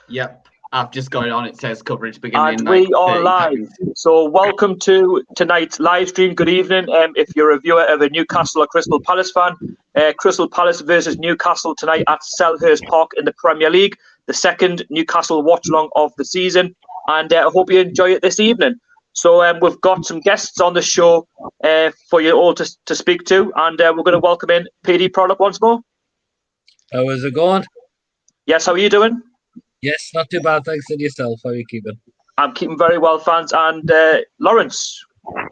Yep, I've just got it on. It says coverage beginning. And we are live. So welcome to tonight's live stream. Good evening. If you're a viewer of a Newcastle or Crystal Palace fan, Crystal Palace versus Newcastle tonight at Selhurst Park in the Premier League, the second Newcastle Watchalong of the season. And I hope you enjoy it this evening. So we've got some guests on the show for you all to speak to, and we're going to welcome in PD Product once more. How is it going? Yes, how are you doing? Yes, not too bad. Thanks to yourself. How are you keeping? I'm keeping very well, fans. And Lawrence,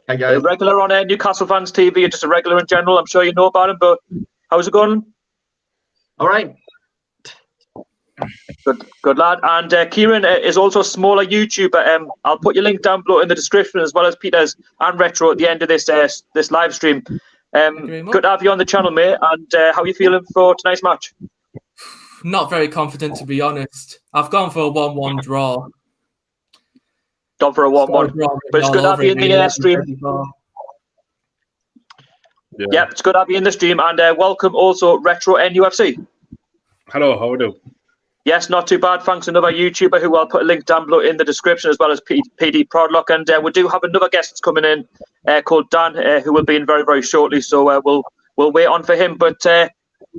Hey guys. a regular on Newcastle Fans TV, or just a regular in general. I'm sure you know about him, but how's it going? All right. Good lad. And Kieran is also a smaller YouTuber. I'll put your link down below in the description, as well as Peter's and Retro at the end of this live stream. Good to have you on the channel, mate. And how are you feeling for tonight's match? Not very confident, to be honest. I've gone for a 1-1 draw. Gone for a 1-1. But it's good to have you in the stream. Yeah, it's good to have you in the stream. And welcome also Retro NUFC. Hello, how are you? Yes, not too bad. Thanks, another YouTuber who I'll put a link down below in the description, as well as PD Prodlock. And we do have another guest that's coming in called Dan, who will be in very, very shortly. So we'll wait on for him. But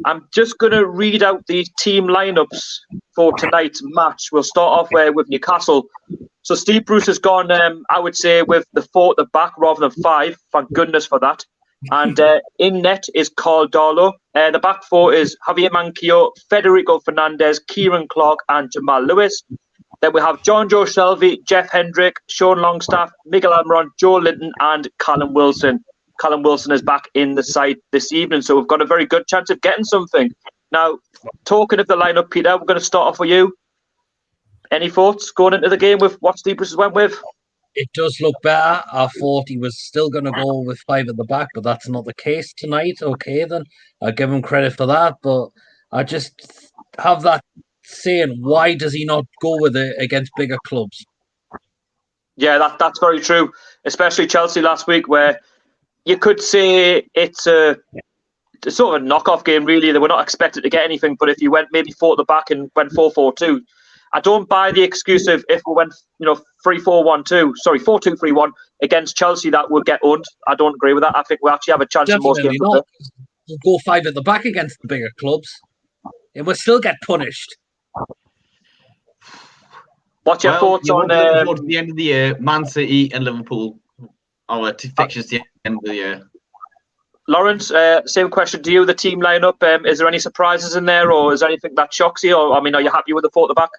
I'm just going to read out the team lineups for tonight's match. We'll start off with Newcastle. So Steve Bruce has gone, I would say, with the 4 at the back rather than 5. Thank goodness for that. And in net is Carl Darlow. The back 4 is Javier Manquillo, Federico Fernandez, Kieran Clark, and Jamal Lewis. Then we have John Joe Shelby, Jeff Hendrick, Sean Longstaff, Miguel Almiron, Joe Linton, and Callum Wilson. Callum Wilson is back in the side this evening, so we've got a very good chance of getting something. Now, talking of the lineup, Peter, we're going to start off with you. Any thoughts going into the game with what Steve Bruce went with? It does look better. I thought he was still going to go with 5 at the back, but that's not the case tonight. Okay, then. I'll give him credit for that, but I just have that saying, why does he not go with it against bigger clubs? Yeah, that's very true, especially Chelsea last week, where you could say it's a sort of a knockoff game, really. They were not expected to get anything, but if you went maybe 4 at the back and went 4-4-2, I don't buy the excuse of if we went 4-2-3-1 against Chelsea that would get owned. I don't agree with that. I think we actually have a chance in most games. We'll go 5 at the back against the bigger clubs. It will still get punished. What's your thoughts on towards the end of the year? Man City and Liverpool are fixtures at the end of the year. Lawrence, same question to you. The team lineup, is there any surprises in there, or is there anything that shocks you? Or, are you happy with the 4 at the back?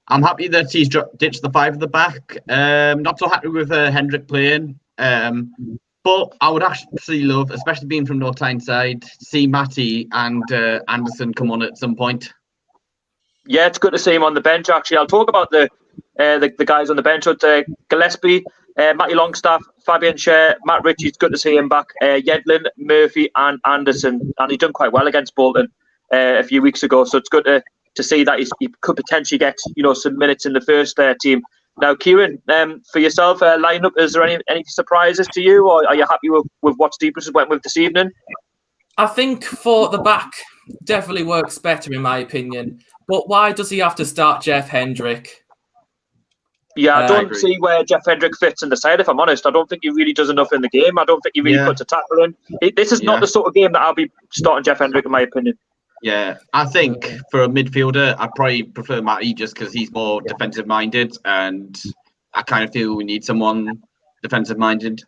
I'm happy that he's ditched the 5 at the back. Not so happy with Hendrick playing. But I would actually love, especially being from North Tyneside, see Matty and Anderson come on at some point. Yeah, it's good to see him on the bench, actually. I'll talk about the guys on the bench. Gillespie, Matty Longstaff, Fabian Schär, Matt Ritchie, it's good to see him back. Yedlin, Murphy and Anderson. And he done quite well against Bolton a few weeks ago. So it's good to see that he could potentially get some minutes in the first team. Now, Kieran, for yourself, lineup, is there any surprises to you, or are you happy with what Steve Bruce went with this evening? I think for the back definitely works better in my opinion. But why does he have to start Jeff Hendrick? Yeah, I don't see where Jeff Hendrick fits in the side, if I'm honest. I don't think he really does enough in the game. I don't think he really puts a tackle in. This is not the sort of game that I'll be starting Jeff Hendrick, in my opinion. Yeah, I think for a midfielder, I'd probably prefer Matty just because he's more defensive-minded, and I kind of feel we need someone defensive-minded.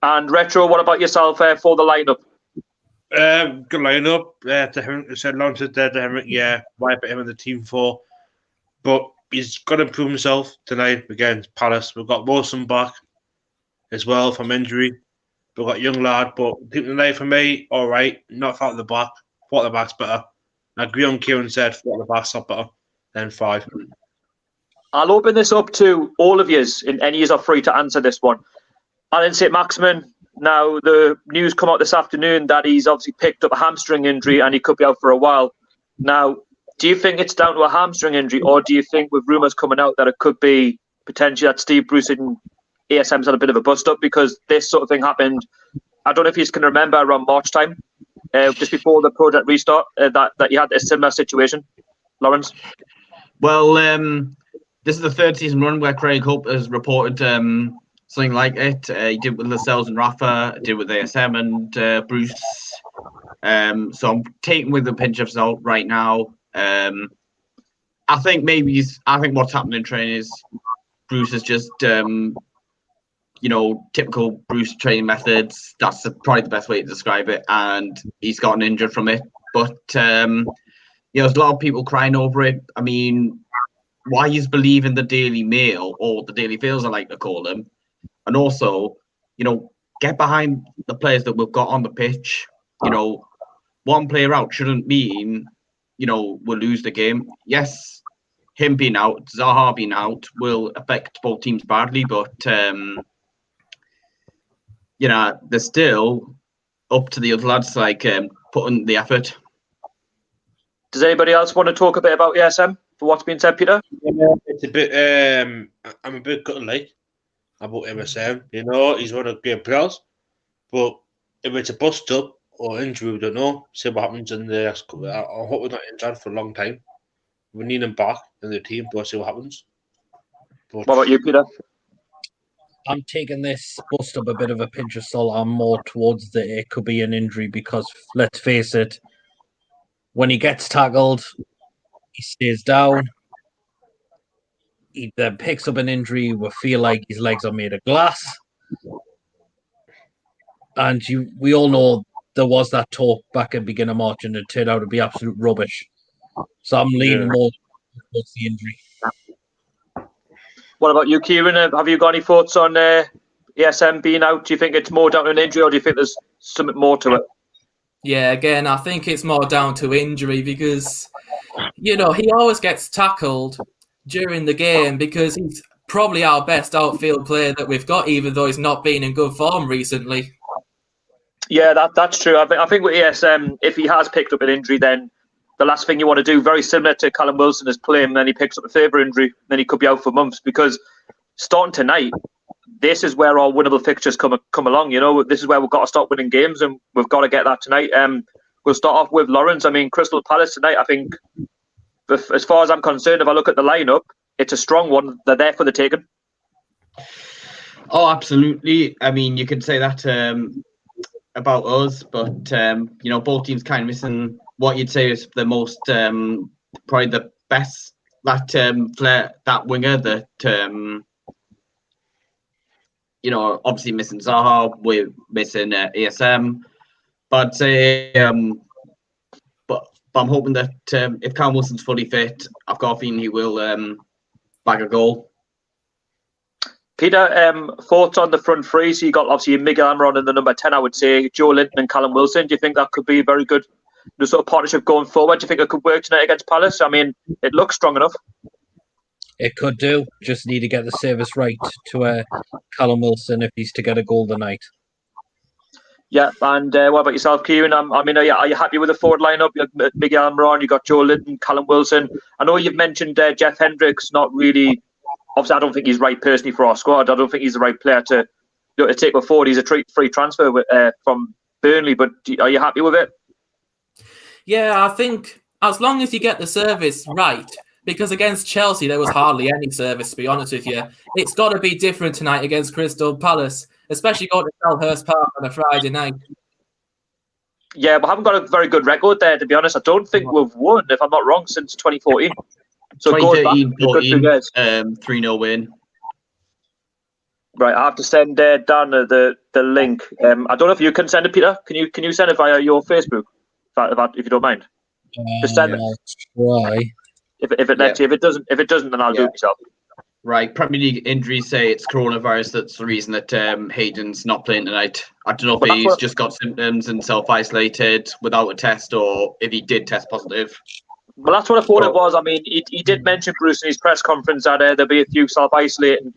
And Retro, what about yourself for the lineup? Good lineup. To him, said Lawrence is there to him. Yeah, why put him in the team for? But he's got to prove himself tonight against Palace. We've got Wilson back as well from injury. We've got young lad, but team tonight for me, all right. Not 4 at the back. 4 at the back's better. I agree on Kieran said 4 at the back's not better than 5. I'll open this up to all of yous, and any yous are free to answer this one. Alan St. Maximin. Now, the news come out this afternoon that he's obviously picked up a hamstring injury and he could be out for a while. Now, do you think it's down to a hamstring injury, or do you think with rumours coming out that it could be potentially that Steve Bruce and ASM's had a bit of a bust-up, because this sort of thing happened, I don't know if you can remember, around March time, just before the project restart, that you had a similar situation, Lawrence? Well, this is the third season run where Craig Hope has reported something like it. He did with Lascelles and Rafa, did with ASM and Bruce. So I'm taking with a pinch of salt right now. I think what's happened in training is Bruce is just, typical Bruce training methods. That's probably the best way to describe it. And he's gotten injured from it. But, there's a lot of people crying over it. I mean, why is believing the Daily Mail, or the Daily Fails I like to call them, and also, get behind the players that we've got on the pitch. One player out shouldn't mean, we'll lose the game. Yes, him being out, Zaha being out will affect both teams badly, but, they're still up to the other lads, putting the effort. Does anybody else want to talk a bit about ASM for what's been said, Peter? Yeah, it's a bit. I'm a bit cut late about MSM. He's one of the great players, but if it's a bust up or injury, we don't know. See what happens in the next couple. I hope we're not injured for a long time. We need him back in the team, but see what happens. But, what about you, Peter? I'm taking this bust up a bit of a pinch of salt. I'm more towards it could be an injury because, let's face it, when he gets tackled, he stays down. He then picks up an injury. We feel like his legs are made of glass. And we all know there was that talk back at the beginning of March and it turned out to be absolute rubbish. So I'm leaning more towards the injury. What about you, Kieran? Have you got any thoughts on ASM being out? Do you think it's more down to an injury or do you think there's something more to it? Yeah, again, I think it's more down to injury because, he always gets tackled during the game because he's probably our best outfield player that we've got, even though he's not been in good form recently. Yeah, that's true. I think with ASM, if he has picked up an injury, then the last thing you want to do, very similar to Callum Wilson, is play him, then he picks up a further injury, then he could be out for months. Because starting tonight, this is where our winnable fixtures come along. This is where we've got to start winning games, and we've got to get that tonight. We'll start off with Lawrence. I mean, Crystal Palace tonight, I think, as far as I'm concerned, if I look at the lineup, it's a strong one. They're there for the taking. Oh, absolutely. I mean, you could say that about us, but, both teams kind of missing what you'd say is the most, probably the best, that player, that winger that, obviously missing Zaha, we're missing ASM. But I'd say, but I'm hoping that if Callum Wilson's fully fit, I've got a feeling he will bag a goal. Peter, thoughts on the front three? So you got obviously Miguel Almiron in the number 10, I would say, Joe Linton and Callum Wilson. Do you think that could be a very good sort of partnership going forward? Do you think it could work tonight against Palace? I mean, it looks strong enough. It could do. Just need to get the service right to Callum Wilson if he's to get a goal tonight. Yeah, and what about yourself, Kieran? Are you happy with the forward lineup? You got Miguel Almiron, you got Joe Linton, Callum Wilson. I know you've mentioned Jeff Hendricks, not really. Obviously, I don't think he's right personally for our squad. I don't think he's the right player to take us forward. He's a free transfer from Burnley, but are you happy with it? Yeah, I think as long as you get the service right, because against Chelsea there was hardly any service, to be honest with you. It's got to be different tonight against Crystal Palace, especially going to Selhurst Park on a Friday night. Yeah, but I haven't got a very good record there, to be honest. I don't think we've won, if I'm not wrong, since 2014. So 2013, 3-0 win. Right, I have to send Dan the link. I don't know if you can send it, Peter. Can you send it via your Facebook, if you don't mind? Just send it. I'll try. If it lets you. If it doesn't, then I'll do it myself. Right, Premier League injuries say it's coronavirus. That's the reason that Hayden's not playing tonight. I don't know if he's just got symptoms and self-isolated without a test, or if he did test positive. Well, that's what I thought it was. I mean, he did mention, Bruce, in his press conference that there'll be a few self-isolating.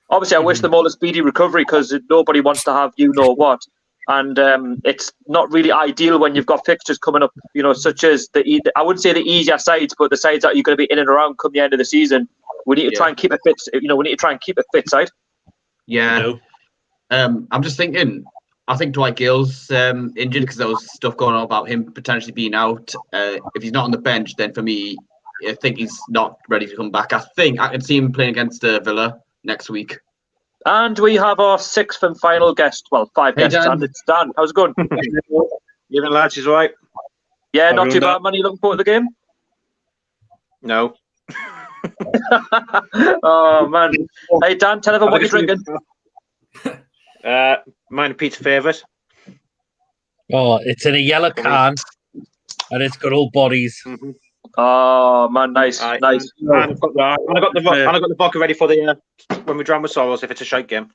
Obviously, I wish them all a speedy recovery because nobody wants to have what. And it's not really ideal when you've got fixtures coming up, such as I wouldn't say the easier sides, but the sides that you're going to be in and around come the end of the season. We need to try and keep it fit. We need to try and keep a fit side. Yeah. I'm just thinking. I think Dwight Gill's injured because there was stuff going on about him potentially being out. If he's not on the bench, then for me, I think he's not ready to come back. I think I can see him playing against Villa next week. And we have our 6th and final guest. Well, 5 Hey, guests, Dan. and it's Dan. How's it going? Evening, lads. Is right? Yeah, not Everyone too done? bad, man. You looking forward to the game? No. Oh, man. Hey, Dan, tell everyone what you're drinking. Mine and Pete's favourite. Oh, it's in a yellow can, and it's got all bodies. Mm-hmm. Oh, man, nice, Aye. nice. And I got the vodka ready for the when we drown with sorrows if it's a shite game.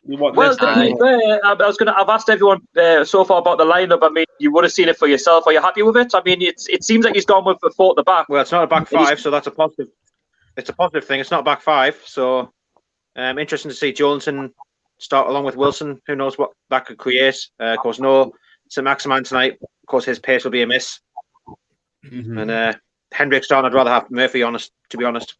Well, to be fair, I've asked everyone so far about the lineup. I mean, you would have seen it for yourself. Are you happy with it? I mean, it seems like he's gone with the 4 at the back. Well, it's not a back 5, so that's a positive. It's a positive thing. It's not a back 5, so interesting to see Jolinton start along with Wilson. Who knows what that could create? Of course, no St Maximin tonight. Of course, his pace will be a miss. Mm-hmm. And Hendrick's down. I'd rather have Murphy, to be honest.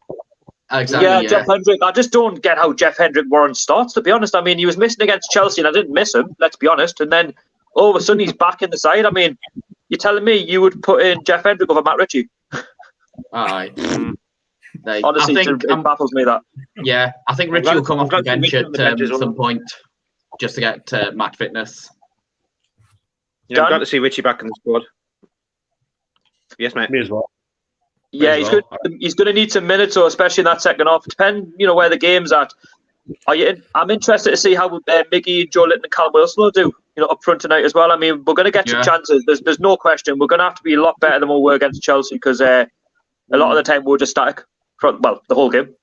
Exactly. Yeah, Jeff Hendrick. I just don't get how Jeff Hendrick Warren starts, to be honest. I mean, he was missing against Chelsea, and I didn't miss him, let's be honest. And then all of a sudden, he's back in the side. I mean, you're telling me you would put in Jeff Hendrick over Matt Ritchie? Aye. Honestly, it baffles me that. Yeah, I think Ritchie will come off the bench at as well. some point just to get match fitness. Yeah, I'm glad to see Richie back in the squad. Yes, mate. Me as well. Yeah, he's going to need some minutes, so especially in that second half. Depend, where the game's at. I'm interested to see how Miggy, Joe Linton, and Callum Wilson will do, up front tonight as well. I mean, we're going to get some chances. There's no question. We're going to have to be a lot better than we were against Chelsea because a lot of the time we're just static. The whole game.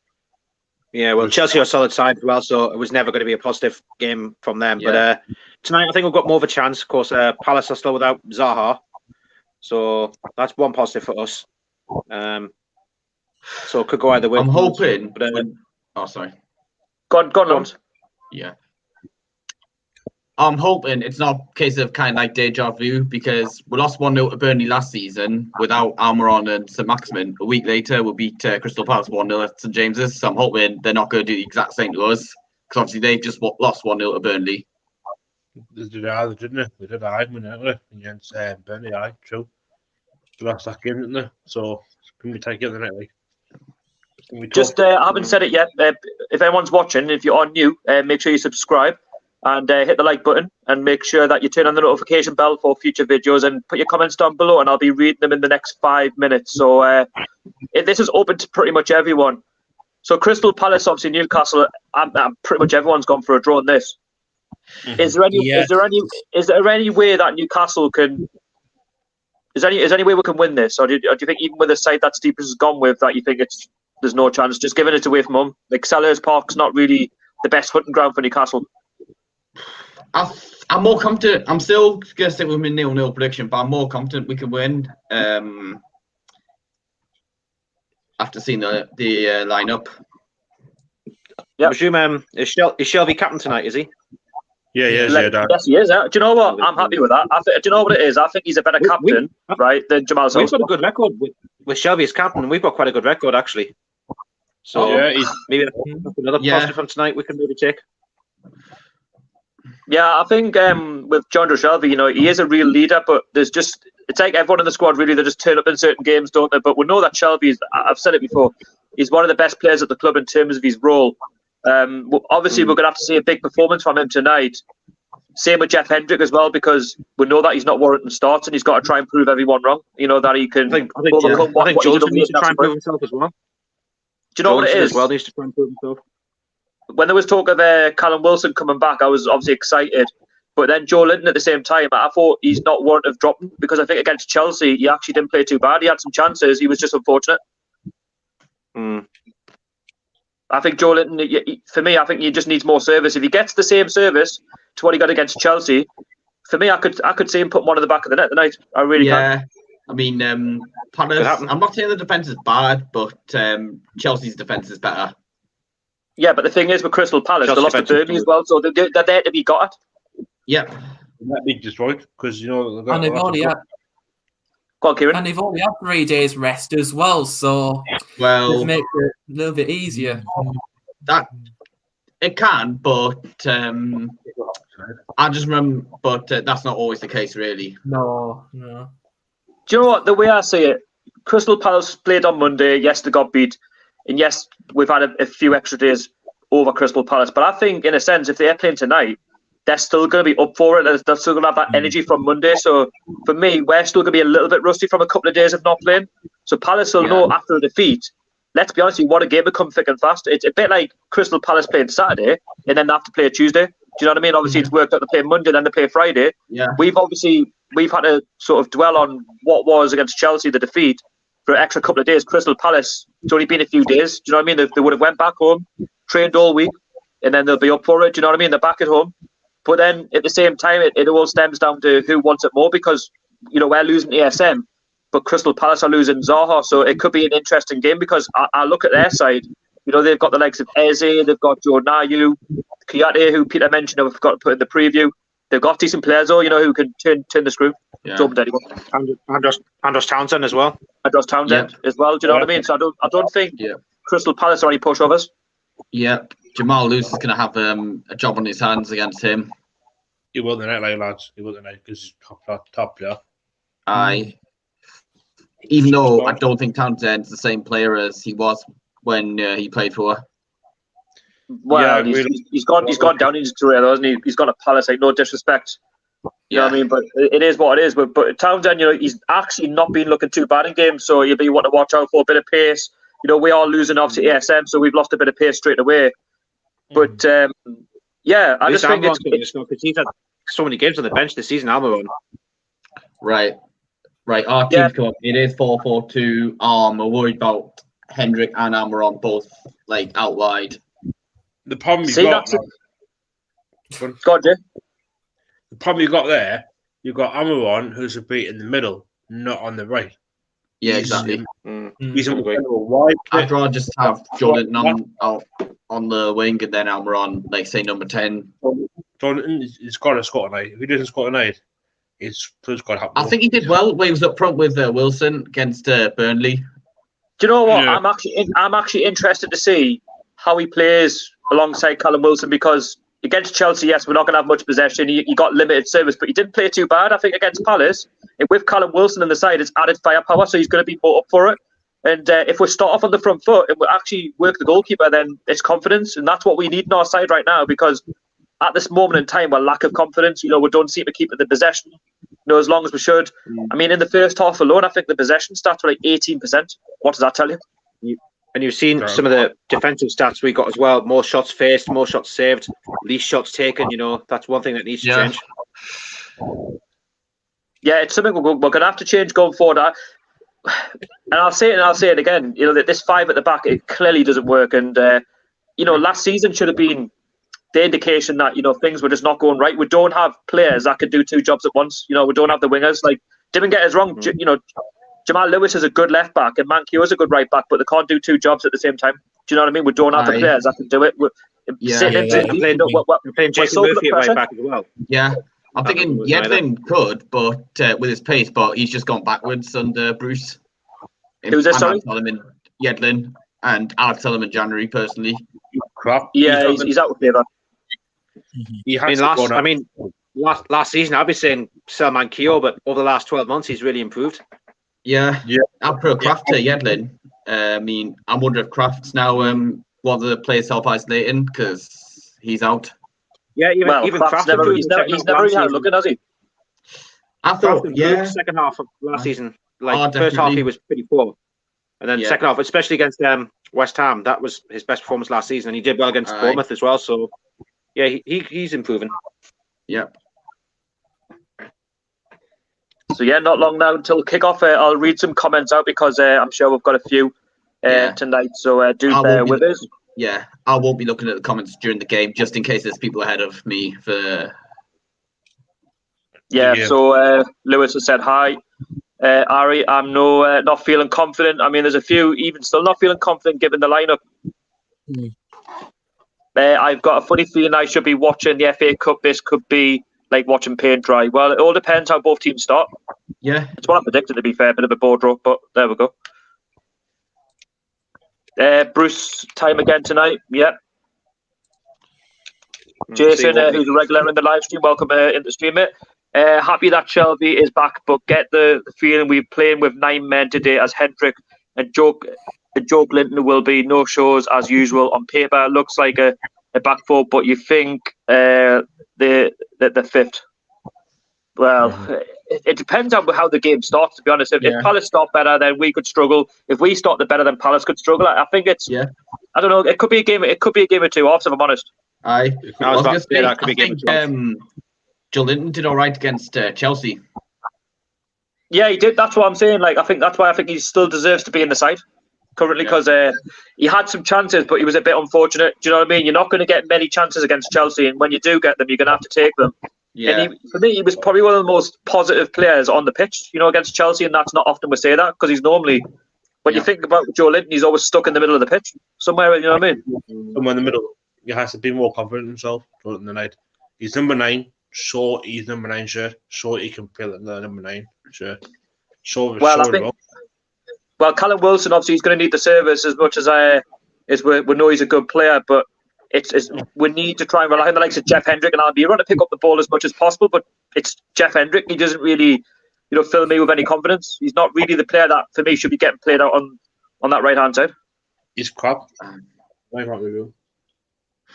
Yeah, well, Chelsea are a solid side as well, so it was never going to be a positive game from them. Yeah. But tonight, I think we've got more of a chance. Of course, Palace are still without Zaha, so that's one positive for us. So it could go either way. I'm hoping. But, sorry. Go on, Lawrence. Yeah. I'm hoping it's not a case of kind of like deja vu because we lost 1-0 to Burnley last season without Almiron and St Maximin. A week later, we beat Crystal Palace 1-0 at St James's. So I'm hoping they're not going to do the exact same to us because obviously they've just lost 1-0 to Burnley. They did either, didn't they? They did either against Burnley. Aye, true. They lost that game, didn't they? So it's going to be tight the night, like. Just I haven't said it yet. If anyone's watching, if you are new, make sure you subscribe and hit the like button and make sure that you turn on the notification bell for future videos and put your comments down below and I'll be reading them in the next 5 minutes. So this is open to pretty much everyone. So Crystal Palace, obviously Newcastle, pretty much everyone's gone for a draw in this. Is there any way that Newcastle can? Is there any way we can win this, or do you think even with the side that Steepers has gone with, that you think there's no chance? Just giving it away from home. Like Sellers Park's not really the best hunting ground for Newcastle. I'm more confident. I'm still going to stick with my 0-0 prediction, but I'm more confident we can win. After seeing the lineup. Yeah. I presume is Shelby captain tonight? Is he? Yeah, yes, he is. Do you know what? I'm happy with that. Do you know what it is? I think he's a better captain, right, than Jamal Silva. We've got a good record with Shelby as captain, and we've got quite a good record actually. So maybe that's another positive from tonight we can maybe take. Yeah, I think with John Shelby, he is a real leader, but it's like everyone in the squad really, they just turn up in certain games, don't they? But we know that Shelby is, I've said it before, he's one of the best players at the club in terms of his role. Obviously, we're going to have to see a big performance from him tonight. Same with Jeff Hendrick as well, because we know that he's not warranting starts and he's got to try and prove everyone wrong. That he can overcome what he did. Needs to try and prove himself as well. Do you know what it is? As well needs to try and prove himself. When there was talk of Callum Wilson coming back, I was obviously excited. But then Joe Linton at the same time, I thought he's not warranted of dropping because I think against Chelsea, he actually didn't play too bad. He had some chances. He was just unfortunate. I think Joe Linton, for me, I think he just needs more service. If he gets the same service to what he got against Chelsea, for me, I could see him put one at the back of the net tonight. I really can. I mean, Palace, I'm not saying the defence is bad, but Chelsea's defence is better. Yeah, but the thing is with Crystal Palace, they lost to Burnley as well, so they're there to be got at. Yep. That be destroyed because they've already had. Go on, Kieran. And they've already had 3 days rest as well, so it makes it a little bit easier. That it can, but I just remember, but that's not always the case, really. No. Do you know what? The way I see it, Crystal Palace played on Monday. Yes, they got beat. And yes, we've had a few extra days over Crystal Palace. But I think, in a sense, if they're playing tonight, they're still going to be up for it. They're still going to have that energy from Monday. So for me, we're still going to be a little bit rusty from a couple of days of not playing. So Palace will know after a defeat, let's be honest, you want a game to come thick and fast. It's a bit like Crystal Palace playing Saturday and then they have to play a Tuesday. Do you know what I mean? Obviously, it's worked out to play Monday, then to play Friday. Yeah. We've had to sort of dwell on what was against Chelsea, the defeat, for an extra couple of days. Crystal Palace, it's only been a few days. Do you know what I mean? They would have went back home, trained all week, and then they'll be up for it. Do you know what I mean? They're back at home. But then at the same time, it all stems down to who wants it more because, we're losing ESM, but Crystal Palace are losing Zaha. So it could be an interesting game because I look at their side. They've got the likes of Eze, they've got Joe Nayu, Kiyate, who Peter mentioned, I've got to put in the preview. They've got decent players, though, who can turn the screw. Yeah. Andros Townsend as well. Andros Townsend as well. Do you know what I mean? So I don't think Crystal Palace are any pushovers. Yeah, Jamal Lewis is going to have a job on his hands against him. He won the night, lads. He won the night because he's top player. Even though I don't think Townsend's the same player as he was when he played for. Well, he's gone down in his career, though, hasn't he? He's got a Palace, no disrespect. You know what I mean? But it is what it is. But Townsend, he's actually not been looking too bad in games, so you'll be wanting to watch out for a bit of pace. We are losing, obviously, ASM, so we've lost a bit of pace straight away. But, I just think it's because he's had so many games on the bench this season, Almiron. Right. Our team's come up. It is 4-4-2. We're worried about Hendrick and Almiron both, out wide. The problem the problem you got there, you've got Almiron, who's a beat in the middle, not on the right. Yeah, exactly. He's wide. I'd rather just have Jordan on the wing and then Almiron, say number 10. Jordan, he's got to score tonight. If he doesn't score tonight, it's got to happen. I think he did well when he was up front with Wilson against Burnley. Do you know what? Yeah. I'm actually interested to see how he plays alongside Callum Wilson because against Chelsea, yes, we're not going to have much possession. He got limited service, but he didn't play too bad. I think against Palace, with Callum Wilson on the side, it's added firepower, so he's going to be more up for it. And if we start off on the front foot and we actually work the goalkeeper, then it's confidence, and that's what we need in our side right now because at this moment in time, we're lack of confidence. We don't seem to keep the possession, as long as we should. I mean, in the first half alone, I think the possession stats were 18%. What does that tell you? And you've seen some of the defensive stats we got as well. More shots faced, more shots saved, least shots taken. That's one thing that needs to change. Yeah, it's something we're going to have to change going forward. And I'll say it again. That this 5 at the back, it clearly doesn't work. And last season should have been the indication that things were just not going right. We don't have players that can do 2 jobs at once. We don't have the wingers. Didn't get us wrong. Jamal Lewis is a good left back and Manquillo is a good right back, but they can't do 2 jobs at the same time. Do you know what I mean? We don't have the players that can do it. We're playing Jason Murphy at right back as well. Yeah, I'm thinking Yedlin could, but with his pace, but he's just gone backwards under Bruce. Who's this? Sorry, Yedlin and Alex Solomon January personally. Crap. Yeah, he's out of favour. Last season I'd be saying sell Manquillo, but over the last 12 months he's really improved. Yeah. I'd put Kraft to Yedlin. I wonder if Kraft's now want to play self-isolating because he's out. Yeah, even Kraft he's never really had a look at, has he? I thought, second half of last season. First half he was pretty poor. And then second half, especially against West Ham, that was his best performance last season. And he did well against Bournemouth as well. So, yeah, he's improving. Yep. So, not long now until kick-off. I'll read some comments out because I'm sure we've got a few tonight. So, do bear with us. Yeah, I won't be looking at the comments during the game just in case there's people ahead of me for... So Lewis has said hi. Ari, I'm not feeling confident. I mean, there's a few even still not feeling confident given the lineup. I've got a funny feeling I should be watching the FA Cup. This could be like watching paint dry. Well, it all depends how both teams start. Yeah. It's what I predicted, to be fair. A bit of a board draw, but there we go. Bruce, time again tonight. Yeah. Jason, who's a regular in the live stream, welcome into the stream, mate. Happy that Shelby is back, but get the feeling we're playing with 9 men today as Hendrick and Joe Clinton will be no shows as usual. On paper, looks like a back four, but you think the fifth. Well, it depends on how the game starts, to be honest. If Palace start better, then we could struggle. If we start better, then Palace could struggle. I think it's. Yeah. I don't know. It could be a game. It could be a game of 2 halves, if I'm honest. I think Joe Linton did all right against Chelsea. Yeah, he did. That's what I'm saying. Like, I think that's why I think he still deserves to be in the side currently, because he had some chances, but he was a bit unfortunate. Do you know what I mean? You're not going to get many chances against Chelsea, and when you do get them, you're going to have to take them. Yeah. And for me, he was probably one of the most positive players on the pitch, against Chelsea, and that's not often we say that, because he's normally, when you think about Joe Linton, he's always stuck in the middle of the pitch, somewhere, you know what I mean? Somewhere in the middle. He has to be more confident in himself throughout the night. He's number 9. Sure, he's number 9 shirt. Sure, he can play the number 9 shirt. Sure, well, Callum Wilson, obviously, he's going to need the service as much as we know he's a good player, but we need to try and rely on the likes of Jeff Hendrick and Albion to pick up the ball as much as possible, but it's Jeff Hendrick. He doesn't really, fill me with any confidence. He's not really the player that, for me, should be getting played out on that right-hand side. He's crap. Why can't we do?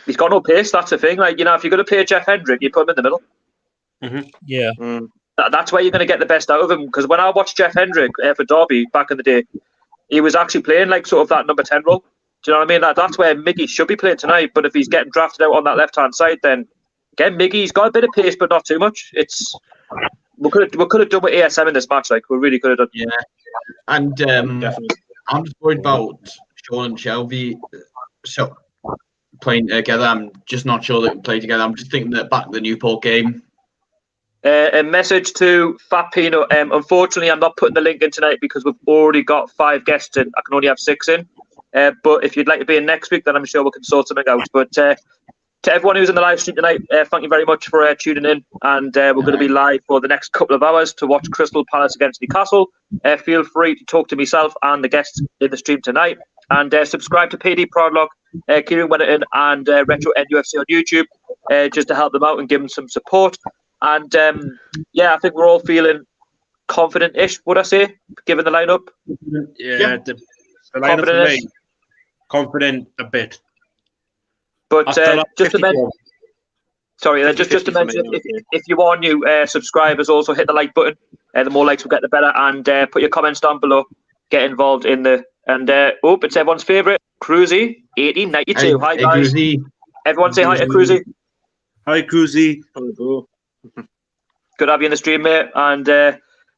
He's got no pace, that's the thing. Like, if you're going to play Jeff Hendrick, you put him in the middle. Mm-hmm. Yeah. That's where you're going to get the best out of him, because when I watched Jeff Hendrick for Derby back in the day, he was actually playing like sort of that number 10 role. Do you know what I mean? That's where Miggy should be playing tonight, but if he's getting drafted out on that left-hand side, then again, Miggy's got a bit of pace, but not too much. We could have done with ASM in this match, like we really could have done. Yeah, and I'm just worried about Sean and Shelby playing together. I'm just not sure they can play together. I'm just thinking that back to the Newport game. A message to Fat Pino. Unfortunately, I'm not putting the link in tonight because we've already got 5 guests in. I can only have 6 in. But if you'd like to be in next week, then I'm sure we can sort something out. But to everyone who's in the live stream tonight, thank you very much for tuning in. And we're going to be live for the next couple of hours to watch Crystal Palace against Newcastle. Feel free to talk to myself and the guests in the stream tonight. And subscribe to PD Prodlock, Kieran Winnerton and Retro NUFC on YouTube just to help them out and give them some support. And I think we're all feeling confident-ish, would I say, given the lineup? Yeah. The lineup for me, confident a bit. But just to mention, just to mention, if you are new, subscribers also hit the like button. The more likes we get, the better. And put your comments down below. Get involved in the it's everyone's favourite, Cruzy 1892. Hi guys. Cruzy. Everyone say hi to Cruzy. Hi Cruzy. Good to have you in the stream, mate. And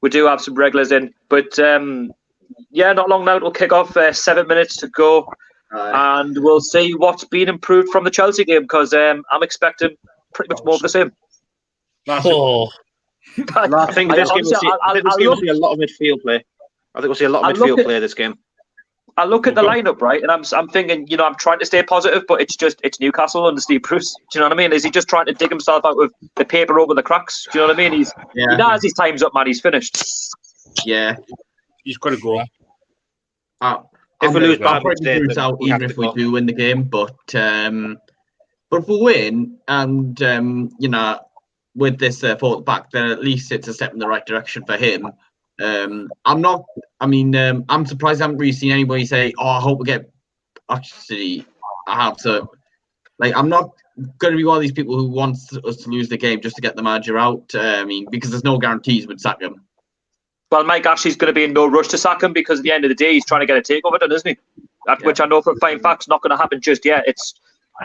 we do have some regulars in, but not long now. It'll kick off. 7 minutes to go. And we'll see what's been improved from the Chelsea game, because I'm expecting pretty much more of the same. I think this game will see a lot of midfield play. I think we'll see a lot of midfield play this game. I look at the lineup, right, and I'm thinking, I'm trying to stay positive, but it's Newcastle under Steve Bruce. Do you know what I mean? Is he just trying to dig himself out with the paper over the cracks? Do you know what I mean? He knows his time's up, man. He's finished. Yeah, he's got to go. If we lose, even if we do win the game, but if we win and with this forward back, then at least it's a step in the right direction for him. I'm surprised I haven't really seen anybody say, I hope we get. Actually, I have to. I'm not going to be one of these people who wants us to lose the game just to get the manager out. Because there's no guarantees we'd sack him. Well, Mike Ashley's going to be in no rush to sack him, because at the end of the day, he's trying to get a takeover done, isn't he? Which I know for a fine fact is not going to happen just yet. It's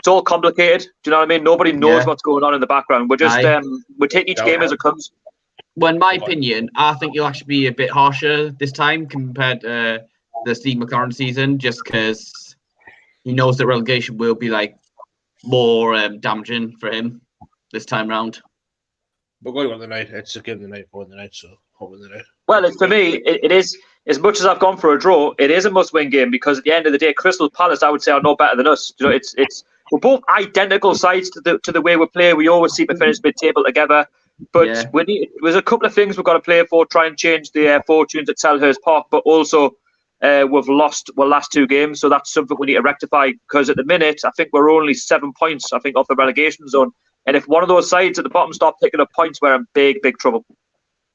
all complicated. Do you know what I mean? Nobody knows what's going on in the background. We're just we take each game as it comes. Well, in my opinion, I think you'll actually be a bit harsher this time compared to the Steve McLaren season, just because he knows that relegation will be more damaging for him this time round. We're going on the night. It's a game the night, going the night, so hoping the night. Well, for me, it is, as much as I've gone for a draw, it is a must-win game, because at the end of the day, Crystal Palace, I would say, are no better than us. We're both identical sides to the way we play. We always seem to finish mid-table together. But there's a couple of things we've got to play for, try and change the fortunes at Selhurst Park, but also we've lost our last 2 games, so that's something we need to rectify, because at the minute, I think we're only 7 points, off the relegation zone. And if one of those sides at the bottom start picking up points, we're in big, big trouble.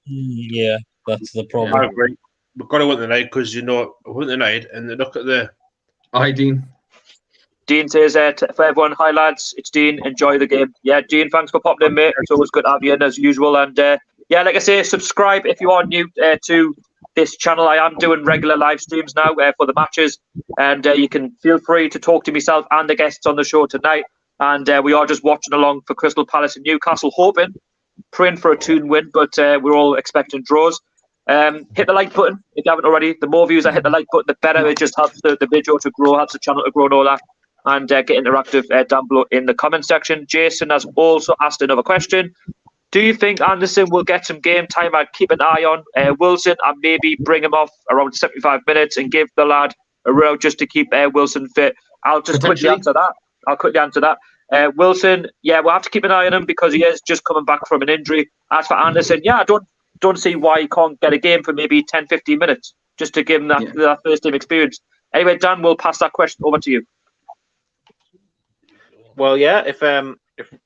Yeah, that's the I problem. agree. We've got to win tonight because, win tonight and look at the... Hi, Dean. Dean says, for everyone, hi lads, it's Dean, enjoy the game. Yeah, Dean, thanks for popping in, mate. It's always good to have you in as usual. And yeah, like I say, subscribe if you are new to this channel. I am doing regular live streams now for the matches. And you can feel free to talk to myself and the guests on the show tonight. And we are just watching along for Crystal Palace and Newcastle, praying for a 2-1 win, but we're all expecting draws. Hit the like button if you haven't already. The more views I hit the like button, the better. It just helps the video to grow, helps the channel to grow and all that. And get interactive down below in the comment section. Jason has also asked another question. Do you think Anderson will get some game time? I'd keep an eye on Wilson and maybe bring him off around 75 minutes and give the lad a row just to keep Wilson fit. I'll just quickly answer that. Wilson, yeah, we'll have to keep an eye on him because he is just coming back from an injury. As for Anderson, yeah, I don't see why he can't get a game for maybe 10, 15 minutes just to give him that first team experience. Anyway, Dan, we'll pass that question over to you. Well, yeah, if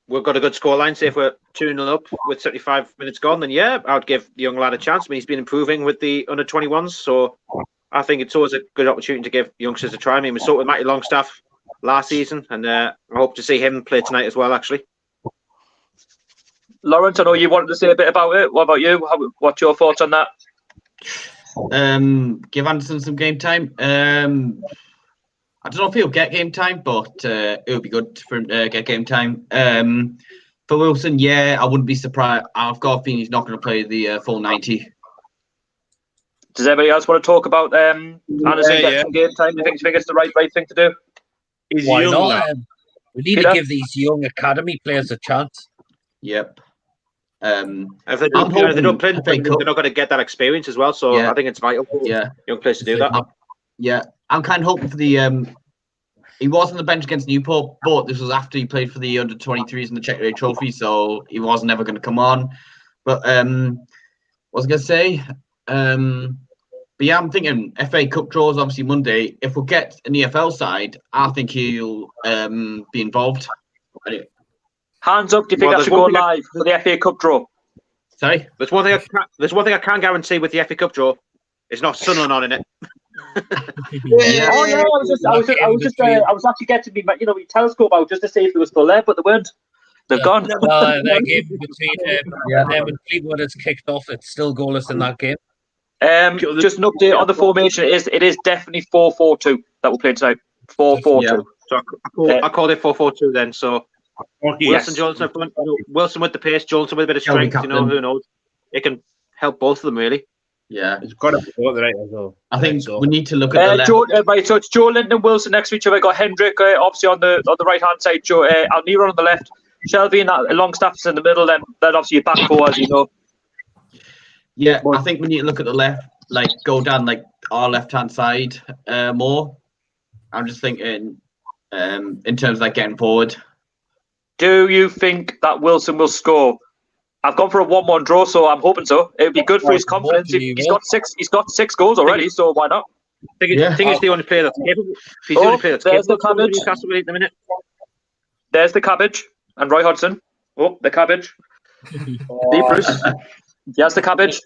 we've got a good scoreline, say if we're 2-0 up with 75 minutes gone, then yeah, I would give the young lad a chance. I mean, he's been improving with the under-21s, so I think it's always a good opportunity to give youngsters a try. I mean, we saw it with Matty Longstaff last season, and I hope to see him play tonight as well, actually. Lawrence, I know you wanted to say a bit about it. What about you? What's your thoughts on that? Give Anderson some game time. I don't know if he'll get game time, but it would be good for him to get game time. For Wilson, yeah, I wouldn't be surprised. I've got a feeling he's not going to play the full 90. Does anybody else want to talk about Anderson getting some game time? Do you think it's the right thing to do? Why not? We need to give these young academy players a chance. Yep. If they don't play, they're not going to get that experience as well. So I think it's vital for young players to do that. I'm kind of hoping for the. He was on the bench against Newport, but this was after he played for the under-23s in the Czech League Trophy, so he was never going to come on. But what was I going to say? But yeah, I'm thinking FA Cup draws obviously Monday. If we get an EFL side, I think he'll be involved. Anyway. Hands up! Do you think that should go live for the FA Cup draw? Sorry, there's one thing I can guarantee with the FA Cup draw. It's not Sunderland on in it. Oh yeah, I was actually getting me, we telescope out just to see if they were still there, but they weren't. They've gone. That game between them and Fleetwood has kicked off. It's still goalless in that game. Just an update on the formation. It is definitely 4-4-2 that we're playing tonight. 4-4-2. So I called it 4-4-2 then. So Wilson, Johnson, Wilson with the pace, Johnson with a bit of strength. Who knows? It can help both of them really. Yeah, it's got to be right as well. I think we need to look at the left. Right, so it's Joe Linton and Wilson next to each other. Got Hendrick obviously on the right hand side. Joe Almiron on the left. Shelby and Longstaff's in the middle. Then obviously your back four, as you know. Yeah, I think we need to look at the left, like go down like our left hand side more. I'm just thinking in terms of like getting forward. Do you think that Wilson will score? I've gone for a 1-1 draw, so I'm hoping so. It would be good for his confidence. He's got six goals already, so why not? I think he's the only player that's capable. He's the only player that's there's capable. The cabbage. There's the cabbage and Roy Hodgson. Oh, the cabbage. Lee Bruce. Yes, the cabbage.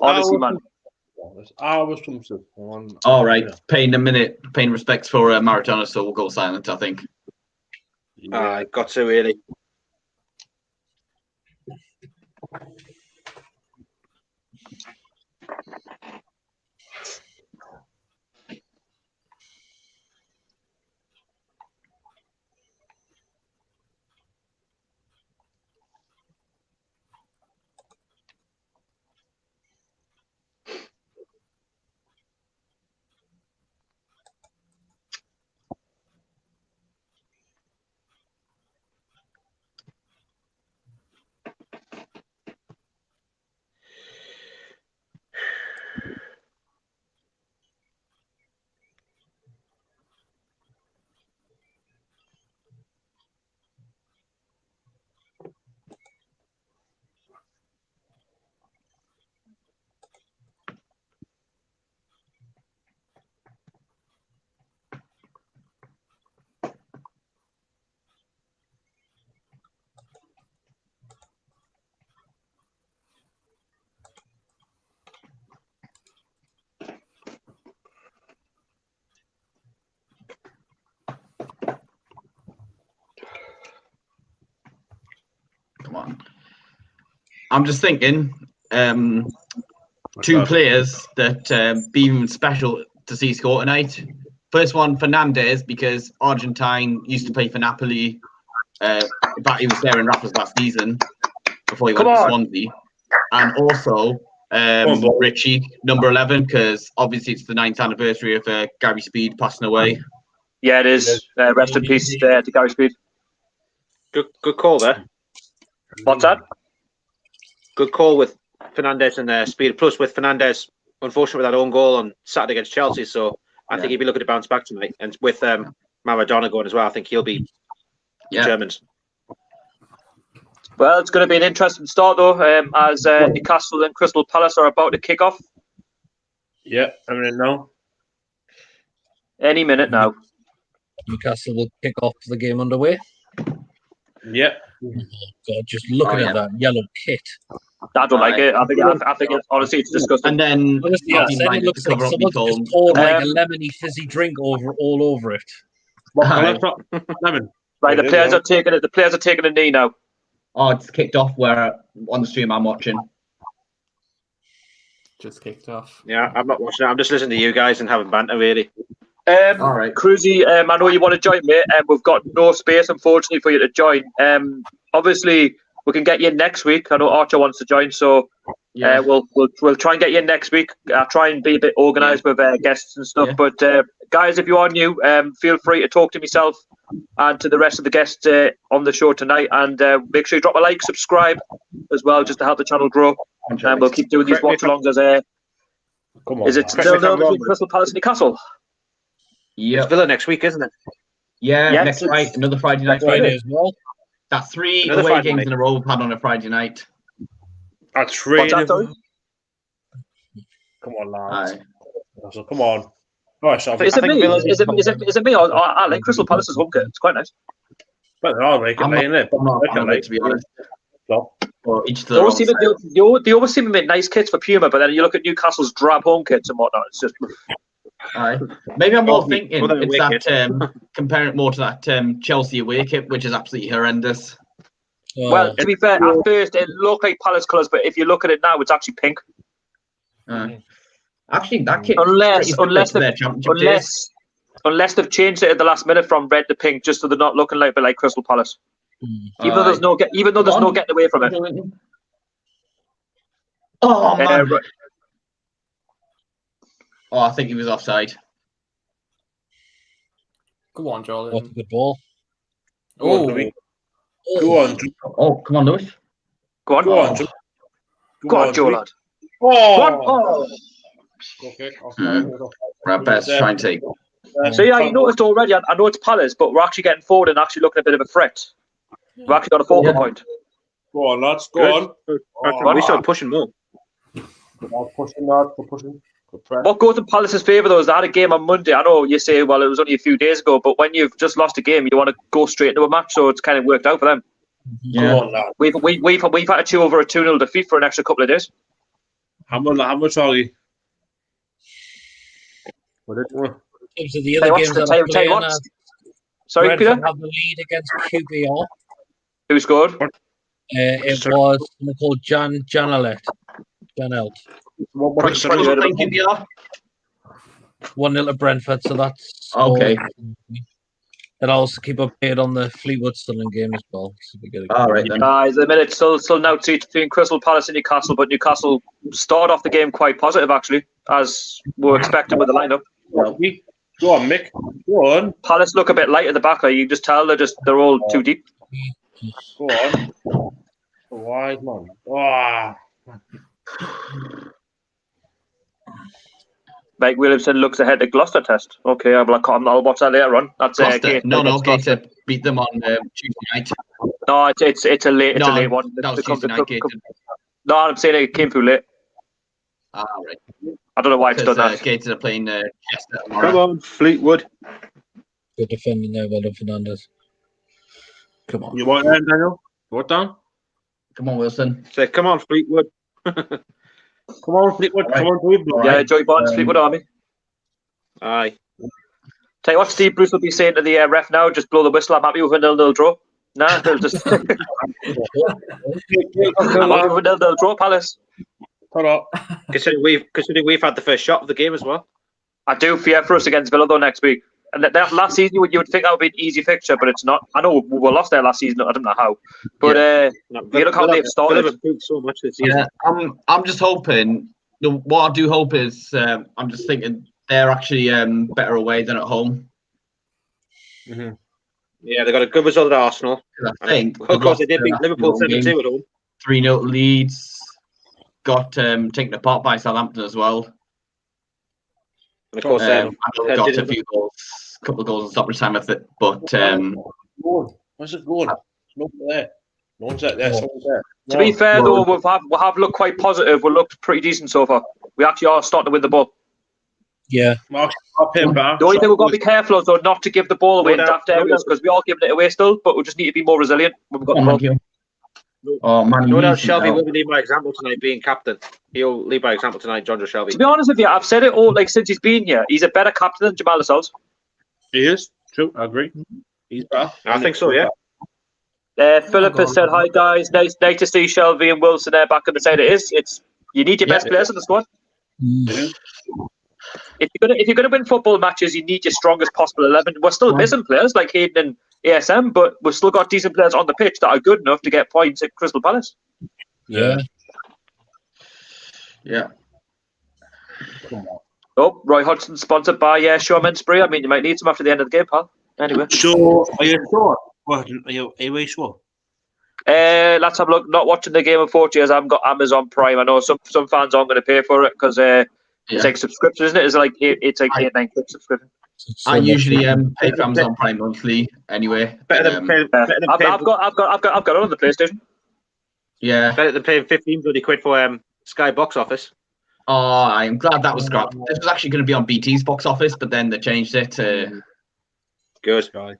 Honestly, man. All right, paying respects for Maradona, so we'll go silent, I think. I got to really. I'm just thinking, two players that be even special to see score tonight. First one, Fernandez, because Argentine used to play for Napoli. But he was there in Rafa's last season before he went to Swansea. And also Richie, number 11, because obviously it's the 9th anniversary of Gary Speed passing away. Yeah, it is. Rest in peace to Gary Speed. Good call there. What's that? Good call with Fernandez and Speed. Plus, with Fernandez, unfortunately, with that own goal on Saturday against Chelsea, so I think he'd be looking to bounce back tonight. And with Maradona going as well, I think he'll be determined. Well, it's going to be an interesting start, though, as Newcastle and Crystal Palace are about to kick off. Yeah, I mean, now. Any minute now. Newcastle will kick off the game underway. Yeah. Oh, God, just looking at that yellow kit. I don't like it. I think honestly, it's disgusting. And then Honestly, it looks like someone's just poured like a lemony fizzy drink all over it. Lemon. Right, the players are taking it. The players are taking a knee now. Oh, it's kicked off where on the stream I'm watching. Just kicked off. Yeah, I'm not watching it. I'm just listening to you guys and having banter, really. All right. Cruzy, I know you want to join, mate. We've got no space, unfortunately, for you to join. Obviously, we can get you in next week. I know Archer wants to join, so we'll try and get you in next week. I'll try and be a bit organised with guests and stuff. Yeah. But guys, if you are new, feel free to talk to myself and to the rest of the guests on the show tonight. And make sure you drop a like, subscribe as well, just to help the channel grow. And we'll keep doing these watch-alongs as Come on, is it 0-0 between Crystal Palace and Newcastle? Yeah, it's Villa next week, isn't it? Yeah, next Friday, another Friday night. Friday as well. That's 3 away games in a row we've had on a Friday night. That's 3. What's that, come on, lads. So, come on. Gosh, is it me? Or I like Crystal Palace's home kit. It's quite nice. But they're all making it. I'm not to be honest. Well, they always seem to make nice kits for Puma, but then you look at Newcastle's drab home kits and whatnot. It's just. Maybe I'm more thinking it's that comparing it more to that Chelsea away kit, which is absolutely horrendous. Well, to be fair, at first it looked like Palace colours, but if you look at it now, it's actually pink. Actually, that kit unless they've changed it at the last minute from red to pink, just so they're not looking like Crystal Palace. Even though there's no getting away from it. Oh man. Oh, I think he was offside. Go on, Jordan. What a good ball. Go on. Oh, come on, Lewis. Go on, Joe, lad. Okay. Right, best try and take. So yeah, you noticed already. I know it's Palace, but we're actually getting forward and actually looking a bit of a threat. We've actually got a focal point. Go on, lads. Go on. We start pushing more. We're pushing. What goes in Palace's favour though is they had a game on Monday. I know you say, well, it was only a few days ago, but when you've just lost a game, you want to go straight into a match, so it's kind of worked out for them. Yeah. Come on, lad. We've had to chew over a 2-0 defeat for an extra couple of days. How much are we? In terms of the other games that are playing, sorry, Peter? Have the lead against QPR. Who scored? It was someone called Janelt. 1-0 to Brentford, so that's okay. And I'll also keep updated on the Fleetwood Stirling game as well. So all right then. At the minute, still now between Crystal Palace and Newcastle, but Newcastle started off the game quite positive actually, as we were expecting with the lineup. Go on, Mick. Go on. Palace look a bit light at the back. You just tell they're all too deep. Go on. Wide man. Mike Williamson looks ahead to Gloucester test. Okay, I'll watch that later on. That's Gator beat them on Tuesday night. No, it's a late one. That was Tuesday night. No, I'm saying it came through late. Right. I don't know why it's done that. Gators are playing Chester tomorrow. Come on, Fleetwood. Good defending there, well done, Fernandez. Come on. You want that, Daniel? What down? Come on, Wilson. Say, come on, Fleetwood. Come on, Fleetwood. Right. Come on, Fleetwood. Yeah, Joey Barnes, Fleetwood Army. Aye. Tell you what, Steve Bruce will be saying to the ref now, just blow the whistle. I'm happy with a 0-0 draw. Nah, they'll just. They'll draw Palace. Considering we've had the first shot of the game as well. I do fear for us against Villa though next week. And that last season, you would think that would be an easy fixture, but it's not. I know we lost there last season. I don't know how, but you look how they've started. Villa have improved so much this season. Yeah, I'm just hoping. What I do hope is, I'm just thinking they're actually better away than at home. Mm-hmm. Yeah, they got a good result at Arsenal. I think, of course, they did beat Liverpool 7-2 at home. 3-0 Leeds. Got taken apart by Southampton as well. And of course, got a few goals, a couple of goals in stoppage time with it, but where's it going? No there. No one's out there. Someone's there. To be fair, though, we have looked quite positive. We looked pretty decent so far. We actually are starting to win the ball. Yeah. The only thing we've got to be careful of, though, not to give the ball away in daft areas, because we are giving it away still, but we just need to be more resilient when we've got the ball. Oh man, no doubt Shelby will lead by example tonight, being captain. He'll lead by example tonight, John Shelby. To be honest with you, I've said it all since he's been here. He's a better captain than Jamal Lascelles. He is. True, I agree. He's better. I think so, yeah. Philip has said, "Hi guys, nice to see Shelby and Wilson there back on the side." It is. It's you need your best players in the squad. Yeah. If you're gonna win football matches, you need your strongest possible 11. We're still missing players like Hayden and ASM, but we've still got decent players on the pitch that are good enough to get points at Crystal Palace. Yeah. Oh, Roy Hodgson sponsored by Shawman Spree. I mean, you might need some after the end of the game, pal. Anyway. So, are you sure? What, are you sure? Let's have a look. Not watching the game, unfortunately, as I haven't got Amazon Prime. I know some fans aren't going to pay for it because it's like subscription, isn't it? It's like 8-9 quid subscription. I usually pay for Amazon Prime monthly anyway. I've got it on the PlayStation. Yeah. Better than paying 15 bloody quid for Sky Box Office. Oh, I'm glad that was scrapped. This was actually going to be on BT's box office, but then they changed it to Good. Come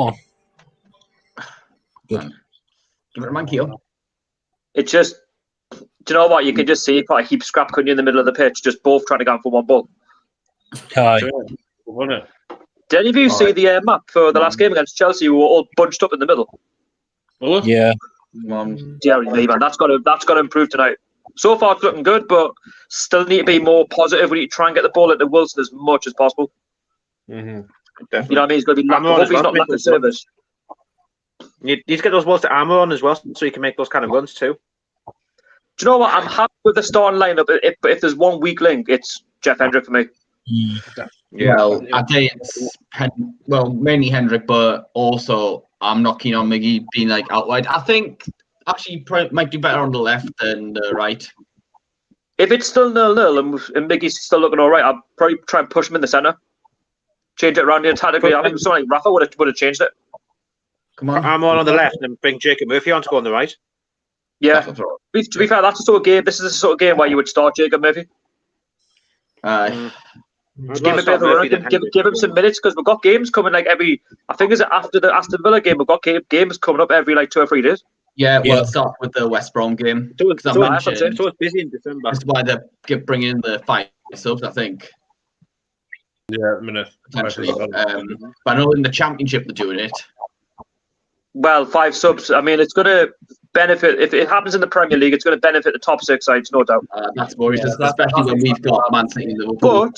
on. Good. Give it a monkey up. It's just, do you know what? You can just see it quite a heap scrap, couldn't you, in the middle of the pitch, just both trying to go for one ball. Hi. Did any of you see the map for the last game against Chelsea? We were all bunched up in the middle. Oh? Yeah. Jerry Lee, man, that's got to improve tonight. So far, it's looking good, but still need to be more positive. We need to try and get the ball into Wilson as much as possible. Mm-hmm. Definitely. You know what I mean? He's going to be hopefully he's not lacking service. You need to get those balls to armour on as well, so you can make those kind of runs too. Do you know what? I'm happy with the starting lineup. If there's one weak link, it's Jeff Hendrick for me. Yeah. Well, I think it's mainly Hendrick, but also I'm not keen on Miggy being like out wide. I think actually might do better on the left than the right. If it's still 0-0 and Miggy's still looking all right, I'll probably try and push him in the centre. Change it around here tactically. I think someone like Rafa would have changed it. Come on. I'm on the left and bring Jacob Murphy on to go on the right. Yeah. To be fair, that's the sort of game. This is the sort of game where you would start Jacob Murphy. Give him a bit of a run. Give him some minutes because we've got games coming like every. I think is it after the Aston Villa game? We've got games coming up every like 2 or 3 days. Yeah, well, start with the West Brom game. So it's busy in December. That's why they bring in the 5 subs, I think. Yeah, a minute. Potentially. But I know in the Championship they're doing it. Well, 5 subs. I mean, it's going to benefit. If it happens in the Premier League, it's going to benefit the top 6 sides, no doubt. That's worrisome, especially when we've got Man City and Liverpool. But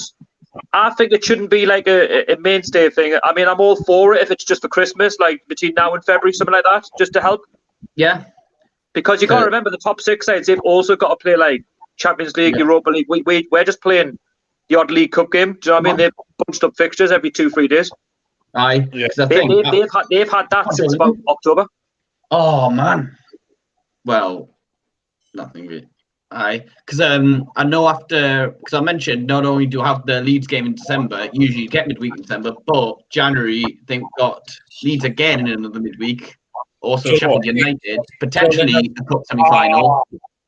I think it shouldn't be like a mainstay thing. I mean, I'm all for it if it's just for Christmas, like between now and February, something like that, just to help. Yeah. Because you got to remember the top 6 sides, they've also got to play like Champions League, Europa League. We're just playing the odd League Cup game. Do you know what I mean? They've bunched up fixtures every 2-3 days. Aye. Yeah. They've had that since about October. Oh, man. Well, nothing really. Aye. Because I know because I mentioned not only do I have the Leeds game in December, usually you get midweek in December, but January, they've got Leeds again in another midweek. Also Sheffield United, potentially the Cup semi-final.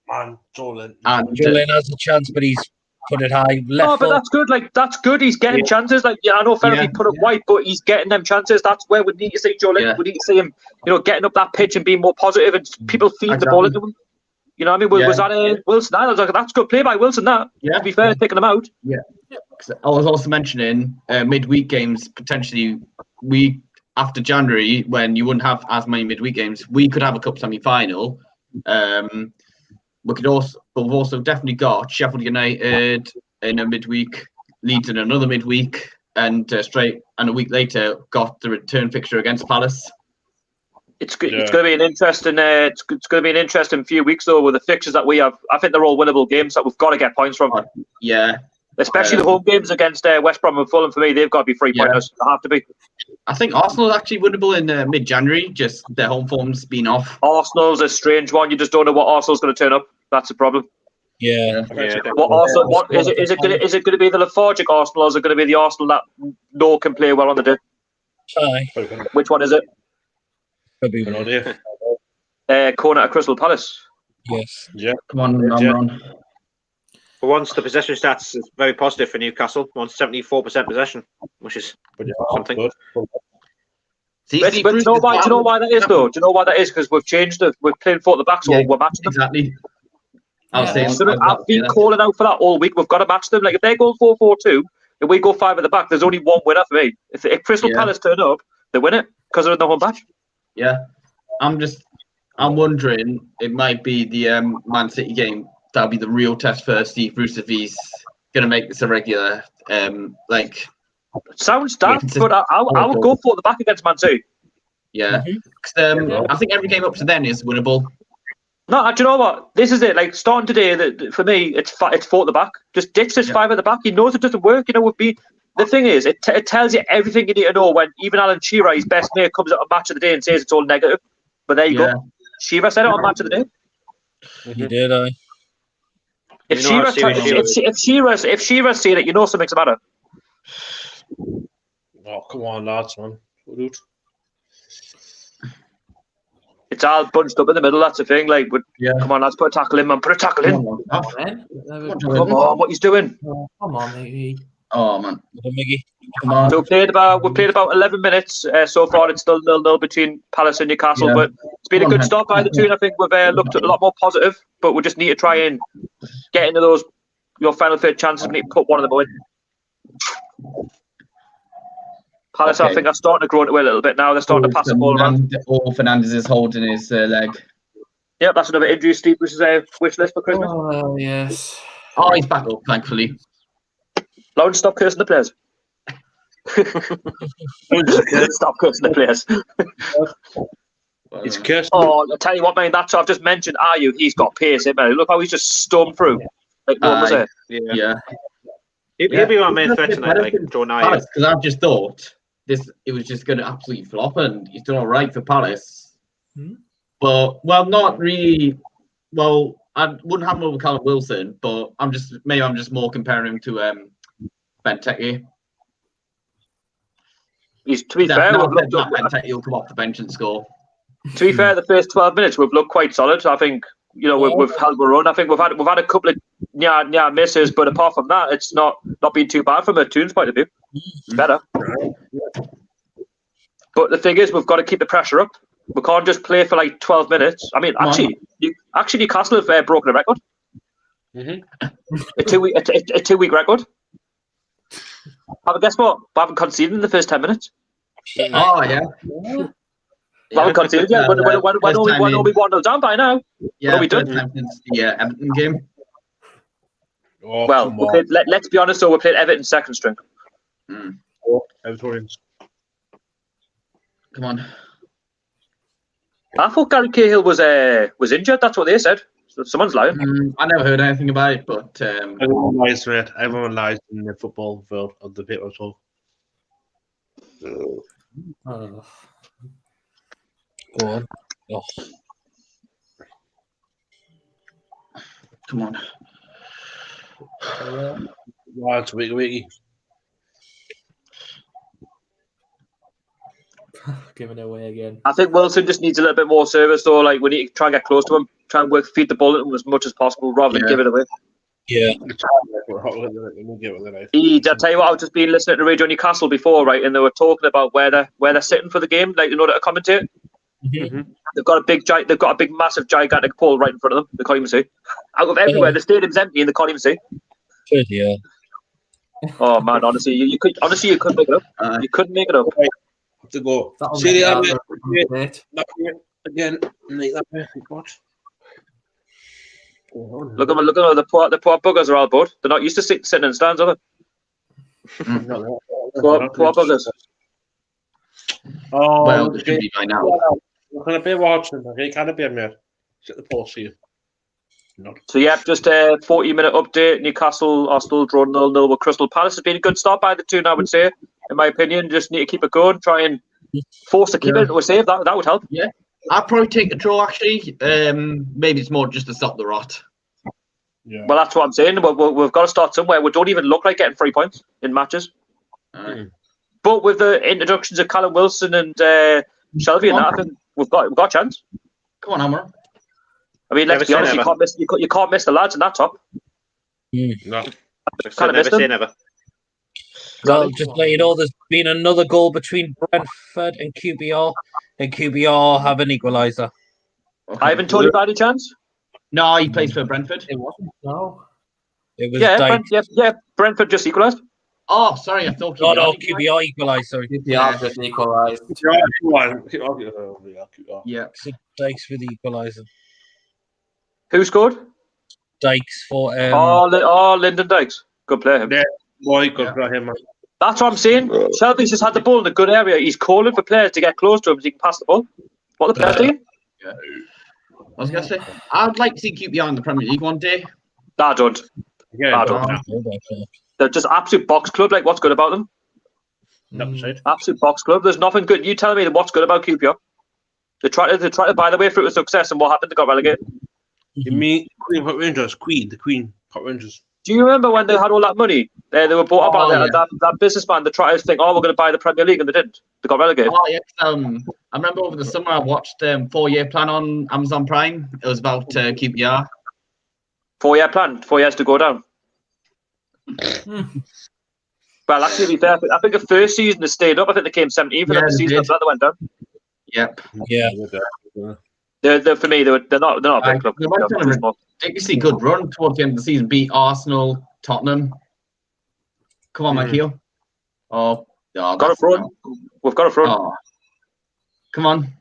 Man, Julian has a chance, but he's put it high. No, but that's good. Like that's good. He's getting chances. Like I know Fergie put it wide, but he's getting them chances. That's where we need to see Julian. We need to see him, getting up that pitch and being more positive, and people feed the ball into him. You know what I mean? Was that Wilson? I was like, that's good play by Wilson. That to be fair, picking him out. Yeah. I was also mentioning midweek games potentially. after January, when you wouldn't have as many midweek games, we could have a cup semi-final. We've also definitely got Sheffield United in a midweek, Leeds in another midweek, and a week later got the return fixture against Palace. It's going to be an interesting. It's going to be an interesting few weeks though with the fixtures that we have. I think they're all winnable games that we've got to get points from. Yeah, especially the home games against West Brom and Fulham. For me, they've got to be 3 pointers. They have to be. I think Arsenal is actually winnable in mid-January. Just their home form's been off. Arsenal's a strange one. You just don't know what Arsenal's going to turn up. That's the problem. Yeah. What is it? Is it going to be the lethargic Arsenal, or is it going to be the Arsenal that no can play well on the day? Aye. Which one is it? Could be An idea. Corner at Crystal Palace. Yes. Yeah. Come on, Ron. For once, the possession stats is very positive for Newcastle. 74% possession, which is something. Good. But do you know why that is, though? Do you know why that is? Because we've changed it. We're playing 4 at the back, so we're matching them. Exactly. I've been calling out for that all week. We've got to match them. Like if they go 4-4-2, if we go 5 at the back, there's only one winner for me. If Crystal Palace turn up, they win it because they're in the home match. Yeah, I'm wondering. It might be the Man City game. That'll be the real test for Steve Bruce if he's gonna make this a regular. It sounds daft, but I would go for the back against Man City. Yeah, I think every game up to then is winnable. No, do you know what? This is it. Like starting today, for me, it's 4 at the back. Just ditch this 5 at the back. He knows it doesn't work. You know, the thing is, it tells you everything you need to know when even Alan Shearer, his best mate, comes out on Match of the Day and says it's all negative. But there you go. Shearer said it on Match of the Day. He did, aye. If Shearer's saying it, you know something's the matter. Oh, come on, lads, man. It's all bunched up in the middle. That's the thing. Like, come on, lads, put a tackle in, man. Put a tackle in. Come on, what he's doing? Come on, maybe. Oh man, come on. So we played about 11 minutes so far. It's still 0-0 between Palace and Newcastle, but it's been a good start by the two. And I think we've looked a lot more positive, but we just need to try and get into those final third chances. We need to put one of them in. Palace, I think, are starting to grow into it a little bit now. They're starting to pass the ball around. Fernandes is holding his leg. Yep, that's another injury. Steve Bruce's wish list for Christmas. Oh yes. Oh, he's back up, thankfully. Lawrence, stop cursing the players. Stop cursing the players. It's cursed. Oh, I'll tell you what, man. That's what I've just mentioned. He's got pace, man. Look how he's just stormed through. Like no one was there. Yeah. He'll be our main threat tonight, like Joe Nye. Because I just thought it was just going to absolutely flop, and he's done all right for Palace. But not really. Well, I wouldn't have him over Callum Wilson, but I'm just more comparing him to Benteke. To be fair, Benteke will come off the bench and score. To be fair, the first 12 minutes we've looked quite solid. I think we've held our own. I think we've had a couple of misses, but apart from that, it's not been too bad from a Toons point of view. It's better. But the thing is, we've got to keep the pressure up. We can't just play for like 12 minutes. I mean, actually, Newcastle have broken a record. A 2-week record. But guess what? We haven't conceded in the first 10 minutes. Oh, yeah. We haven't conceded yet. When are we 1-0 down by now? Yeah, what are we done? Since the Everton game. Oh, well, let's be honest, though, we played Everton second string. Evertonians. Come on. I thought Gary Cahill was injured. That's what they said. So someone's lying. I never heard anything about it, but everyone lies, mate. Everyone lies in the football world of the paper talk. Go on. Oh. Come on. It's wiggy. Giving it away again. I think Wilson just needs a little bit more service, though. Like we need to try and get close to him, try and feed the ball into him as much as possible, rather than give it away. Yeah. I'll tell you what, I've just been listening to Radio Newcastle before, right, and they were talking about where they're sitting for the game, like in order to commentate. They've got a big, massive, gigantic pole right in front of them. They can't even see. Out of everywhere, the stadium's empty and they can't even see. Good, yeah. Oh man, honestly, you couldn't make it up. You couldn't make it up. to go. That'll See be the hard other for a date. again. Make that perfect watch. Look at the poor buggers are all bored. They're not used to sitting in stands, are they? Poor buggers. Oh, Well, it should be by now. Can I be watching? Okay, can I be here? Set the pause here. Not. So yeah, just a 40-minute update. Newcastle are still drawn 0-0 with Crystal Palace. Has been a good start by the two, I would say. In my opinion, just need to keep it going. Try and force the keeper into a save. That would help. Yeah, I'd probably take a draw. Actually, maybe it's more just to stop the rot. Yeah. Well, that's what I'm saying. We've got to start somewhere. We don't even look like getting 3 points in matches. But with the introductions of Callum Wilson and Shelby and that, I think we've got a chance. Come on, Amber. I mean, let's be honest. You can't miss the lads in that top. No. Kind of Never say never. Well, just to let you know, there's been another goal between Brentford and QPR, and QPR have an equaliser. Okay. Ivan Toney by any chance? No, he plays for Brentford. It wasn't. No. It was Brentford just equalised. Oh, sorry, I thought. No, QPR equalised. Sorry. QPR just equalised. Yeah. So Dykes for the equaliser. Who scored? Dykes for Lyndon Dykes. Good player. Yeah, boy, good for him. That's what I'm saying. Shelby's just had the ball in a good area. He's calling for players to get close to him so he can pass the ball. What the players doing? Yeah. I was gonna say, I'd like to see QPR in the Premier League one day. I don't. Yeah, I don't. They're just absolute box club. Like, what's good about them? Absolute box club. There's nothing good. You tell me what's good about QPR? They try to buy their way through to success, and what happened? They got relegated. You mean Queen Park Rangers? The Queen Park Rangers. Do you remember when they had all that money? They were bought up by that businessman. They tried to think, we're going to buy the Premier League, and they didn't. They got relegated. Oh yes. I remember over the summer I watched 4-year plan on Amazon Prime. It was about QPR. 4-year plan. 4 years to go down. Well, actually, to be fair, I think the first season they stayed up. I think they came 17th, and then the season after that they went down. Yep. Yeah. They're for me. They're not a big club. They went on a ridiculously good run towards the end of the season. Beat Arsenal, Tottenham. Come on, Michael. Got a front. We've got a front. Oh. Come on.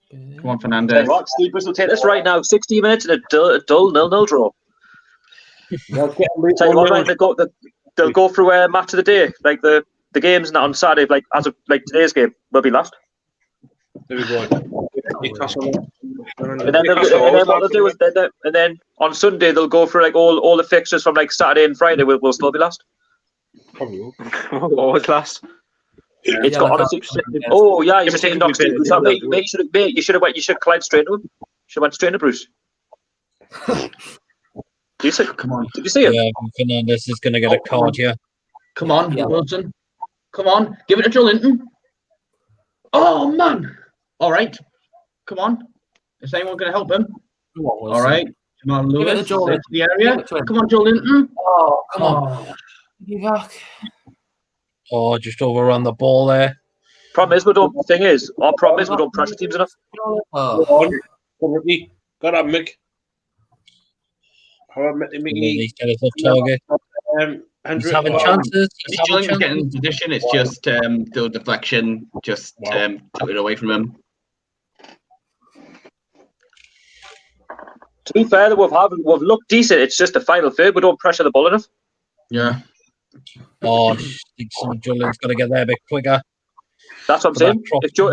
Come on, Fernandez. Steve Bristol take this right now. 60 minutes and a dull 0-0 draw. Tell you what, right, they'll go through a match of the day, like the games and that on Saturday, like as of like today's game will be last. There we go. Newcastle. And then what they'll do is and then on Sunday they'll go through like all the fixtures from like Saturday and Friday will still be last. Probably. Always last. It's got honestly. Oh yeah, you're taking knocks. Mate, you should have collided straight to him. Should have went straight to Bruce. Did you see? Come on. Did you see him? Yeah, Fernandez is going to get a card here. Come on, Wilson. Come on. Give it to Joe Linton. Oh, man. All right. Come on. Is anyone going to help him? All right. Come on, Lewis. Give it to Joe Linton. The area. Come on, Joe Linton. Oh, come on. Give back. Oh, just overrun the ball there. Problem is, we don't pressure teams enough. Oh. Got up, Mick. He's got his target. He's having chances. He's getting in position. It's just the deflection. Just took it away from him. To be fair, we've looked decent. It's just the final third. We don't pressure the ball enough. Yeah. Oh, I think Julian's got to get there a bit quicker. That's what I'm saying. If Joe,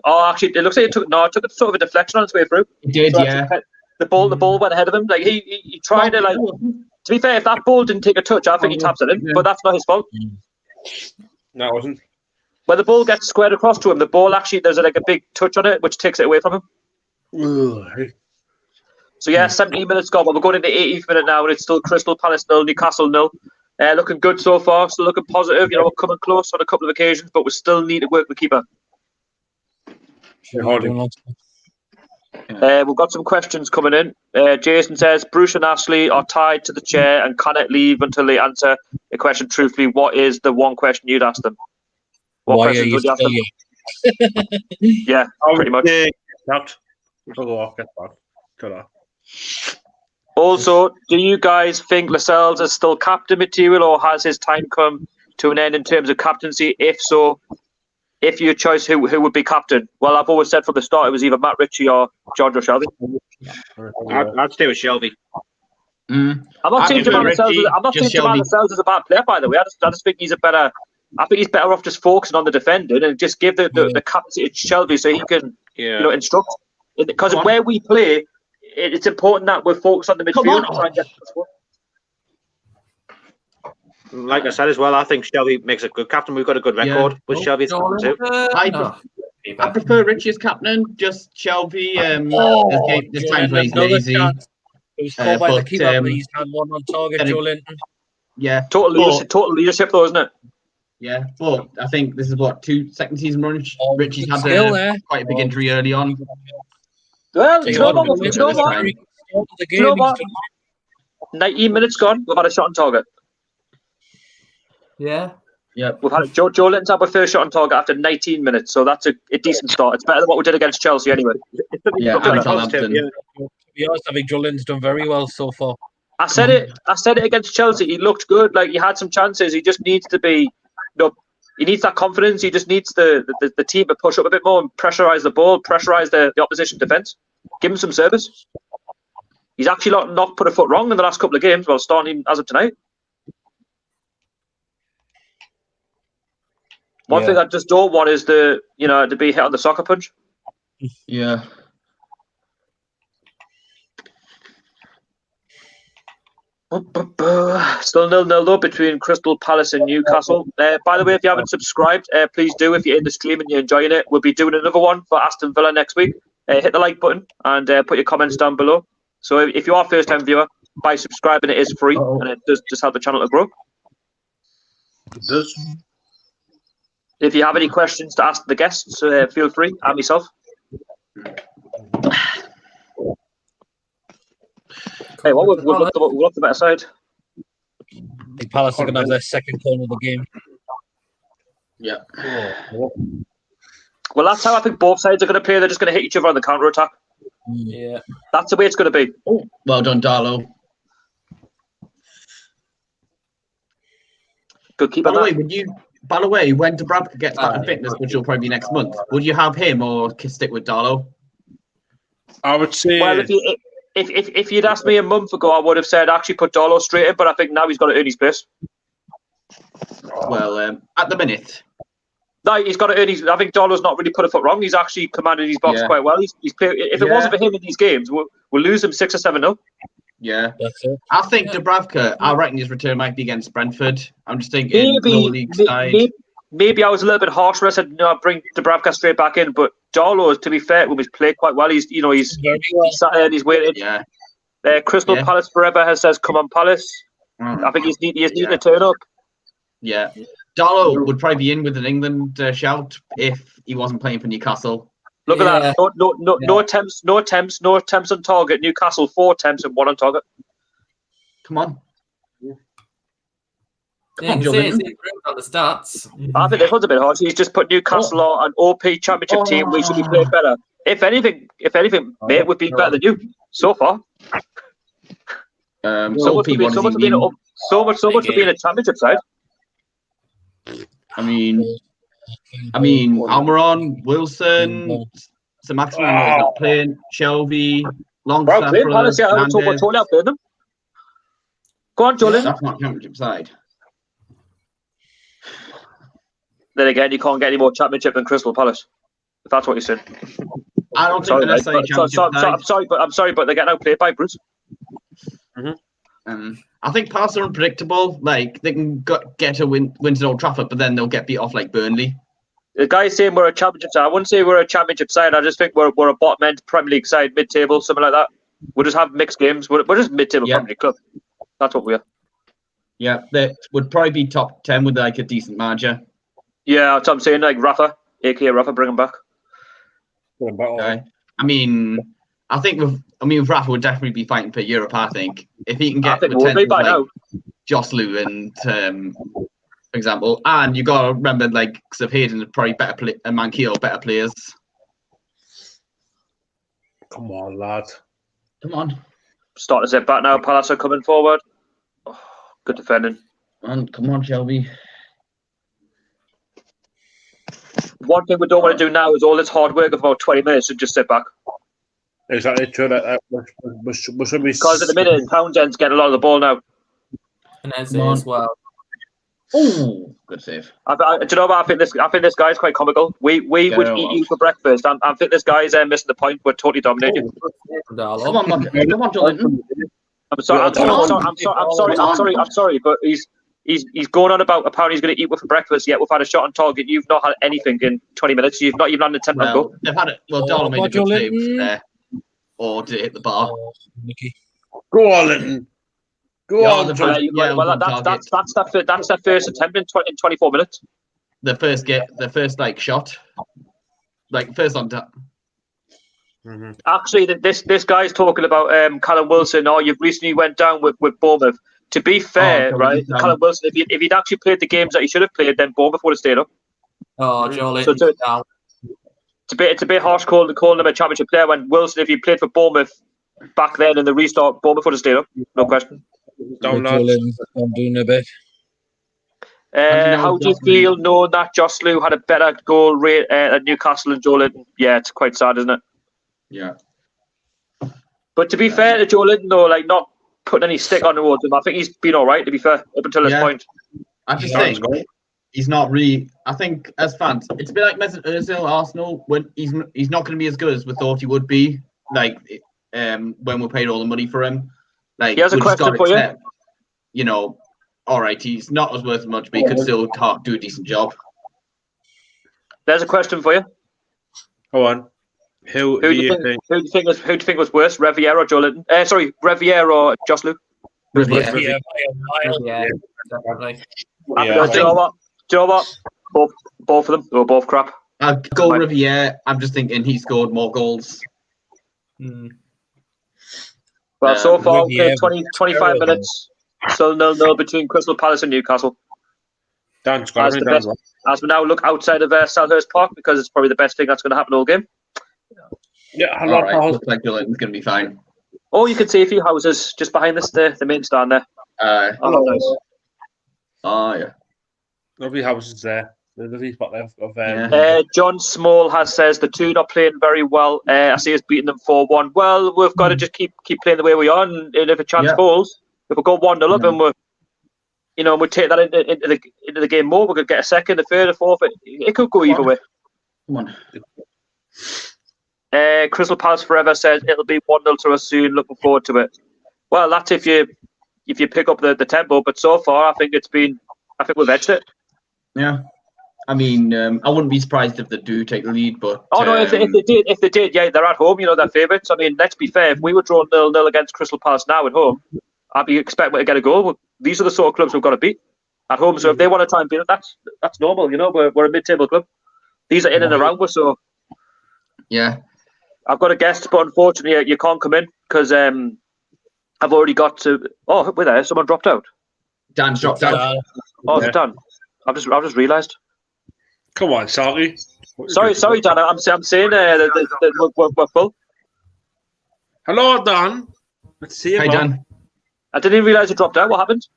actually, it looks like it took sort of a deflection on its way through. It did, so yeah. The ball went ahead of him. Like he tried to like. To be fair, if that ball didn't take a touch, I think he taps it in. But that's not his fault. No, it wasn't. When the ball gets squared across to him, the ball actually there's like a big touch on it, which takes it away from him. So yeah, 17 minutes gone. But we're going into 80th minute now, and it's still Crystal Palace 0, Newcastle 0. Looking good so far. Still looking positive. We're coming close on a couple of occasions, but we still need to work the keeper. We've got some questions coming in. Jason says Bruce and Ashley are tied to the chair and cannot leave until they answer a question truthfully. What is the one question you'd ask them? Why are you still here? Yeah, pretty much. Also, do you guys think Lascelles is still captain material, or has his time come to an end in terms of captaincy? If so, if your choice, who would be captain? Well, I've always said from the start it was either Matt Ritchie or George Shelby. I'd stay with Shelby. I'm not saying Jamal Lascelles is a bad player, by the way. I just think he's I think he's better off just focusing on the defending and just give the captaincy to Shelby so he can instruct. Because where we play, it's important that we're focused on the midfield and try and get the score. Like I said as well, I think Shelby makes a good captain. We've got a good record with Shelby as captain too. I prefer Richie as captain, just Shelby. There's times where he's lazy. He was called by the keeper, but he's had one on target, Joe Linton. Yeah. Total leadership though, isn't it? Yeah, but I think this is second season running. Richie's had quite a big injury early on. Well, do you know what? 19 minutes gone, we've had a shot on target. Yeah. We've had Joe Linton's had our first shot on target after 19 minutes, so that's a decent start. It's better than what we did against Chelsea anyway. To be honest, I think Joe Linton's done very well so far. I said it against Chelsea. He looked good. Like, he had some chances. He just needs to be, he needs that confidence. He just needs the team to push up a bit more and pressurise the ball, pressurise the opposition defence. Give him some service. He's actually not put a foot wrong in the last couple of games, well, starting as of tonight. One thing I just don't want is to be hit on the soccer punch. Yeah. Still 0-0 though between Crystal Palace and Newcastle. By the way, if you haven't subscribed, please do. If you're in the stream and you're enjoying it, we'll be doing another one for Aston Villa next week. Hit the like button and put your comments down below. So if you are a first-time viewer, by subscribing, it is free and it does just help the channel to grow. It does. If you have any questions to ask the guests, feel free. And myself. Hey, we'll look the better side. The Palace are going to have their second corner of the game. Yeah. Well, that's how I think both sides are going to play. They're just going to hit each other on the counter-attack. Yeah. That's the way it's going to be. Oh, well done, Darlow. Good keep By on the that. way, by the way, when Dubravka gets back in fitness, which will probably be next month, would you have him or stick with Darlow? I would say. Well, if you'd asked me a month ago, I would have said actually put Darlow straight in, but I think now he's got to earn his place. Well, at the minute. No, he's got to earn his. I think Darlow's not really put a foot wrong. He's actually commanded his box quite well. He's played. If it wasn't for him in these games, we'll lose him 6 or 7-0. Yeah, that's it. I think Dubravka, I reckon his return might be against Brentford. I'm just thinking lower league side. Maybe I was a little bit harsh when I said bring Dubravka straight back in, but Darlow, to be fair, he's played quite well. He's sat there and he's waited. Yeah. Crystal Palace forever says, "Come on, Palace." I think he's needing to turn up. Yeah, Darlow would probably be in with an England shout if he wasn't playing for Newcastle. Look at that! No attempts on target. Newcastle 4 attempts and 1 on target. Come on. Yeah, you can see it's improved on the stats. I think this one's a bit harsh. He's just put Newcastle on an OP championship team. We should be playing better. If anything, mate, we've been better than you so far. So much for being a championship side. I mean, Almiron, Wilson, Sir Maximin is not playing. Shelby, Longstaff. Palace, I would totally outplayed them. Go on, Jolin. That's not championship side. Then again, you can't get any more championship than Crystal Palace. If that's what you said. I don't think they're necessarily championship side. I'm sorry, but they're getting outplayed by Bruce. I think Palace are unpredictable. Like, they can get a win at Old Trafford, but then they'll get beat off like Burnley. The guy's saying we're a championship side. I wouldn't say we're a championship side. I just think we're a bottom end Premier League side, mid-table, something like that. We'll just have mixed games. We're just mid-table Premier League club. That's what we are. Yeah, they would probably be top 10 with like a decent margin. Yeah, that's what I'm saying. Like Rafa, aka Rafa, bring him back. Okay. I mean, with Rafa would definitely be fighting for Europe. I think if he can get Joselu and for example, and you got to remember like Hayden is probably better and Manquillo better players. Come on, lad. Come on. Starting to sit back now. Palace are coming forward. Oh, good defending. Come on, Shelby. one thing we don't want to do now is all this hard work of about 20 minutes and just sit back. Exactly true. That should be Because at the minute, Townsend's getting a lot of the ball now. And Eze as well. Oh, good save. Do you know what? I think this guy's quite comical. We would eat you for breakfast. I think this guy's missing the point. We're totally dominating. Come on, Jolinton. I'm sorry, but he's going on about apparently he's going to eat for breakfast. Yet we've had a shot on target. You've not had anything in 20 minutes. You've not even had an attempt on goal. They've had it. Well, Darla made a good save there, or did it hit the bar? Go on, Linton. Go on. That's their first attempt in 24 minutes. The first like shot, like first on tap. Mm-hmm. Actually, this guy's talking about Callum Wilson. Oh, you've recently went down with Bournemouth. To be fair, right, Callum Wilson, if he'd actually played the games that he should have played, then Bournemouth would have stayed up. Oh, Jolie. So it's a bit harsh calling him a championship player when Wilson, if he played for Bournemouth back then in the restart, Bournemouth would have stayed up. No question. Down doing a bit. How do you feel knowing that Joslu had a better goal rate at Newcastle and Jolinton? Yeah, it's quite sad, isn't it? Yeah. But to be fair to Jolinton, though, like not putting any stick on towards him, I think he's been all right, to be fair, up until this point. I just think he's not really. I think as fans, it's a bit like Mesut Ozil, Arsenal, when he's not going to be as good as we thought he would be. Like when we paid all the money for him. Like, he has a question for you. You know, all right, he's not as worth much, but he could still do a decent job. There's a question for you. Go on. Who do you think was worse, Revier or Jolinton? Sorry, Revier or Joslu? Revier. Yeah, definitely. Do you know what? Both of them, they were both crap. I'll go Riviere. I'm just thinking he scored more goals. Well, so far, 25 minutes. Still 0-0 between Crystal Palace and Newcastle. As we now look outside of Selhurst Park, because it's probably the best thing that's going to happen all game. Yeah, looks like Jolinton's going to be fine. Oh, you can see a few houses just behind this, the main stand there. Nice. Oh, yeah. Lovely houses there. The lovely spot there. John Small says the two not playing very well. I see us beating them 4-1. Well, we've got to just keep playing the way we are, and if a chance falls, if we go 1-0 up and we take that into the game more, we could get a second, a third, a fourth. It could go either way. Come on. Crystal Palace Forever says it'll be 1-0 to us soon. Looking forward to it. Well, that's if you pick up the tempo, but so far I think we've edged it. Yeah. I mean, I wouldn't be surprised if they do take the lead, but if they did, yeah, they're at home. They're favourites. I mean, let's be fair. If we were drawn 0-0 against Crystal Palace now at home, I'd be expecting to get a goal. These are the sort of clubs we've got to beat at home. So if they want to try and beat it, that's normal. We're a mid-table club. These are in and around us. So yeah, I've got a guest, but unfortunately you can't come in because I've already got to. Oh, wait there. Someone dropped out. Dan's dropped out. Oh, it's Dan. I've just realised. Come on, sorry, Dan. I'm saying that we're full. Hello, Dan. Let's see you. Hi, Dan. I didn't even realise you dropped out. What happened?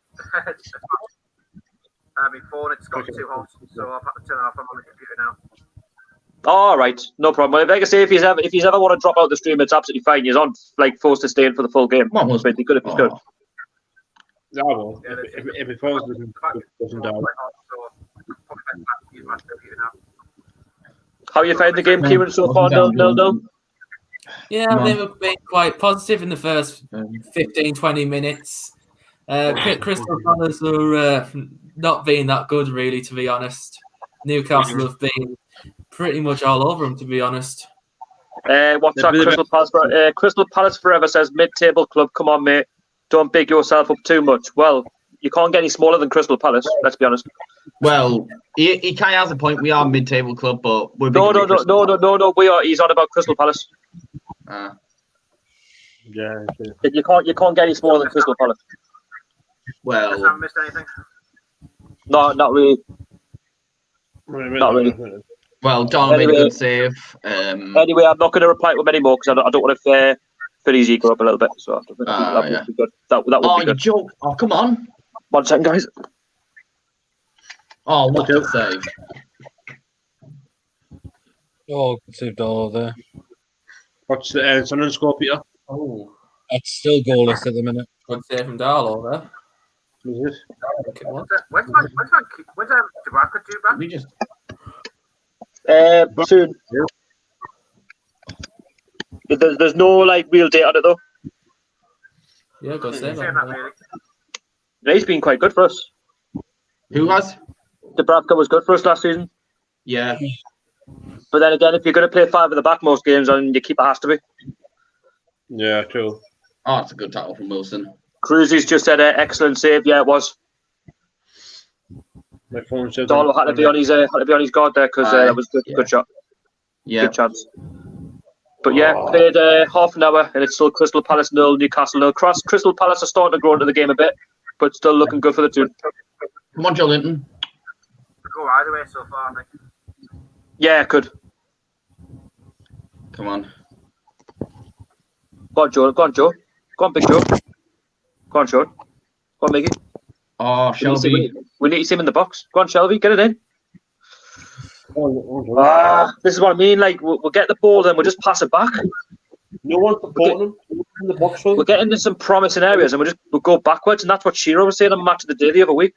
My phone, it's got too hot, so I've had to turn it off. I'm on the computer now. All right, no problem. Well, like I say, if he's ever want to drop out the stream, it's absolutely fine. He's on forced to stay in for the full game. Come on, It'd be good if he's good. Yeah, well, if it falls, doesn't down. How you find the game, Kieran, so far? 0-0? Yeah, they've been quite positive in the first 15-20 minutes. Crystal Palace are not being that good, really, to be honest. Newcastle have been pretty much all over them, to be honest. What's that? Crystal Palace Forever says mid-table club. Come on, mate. Don't big yourself up too much. Well, you can't get any smaller than Crystal Palace. Let's be honest. Well, he kind of has a point. We are a mid-table club, but we're no. We are. He's on about Crystal Palace. Yeah. You can't get any smaller than Crystal Palace. Well, I haven't missed anything. No, not really. Not really. Well, Don made a good save. Anyway, I'm not going to reply to him anymore because I don't want to fill his ego up a little bit. So that would be good. That would be good. Joke! Oh, come on! 1 second, guys. Oh, what a save! Oh, saved all there. What's the Sunderland score, Peter? Oh, That's still goalless at the minute. good save from Darlow there. Is it? I think it was. When's Dubravka due back? We just Soon. There's no like real date on it though. Yeah, good save. Saying that, really. He's been quite good for us. who has? Dubravka was good for us last season. Yeah. But then again, if you're going to play 5 at the back most games, and your keeper has to be. Yeah, true. Oh, it's a good tackle from Wilson. Cruzy's just had an excellent save. Yeah, it was. My phone says Darlow had to be on his guard there because that was good. Yeah. Good shot. Yeah. Good chance. But yeah, played half an hour and it's still Crystal Palace 0, Newcastle 0. Crystal Palace are starting to grow into the game a bit, but still looking good for the two. Come on, Joe Linton. Go either way so far, I think. Yeah, good. Come on. Go on, Joe. Go on, Joe. Go on, Big Joe. Go on, Sean. Go on, Mickey. Oh, Shelby. We need to see him in the box. Go on, Shelby. Get it in. This is what I mean. Like, we'll get the ball, then we'll just pass it back. No one's supporting him in the box. We'll get into some promising areas, and we'll go backwards. And that's what Shearer was saying on Match of the Day the other week.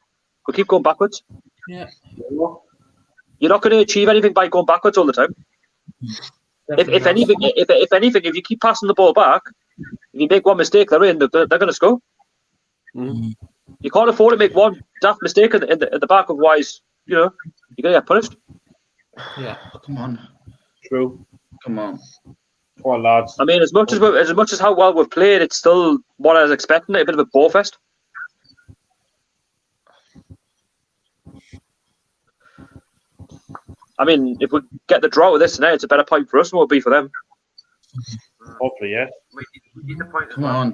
We'll keep going backwards. Yeah. You're not going to achieve anything by going backwards all the time. If anything, if you keep passing the ball back, if you make one mistake, they're in. They're going to score. Mm-hmm. You can't afford to make one daft mistake in the back, otherwise, you're going to get punished. Yeah. Come on. True. Come on. Come on, lads. I mean, as much as how well we've played, it's still what I was expecting. A bit of a ball fest. I mean, if we get the draw with this tonight, it's a better point for us than it will be for them. Hopefully, yeah. We need the point as Come well. on.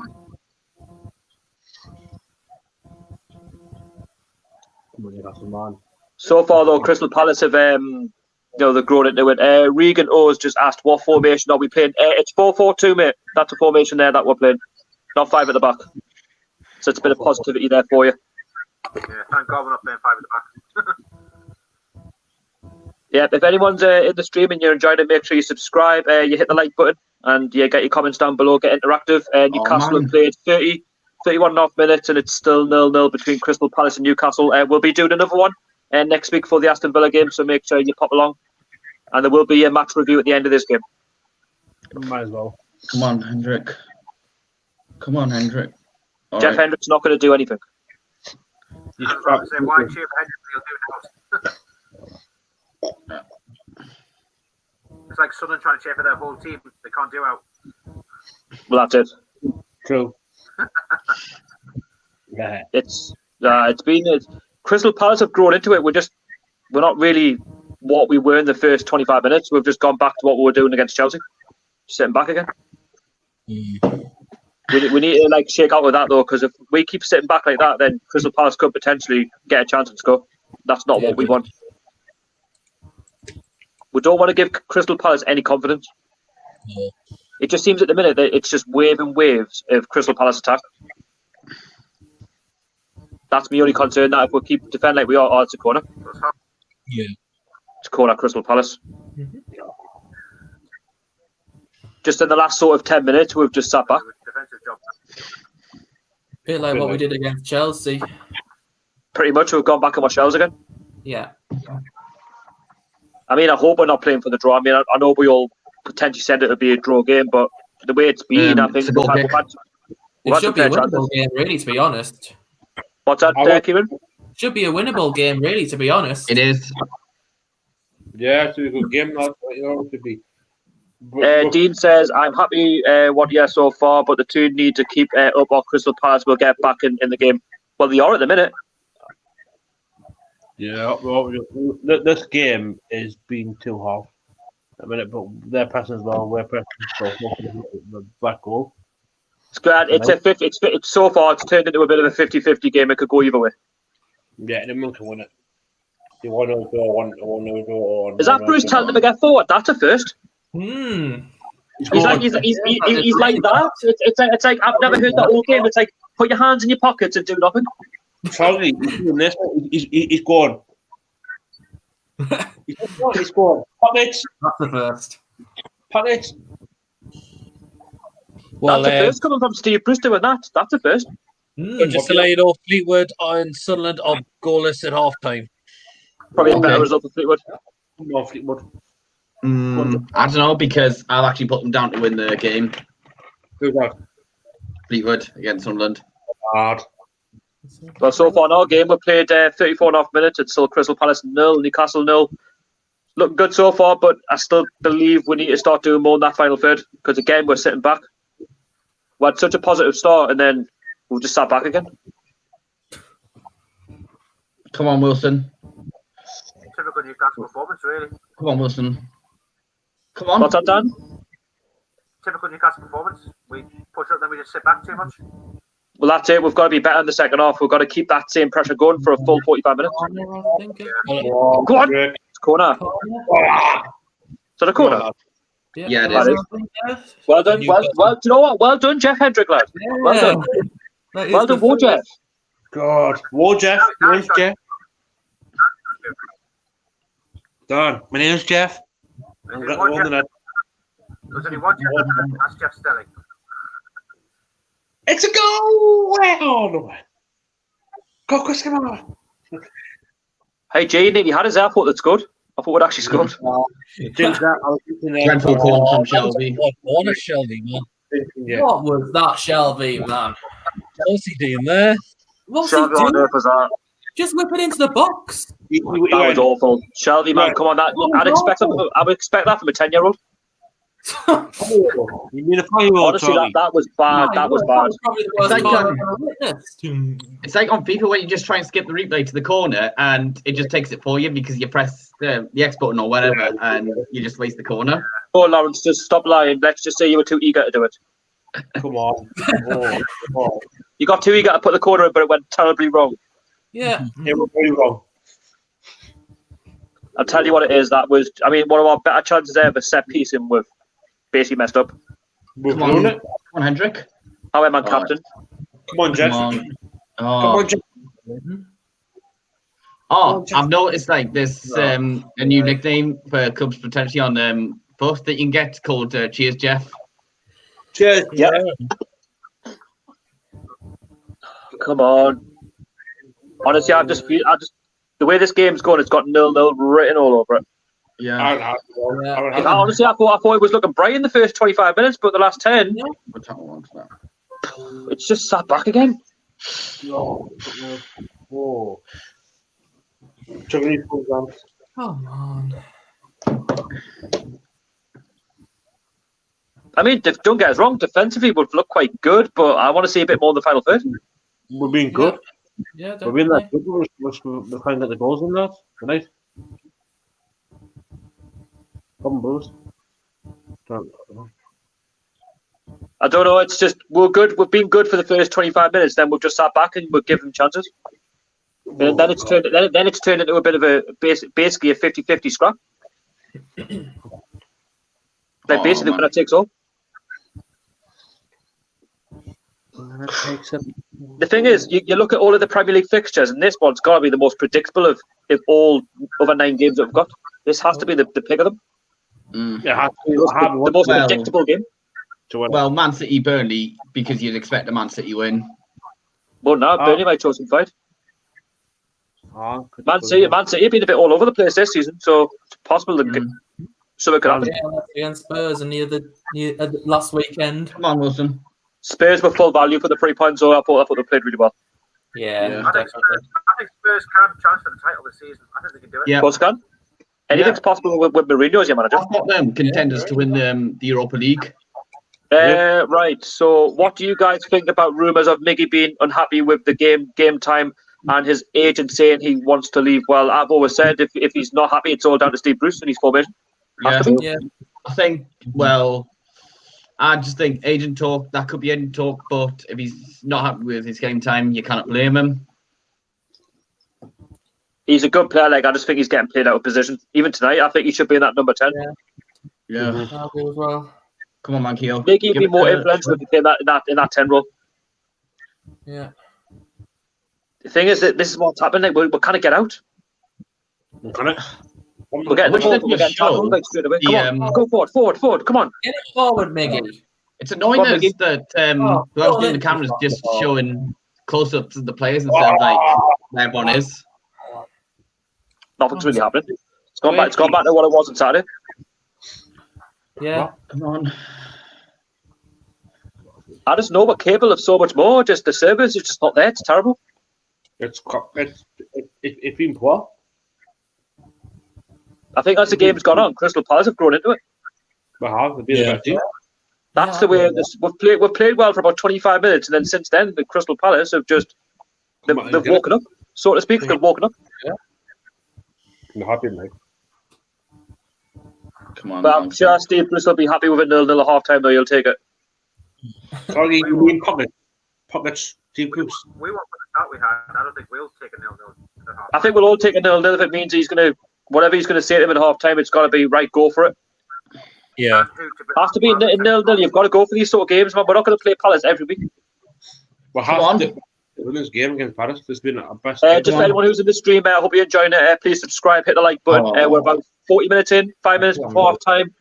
Come on, Newcastle, man. So far, though, Crystal Palace have, they've grown into it. Regan O's just asked, what formation are we playing? It's 4-4-2, mate. That's a formation there that we're playing. Not 5 at the back. So it's a bit of positivity there for you. Yeah, thank God we're not playing 5 at the back. Yeah, if anyone's in the stream and you're enjoying it, make sure you subscribe. You hit the like button and get your comments down below. Get interactive. Newcastle have played 31.5 minutes and it's still 0-0 between Crystal Palace and Newcastle. We'll be doing another one next week for the Aston Villa game, so make sure you pop along. And there will be a match review at the end of this game. Might as well. Come on, Hendrick. Come on, Hendrick. All Jeff right. Hendrick's not going to do anything. He's I was about to say, why cheer for Hendrick? He'll do it. It's like Sunderland trying to cheer for their whole team. They can't do out. Well, that's it. True. Yeah. It's been Crystal Palace have grown into it. We're not really what we were in the first 25 minutes. We've just gone back to what we were doing against Chelsea, sitting back again. We need to shake out with that though, because if we keep sitting back like that, then Crystal Palace could potentially get a chance and score. That's not what we want. We don't want to give Crystal Palace any confidence. No. It just seems at the minute that it's just waving waves of Crystal Palace attack. That's my only concern, that if we keep defending like we are, it's a corner. Yeah. It's a corner, Crystal Palace. Mm-hmm. Just in the last sort of 10 minutes, we've just sat back. Defensive job. Bit like what we did against Chelsea. Pretty much, we've gone back on our shells again. Yeah. I mean, I hope we're not playing for the draw. I mean, I know we all potentially said it would be a draw game, but the way it's been, I think we've had It should be a winnable game, really, to be honest. What's that, Kieran? Should be a winnable game, really, to be honest. It is. Yeah, it's a good game. Not it should be. Dean says, I'm happy 1 year so far, but the two need to keep up or Crystal Palace will get back in the game. Well, they are at the minute. Yeah, well, this game is being too hard. I mean, but they're passing as well. We're pressing the back goal. It's glad it's a 50. It's so far it's turned into a bit of a 50-50 game. It could go either way. Yeah, anyone can win it. You want to go on. Is that Bruce telling them to get forward? That's a first. Hmm. He's like that. It's like I've never heard that whole game. It's like put your hands in your pockets and do nothing. Charlie, he's doing this. He's gone. He scored. Palace. That's the first. Palace. Well, That's the first coming from Steve Bruce doing that. That's the first. just to let you know, Fleetwood and Sunderland are goalless at half time. Probably a better result for Fleetwood. No, Fleetwood. I don't know, because I've actually put them down to win the game. Who's that? Fleetwood against Sunderland. Hard. Well, so far in our game, we played 34.5 minutes. It's still Crystal Palace 0, Newcastle 0. Looking good so far, but I still believe we need to start doing more in that final third, because again, we're sitting back. We had such a positive start, and then we've just sat back again. Come on, Wilson. Typical Newcastle performance, really. Come on, Wilson. Come on. What's that, Dan? Typical Newcastle performance. We push up, then we just sit back too much. Well, that's it. We've got to be better in the second half. We've got to keep that same pressure going for a full 45 minutes. Go on. It's corner. Is that a corner? Yeah, it is. Well done. Well, do you know what? Well done, Jeff Hendrick, lad. Well done. Well done, Whoa, Jeff. God. Whoa, Jeff. My name's Jeff. Don, my name's Jeff. There's only one Jeff. That's Jeff Stelling. It's a goal! Oh, no. Go, Chris, come on. Hey, Jay, he had his airport that's good. I thought we'd actually scored. Dreadful call from Shelby. What a Shelby, man. Yeah. What was that, Shelby, man? What's he doing there? What's he Shelby on doing? earth was that? Just whip it into the box. That That was awful. Shelby, man, come on. I'd expect that from a 10-year-old. You mean a 5-year-old? Honestly, that was bad. That was bad. Probably the It's worst like, goal I've ever witnessed. It's like on FIFA where you just try and skip the replay to the corner and it just takes it for you because you press the X button or whatever and you just waste the corner. Oh, Lawrence, just stop lying. Let's just say you were too eager to do it. Come on. Oh. You got too eager to put the corner in, but it went terribly wrong. Yeah. It was very wrong. I'll tell you what it is. That was, one of our better chances ever set piece in with basically messed up. We've Come on, blown it. come on, Hendrick. How am I captain? Come on, Jeff. Come on. Come Oh. on, Jeff. Oh, I've noticed like there's a new nickname for clubs potentially on post that you can get called Cheers Jeff. Cheers. Yeah. Come on. Honestly, I just the way this game's going, it's got 0-0 written all over it. Yeah. Honestly, I thought it was looking bright in the first 25 minutes, but the last 10, it's just sat back again. Oh. Come on. Don't get us wrong, defensively would look quite good, but I want to see a bit more in the final third. We're being good. Yeah, We're being that definitely. good. We're trying to get the goals in that tonight. Come on, Bruce. I don't know. It's just we're good. We've been good for the first 25 minutes. Then we've just sat back and we've given them chances. And then it's turned. Then it's turned into a bit of a basically a 50-50 scrap. Like basically, the winner takes all. The thing is, you look at all of the Premier League fixtures, and this one's got to be the most predictable of all other 9 games that we've got. This has to be the pick of them. Yeah, The most predictable game. Well, Man City, Burnley, because you'd expect a Man City win. Well, no, Burnley might show some fight. Man City have been a bit all over the place this season, so it's possible that something could happen. Yeah, against Spurs and last weekend. Come on, Wilson. Spurs were full value for the 3 points, so I thought they played really well. Yeah, I think Spurs can chance for the title this season. I think they can do it. Yeah. Of course, can. Anything's possible with Mourinho as your manager. I've got them contenders to win the Europa League. Right. So, what do you guys think about rumours of Miggy being unhappy with the game time and his agent saying he wants to leave? Well, I've always said if he's not happy, it's all down to Steve Bruce and his formation. Yeah. I think. Well, I just think agent talk. That could be agent talk, but if he's not happy with his game time, you cannot blame him. He's a good player. Like I just think he's getting played out of position. Even tonight, I think he should be in that number 10. Yeah. I'll do as well. Come on, Mankio. Miggy be more influential if he played in that 10 role. Yeah. The thing is that this is what's happening. Like, we kind of get out. Can it? We're getting the ball, we're getting tackled like straight away. Come on, go forward. Come on. Get it forward, Miggy. It's annoying us that without doing the cameras just showing close-ups of the players instead of like where everyone is. Nothing's really happening. It's gone back to what it was on Saturday. Yeah. Come on. I just know we're capable of so much more. Just the service is just not there. It's terrible. It's been poor. I think as the game's gone on, Crystal Palace have grown into it. That's the way we've played well for about 25 minutes, and then since then the Crystal Palace have just they've woken up, so to speak. They've woken up. Yeah. I'm happy, mate. Come on. But I'm sure Steve Bruce will be happy with it 0-0 at half time, though. He'll take it. Sorry, you mean pockets, Steve Bruce? We won't put the start we had. I don't think we'll take a 0-0 at half. I think we'll all take a 0-0 if it means he's going to, whatever he's going to say to him at half time, it's got to be right, go for it. Yeah. Has to be a 0-0. You've got to go for these sort of games, man. We're not going to play Palace every week. Well, how to win this game against Palace? This has been our best. Just for anyone who's in the stream, I hope you're enjoying it. Please subscribe, hit the like button. We're about 40 minutes in, 5 minutes before half time.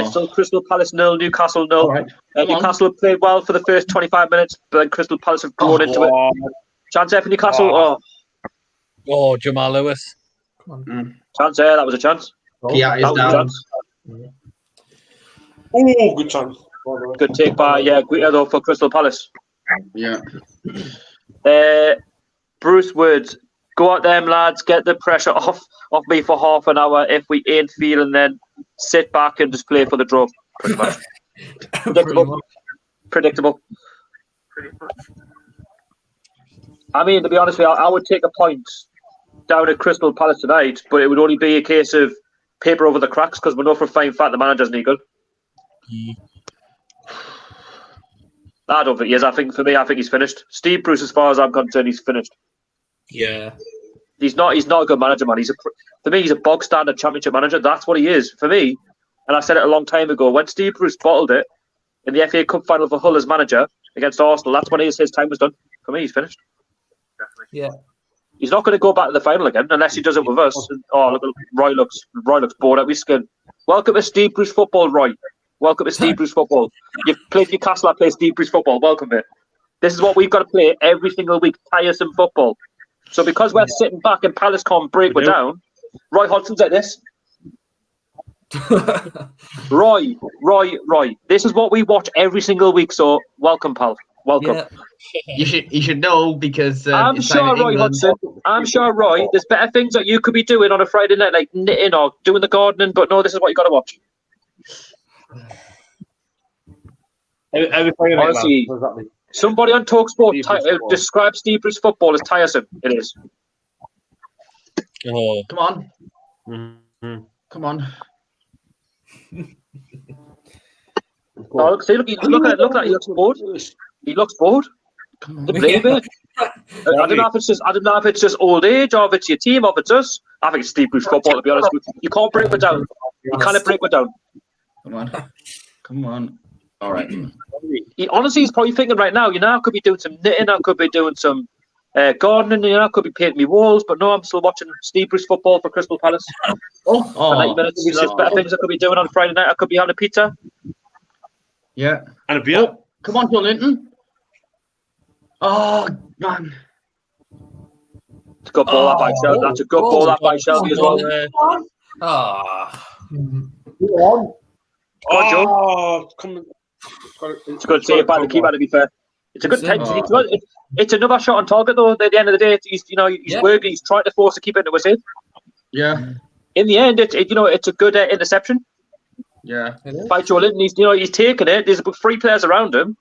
Still Crystal Palace 0, Newcastle 0. Right. Newcastle have played well for the first 25 minutes, but then Crystal Palace have grown into it. Chance there for Newcastle. Oh, Jamal Lewis. Chance there, that was a chance. Kia is down. Oh, good chance. Good take by Guita though for Crystal Palace. Yeah. Bruce Woods, go out them lads, get the pressure off me for half an hour. If we ain't feeling, then sit back and just play for the draw. Pretty much. Predictable. I mean, to be honest with you, I would take a point down at Crystal Palace tonight, but it would only be a case of paper over the cracks because we know for a fine fact the manager's not good. I don't think he is. I think he's finished. Steve Bruce, as far as I'm concerned, he's finished. Yeah. He's not a good manager, man. For me, he's a bog standard championship manager. That's what he is. For me, and I said it a long time ago, when Steve Bruce bottled it in the FA Cup final for Hull as manager against Arsenal, that's when his time was done. For me, he's finished. Yeah. He's not going to go back to the final again unless he does it with us. Oh, look, Roy looks bored out of his skin. Welcome to Steve Bruce football, Roy. Welcome to Steve Bruce football. You've played Newcastle, I play Steve Bruce football. Welcome it. This is what we've got to play every single week. Tiresome football. So because we're sitting back and Palace can't break we're down, Roy Hodgson's like this. Roy. This is what we watch every single week. So welcome, pal. Welcome. Yeah. You should know because I'm sure Roy Hodgson. I'm sure Roy. There's better things that you could be doing on a Friday night, like knitting or doing the gardening. But no, this is what you got to watch. Honestly, somebody on TalkSport describes Steve Bruce football as tiresome. It is. Oh. Come on. Mm-hmm. Come on. Look at that. He looks bored. He looks bored. The blame it. I don't know if it's just old age, or if it's your team, or if it's us. I think it's Steve Bruce football. To be honest with you, you can't break it down. You can't break it down. Come on. All right. He's probably thinking right now. I could be doing some knitting. I could be doing some gardening. I could be painting my walls. But no, I'm still watching Steve Bruce football for Crystal Palace. For 90 minutes. There's better things I could be doing on Friday night. I could be having a pizza. Yeah. And a beer. Come on, Joe Linton. Oh, man. It's a good ball up by Shelby. That's a good ball up by Shelby as well. It's a good save by the keeper, to be fair. It's a good time. It's another shot on target, though. At the end of the day, he's working. He's trying to force the keeper into a save. Yeah. In the end, it's a good interception. Yeah. By Joe Linton, he's taken it. There's 3 players around him.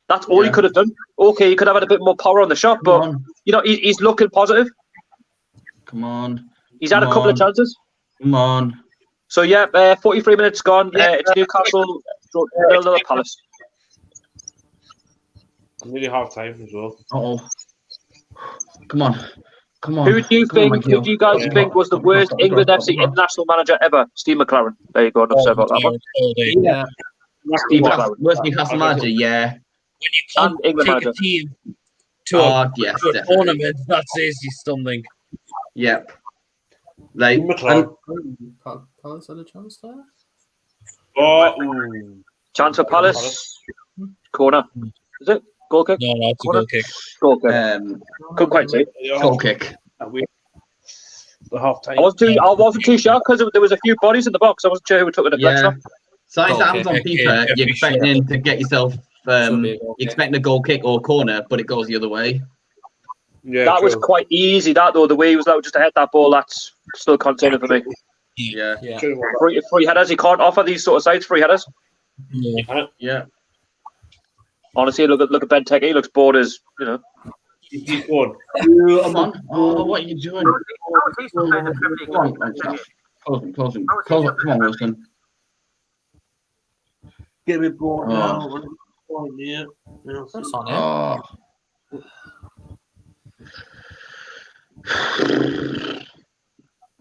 That's all he could have done. Okay, he could have had a bit more power on the shot, but he's looking positive. Come on. He's had a couple of chances. Come on. So 43 minutes gone. It's Newcastle, another Palace. Nearly half time as well. Come on. Who do you guys think was the worst England FC international manager ever? Steve McLaren. There you go. Enough said about that one. Yeah. Steve McLaren. Worst Newcastle manager, yeah. When you can't England take manager. a team to a tournament, that says you something. Yep. Like, McLaren. Palace had a chance there. Chance for Palace. Corner. Is it? Goal kick? No, it's a goal kick. Goal kick. Couldn't quite see. goal kick. The half time. I wasn't too sure because there was a few bodies in the box. I wasn't sure who took the deflection. Yeah. Size Goal hands on kick, FIFA, yeah, you're expecting to get yourself, Should be a goal you're kick. expecting a goal kick or corner, but it goes the other way. Yeah, That was true. quite easy, that though. The way he was allowed just to head that ball, that's still concerning for me. Yeah. Yeah. True. Free headers, he can't offer these sort of sides, free headers. Yeah. Yeah. Honestly, look at Benteke, he looks bored as, you know. He's good. Come on. Oh, what are you doing? Come on, close him. Come on, Wilson. Get me ball now. Yeah. That's on it. Oh.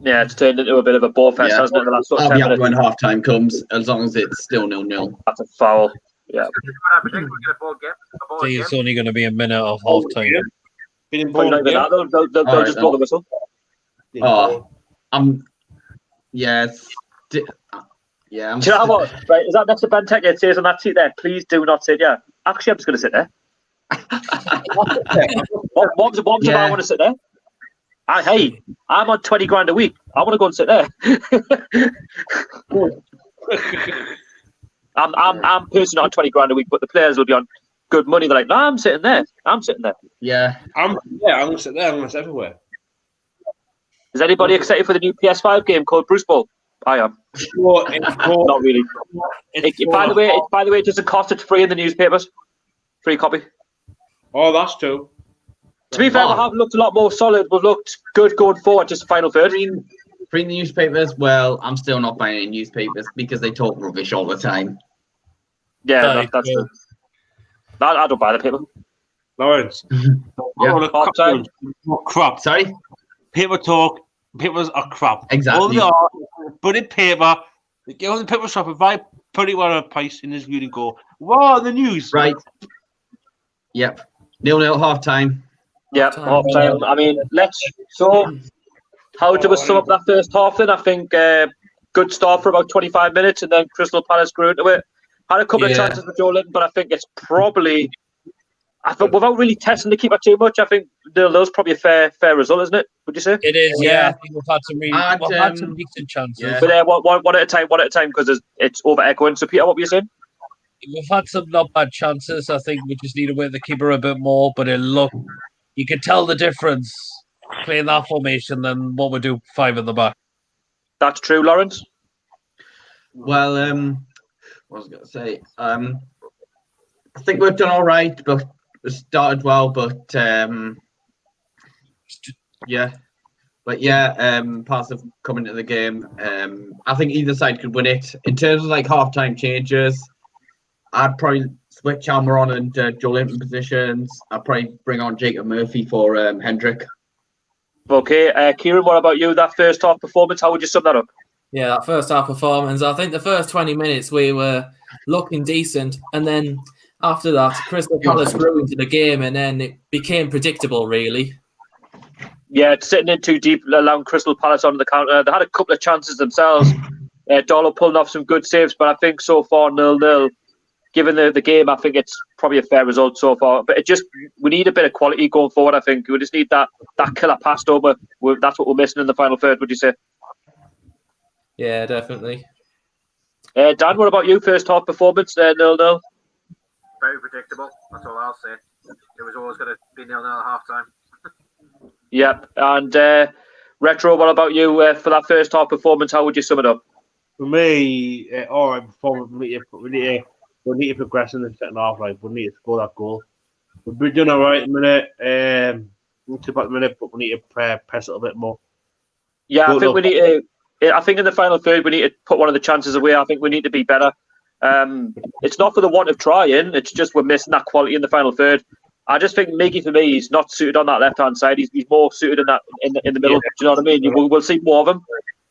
Yeah, it's turned into a bit of a ball fest, Yeah. hasn't it, the last sort of I'll 10 be happy minutes. when half time comes, as long as it's still 0-0. That's a foul. Yeah. See, it's only going to be a minute of half time. Probably not even that, they'll Alright, just blow the whistle. Oh, yes. Yeah, I'm Do you know what? Right, is that next to Benteke? It says on that seat there, please do not sit. Yeah. Actually, I'm just going to sit there. What if I want to sit there? Hey, I'm on 20 grand a week. I want to go and sit there. I'm personally on 20 grand a week, but the players will be on good money. They're like, no, I'm sitting there. I'm sitting there. Yeah. I'm gonna sit there. I'm gonna sit everywhere. Is anybody excited for the new PS5 game called Bruce Ball? I am. Not really. By the way, it doesn't cost. It's free in the newspapers. Free copy. Oh, that's true. To be fair, we have looked a lot more solid. We've looked good going forward. Just the final third. Free newspapers. Well, I'm still not buying any newspapers because they talk rubbish all the time. Yeah, that's true. I don't buy the paper. Lawrence. Yeah. Crap. Sorry? Paper talk. Papers are crap. Exactly. All they are, put in paper. They go in the paper shop and buy pretty well a price in this view and go, wow, the news. Right. Yep. 0-0 half time. Yeah, half time. I mean, how do we sum up that first half then? I think good start for about 25 minutes and then Crystal Palace grew into it. Had a couple of chances for Joe Linton, but I think it's probably, without really testing the keeper too much, I think 0-0's probably a fair result, isn't it? Would you say? It is, Yeah. I think we've had some decent chances. Yeah. But one at a time, because it's over echoing. So, Peter, what were you saying? We've had some not bad chances. I think we just need to wear the keeper a bit more, but you can tell the difference playing that formation than what we do 5 at the back. That's true, Lawrence. Well, what was I going to say? I think we've done all right, but we started well, but parts have come into the game. I think either side could win it. In terms of like half-time changes, I'd probably switch Almiron and Joe Linton positions. I'd probably bring on Jacob Murphy for Hendrick. Okay, Kieran, what about you? That first half performance, how would you sum that up? Yeah, that first half performance. I think the first 20 minutes we were looking decent, and then after that, Crystal Palace grew into the game, and then it became predictable, really. Yeah, it's sitting in too deep, allowing Crystal Palace onto the counter. They had a couple of chances themselves. Dollar pulling off some good saves, but I think so far 0-0. Given the game, I think it's probably a fair result so far. But we need a bit of quality going forward. I think we just need that killer pass over. That's what we're missing in the final third. Would you say? Yeah, definitely. Dan, what about you? First half performance, 0-0. Very predictable. That's all I'll say. It was always going to be 0-0 at half time. Yep. And Retro, what about you for that first half performance? How would you sum it up? For me, all right, performance. We need to progress in the second half. Right, we need to score that goal. We've been doing all right in a minute. Not too bad in a minute, but we need to press it a bit more. Yeah, I think we need to. I think in the final third we need to put one of the chances away. I think we need to be better. It's not for the want of trying. It's just we're missing that quality in the final third. I just think Miggy, for me, he's not suited on that left hand side. He's more suited in that in the middle. Yeah. Do you know what I mean? We'll see more of him.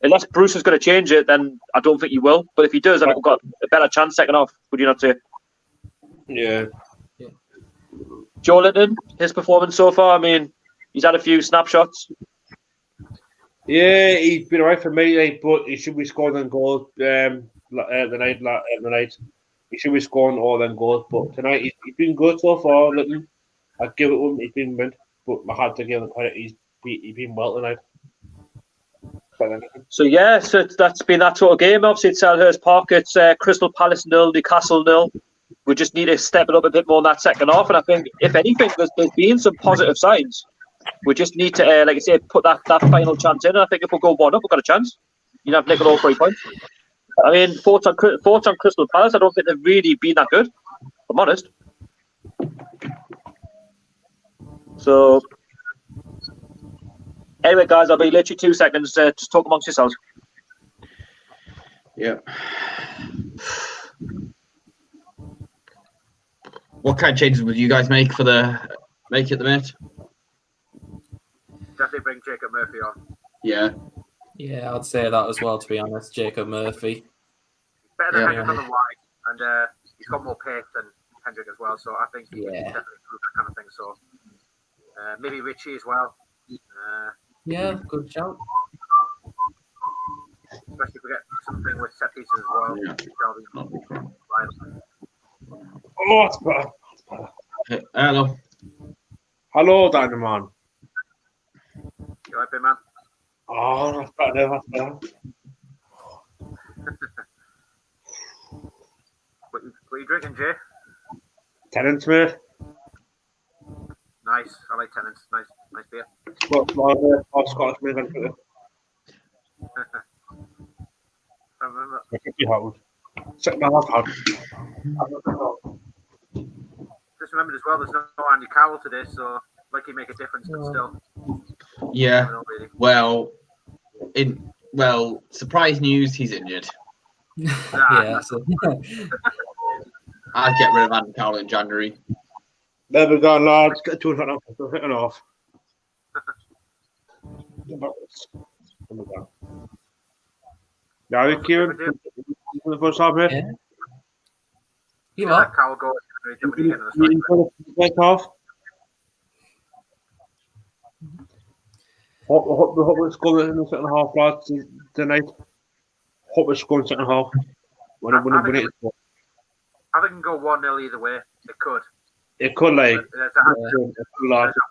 Unless Bruce is going to change it, then I don't think he will. But if he does, I think we've got a better chance second half. Would you not say? Yeah. Joe Linton, his performance so far. I mean, he's had a few snapshots. Yeah, he's been alright for me, like, but he should be scoring them goals. The night, he should be scoring all them goals. But tonight, he's been good so far. Looking, I give it to him. He's been mint, but I had to give him credit. He's been well tonight. So that's been that sort of game. Obviously, it's Selhurst Park. It's Crystal Palace 0, Newcastle 0. We just need to step it up a bit more in that second half. And I think, if anything, there's been some positive signs. We just need to, like I say, put that final chance in. And I think if we go 1-up, we've got a chance. You have to nick all 3 points. I mean, thoughts on Crystal Palace? I don't think they've really been that good, if I'm honest. So, anyway, guys, I'll be literally 2 seconds. Just talk amongst yourselves. Yeah. What kind of changes would you guys make it the mate? Definitely bring Jacob Murphy on. Yeah. Yeah, I'd say that as well, to be honest. Jacob Murphy. Better than Hendrick on the wide, and he's got more pace than Hendrick as well, so I think he can definitely improve that kind of thing. So maybe Richie as well. Yeah, good shout. Especially if we get something with set pieces as well. Yeah. Oh, that's better. Hey, hello. Hello, Dynamon. You alright, big man? Oh, that's better. That's better. What are you drinking, Jay? Tennant Smith. Nice. I like Tennant's. Nice beer. Scottish Smith. I remember. Check my half. Just remembered as well, there's no Andy Carroll today, so like he make a difference, but still. Yeah. Really. Well, surprise news, he's injured. Yeah. So. I'd get rid of Andy Carroll in January. There we go, lads. Get to it off. Now, Kieran, for the first half here. Yeah. You are. Carroll goes off. Hope we're scoring in the second half, lads, tonight. Hope we're scoring second half. I think it can go 1-0 either way. It could. It could, like. There's a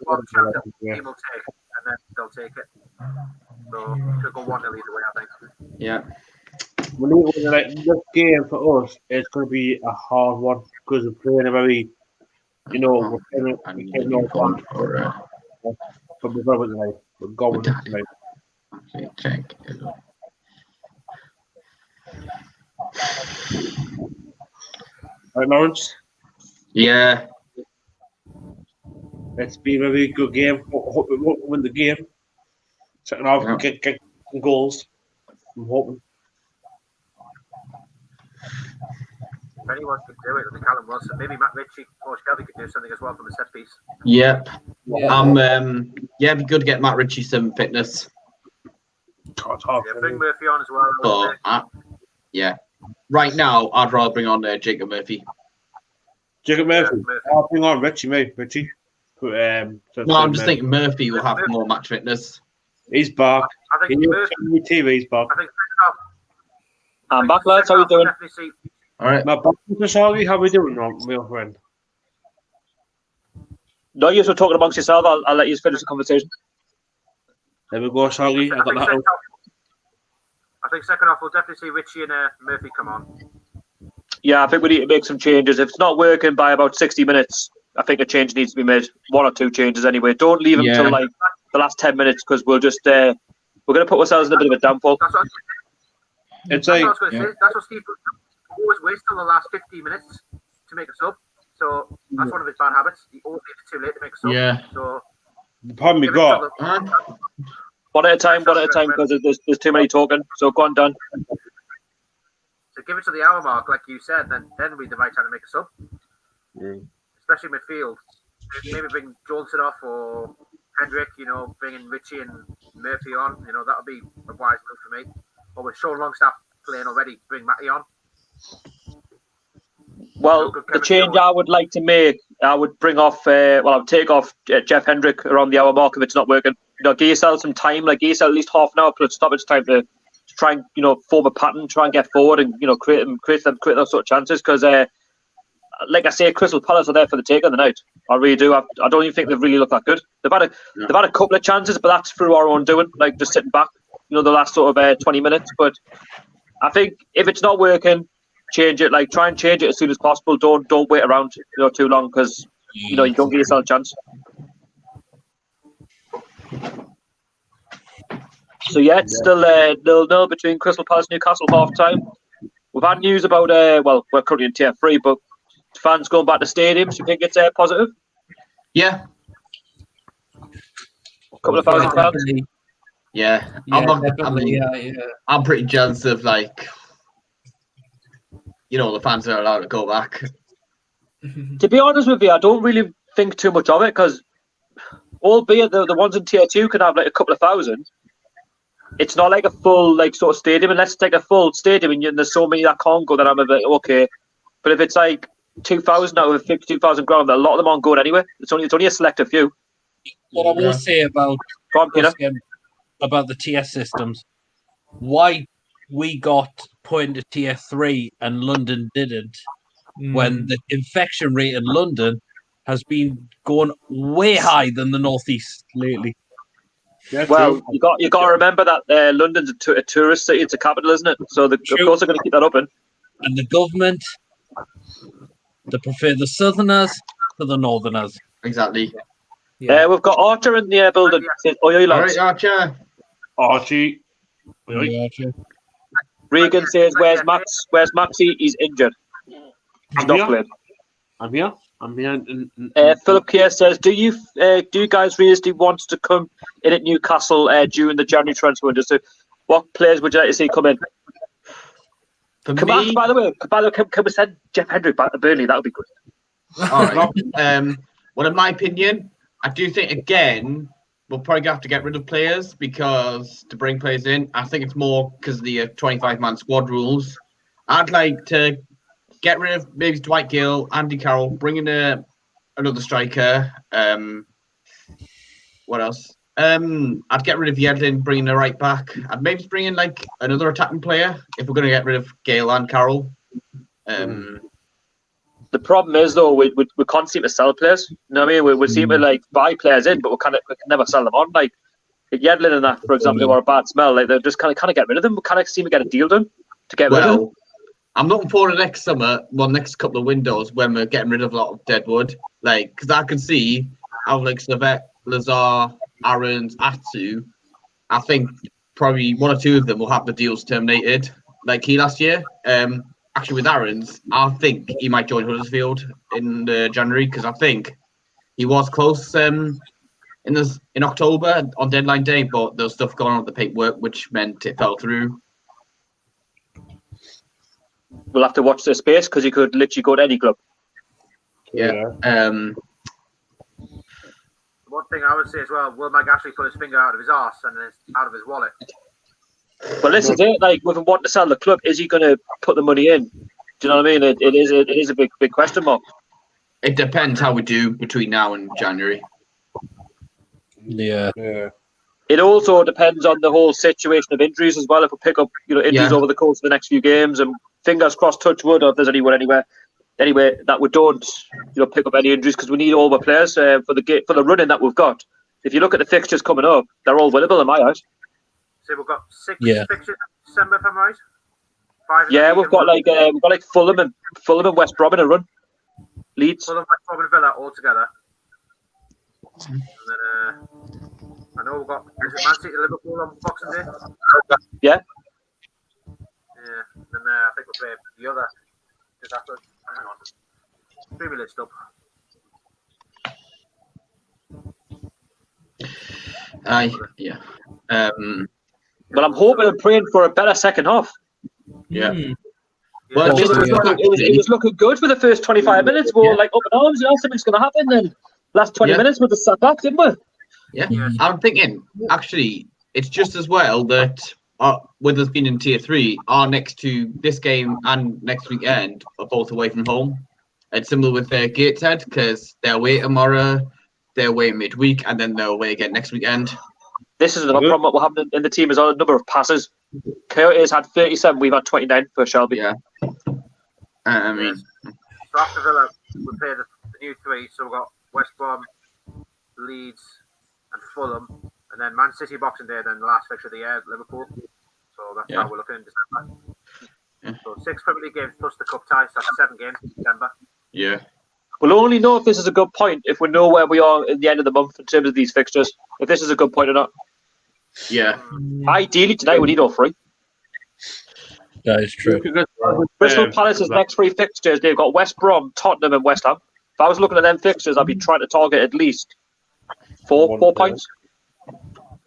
one chance that team will take, and then they'll take it. So it could go 1-0 either way, I think. Yeah. This game for us is going to be a hard one because we're playing a very, we're playing no fun from the brother tonight. We're going tonight. Actually, check. Right, Lawrence? Yeah. It's been a very good game. Hope we won't win the game. Second half, get some goals. I'm hoping. If anyone could do it, it'll be Callum Wilson. Maybe Matt Ritchie or Shelby could do something as well from a set piece. Yep. It'd be good to get Matt Ritchie some fitness. Bring Murphy on as well. But right now, I'd rather bring on Jacob Murphy. Jacob Murphy. I'll bring on Richie, mate. Richie. No, I'm just thinking Murphy will have more match fitness. He's back. I think TV's back. I think I'm back, lads. How are you doing? All right. Sorry, how are we doing, my friend? No, you're still talking amongst yourself. I'll let you finish the conversation. There we go, Sorry. I think second half we'll definitely see Richie and Murphy come on. Yeah, I think we need to make some changes. If it's not working by about 60 minutes, I think a change needs to be made. 1 or 2 changes anyway. Don't leave them till like the last 10 minutes because we'll just we're going to put ourselves in a bit of a downfall. That's what I was going to say. That's what Steve always waits till the last 15 minutes to make a sub. So that's one of his bad habits. He always leaves it too late to make a sub. Yeah. So the problem we got. One at a time, because there's too many talking. So go on, Dan. So give it to the hour mark, like you said, then would be the right time to make a sub. Especially midfield. Maybe bring Johnson off or Hendrick, bringing Richie and Murphy on. That would be a wise move for me. Or with Sean Longstaff playing already, bring Matty on. Well, the change I would like to make, I would bring off, I would take off Jeff Hendrick around the hour mark if it's not working. give yourself some time, like give yourself at least half an hour plus stoppage time to try and form a pattern, try and get forward, and create those sort of chances. Because like I say, Crystal Palace are there for the take on the night. I really do. I don't even think they've really looked that good. They've had a couple of chances, but that's through our own doing, like just sitting back, the last sort of 20 minutes. But I think if it's not working, change it. Like try and change it as soon as possible. Don't wait around too long, because you don't give yourself a chance. So yeah, it's still 0-0 between Crystal Palace and Newcastle half time. We've had news about we're currently in tier 3, but fans going back to stadiums. You think it's positive? Yeah. A couple of thousand fans. Yeah, definitely. I'm pretty jealous of the fans that are allowed to go back. To be honest with you, I don't really think too much of it, because albeit the ones in tier 2 can have like a couple of thousand, it's not like a full sort of stadium. Unless it's like a full stadium and there's so many that can't go, that I'm a bit okay. But if it's like 2,000 out of 52,000 ground, a lot of them aren't going anywhere. It's only a select few. What I will say about the tier systems, why we got put into tier 3 and London didn't, when the infection rate in London has been going way higher than the northeast lately. Yeah, well, true. you got to remember that London's a tourist city; it's a capital, isn't it? So of course they're going to keep that open. And the government, they prefer the southerners to the northerners. Exactly. Yeah. We've got Archer in the building. All right, Archer. Archie. Regan says, "Where's Max? Where's Maxi? He's injured. He's not playing." I'm here. Philip Keir says, "Do you guys realistically want to come in at Newcastle during the January transfer window? So, what players would you like to see come in?" By the way, can we send Jeff Hendrick back to Burnley? That would be good. All right. Well, in my opinion, I do think again we'll probably have to get rid of players, because to bring players in, I think it's more because of the 25-man squad rules. I'd like to get rid of maybe Dwight Gill, Andy Carroll, bring in another striker. What else? I'd get rid of Yedlin, bring in a right back. I'd maybe bring in another attacking player if we're going to get rid of Gale and Carroll. The problem is though, we can't seem to sell players. You know what I mean? We seem to buy players in, but we can never sell them on. Like Yedlin and that, for example, who are a bad smell. They're just kind of get rid of them. We kind of seem to get a deal done to get rid of them. I'm looking forward to next summer, next couple of windows, when we're getting rid of a lot of deadwood. Because I can see how Slavet, Lazar, Aarons, Atsu, I think probably one or two of them will have the deals terminated, like he last year. Actually, with Aarons, I think he might join Huddersfield in January, because I think he was close in October on deadline day, but there was stuff going on with the paperwork, which meant it fell through. We'll have to watch this space, because he could literally go to any club. Yeah. One thing I would say as well, will Mike actually pull his finger out of his arse and out of his wallet? But this is it. With him wanting to sell the club, is he going to put the money in? Do you know what I mean? It is a big question mark. It depends how we do between now and January. Yeah. It also depends on the whole situation of injuries as well. If we pick up, injuries over the course of the next few games, and fingers crossed, touch wood, or if there's anyone anyway that we don't, pick up any injuries, because we need all the players for the running that we've got. If you look at the fixtures coming up, they're all winnable in my eyes. So we've got 6 fixtures in December, if I'm right. 5 we've got Fulham and West Brom in a run. Leeds. Fulham, West Brom, and Villa all together. And then I know we've got Man City, Liverpool on Boxing Day. Yeah. Yeah. And I think we'll play the other. Just after. Hang on. Premier League stuff. Yeah. Well, I'm hoping and praying for a better second half. Yeah. Well, it was looking good for the first 25 minutes. We were up in arms, something's going to happen. Then last 20 minutes, we just sat back, didn't we? Yeah. I'm thinking, actually, it's just as well that with us being in tier 3, our next to this game and next weekend are both away from home. It's similar with Gateshead, because they're away tomorrow, they're away midweek, and then they're away again next weekend. This is another problem that we're having in the team is a number of passes. Coyotes had 37, we've had 29 for Shelby. Yeah. I mean, so after Villa, we played the new three. So we've got West Brom, Leeds, and Fulham, and then Man City Boxing Day. Then the last fixture of the year, Liverpool. So that's how we're looking in December. Yeah. So 6 Premier League games plus the cup ties. That's 7 games in December. yeah. We'll only know if this is a good point if we know where we are at the end of the month in terms of these fixtures. If this is a good point or not. Yeah. Ideally, tonight we need all 3. That is true. Crystal Palace's next 3 fixtures, they've got West Brom, Tottenham, and West Ham. If I was looking at them fixtures, I'd be trying to target at least 4 points.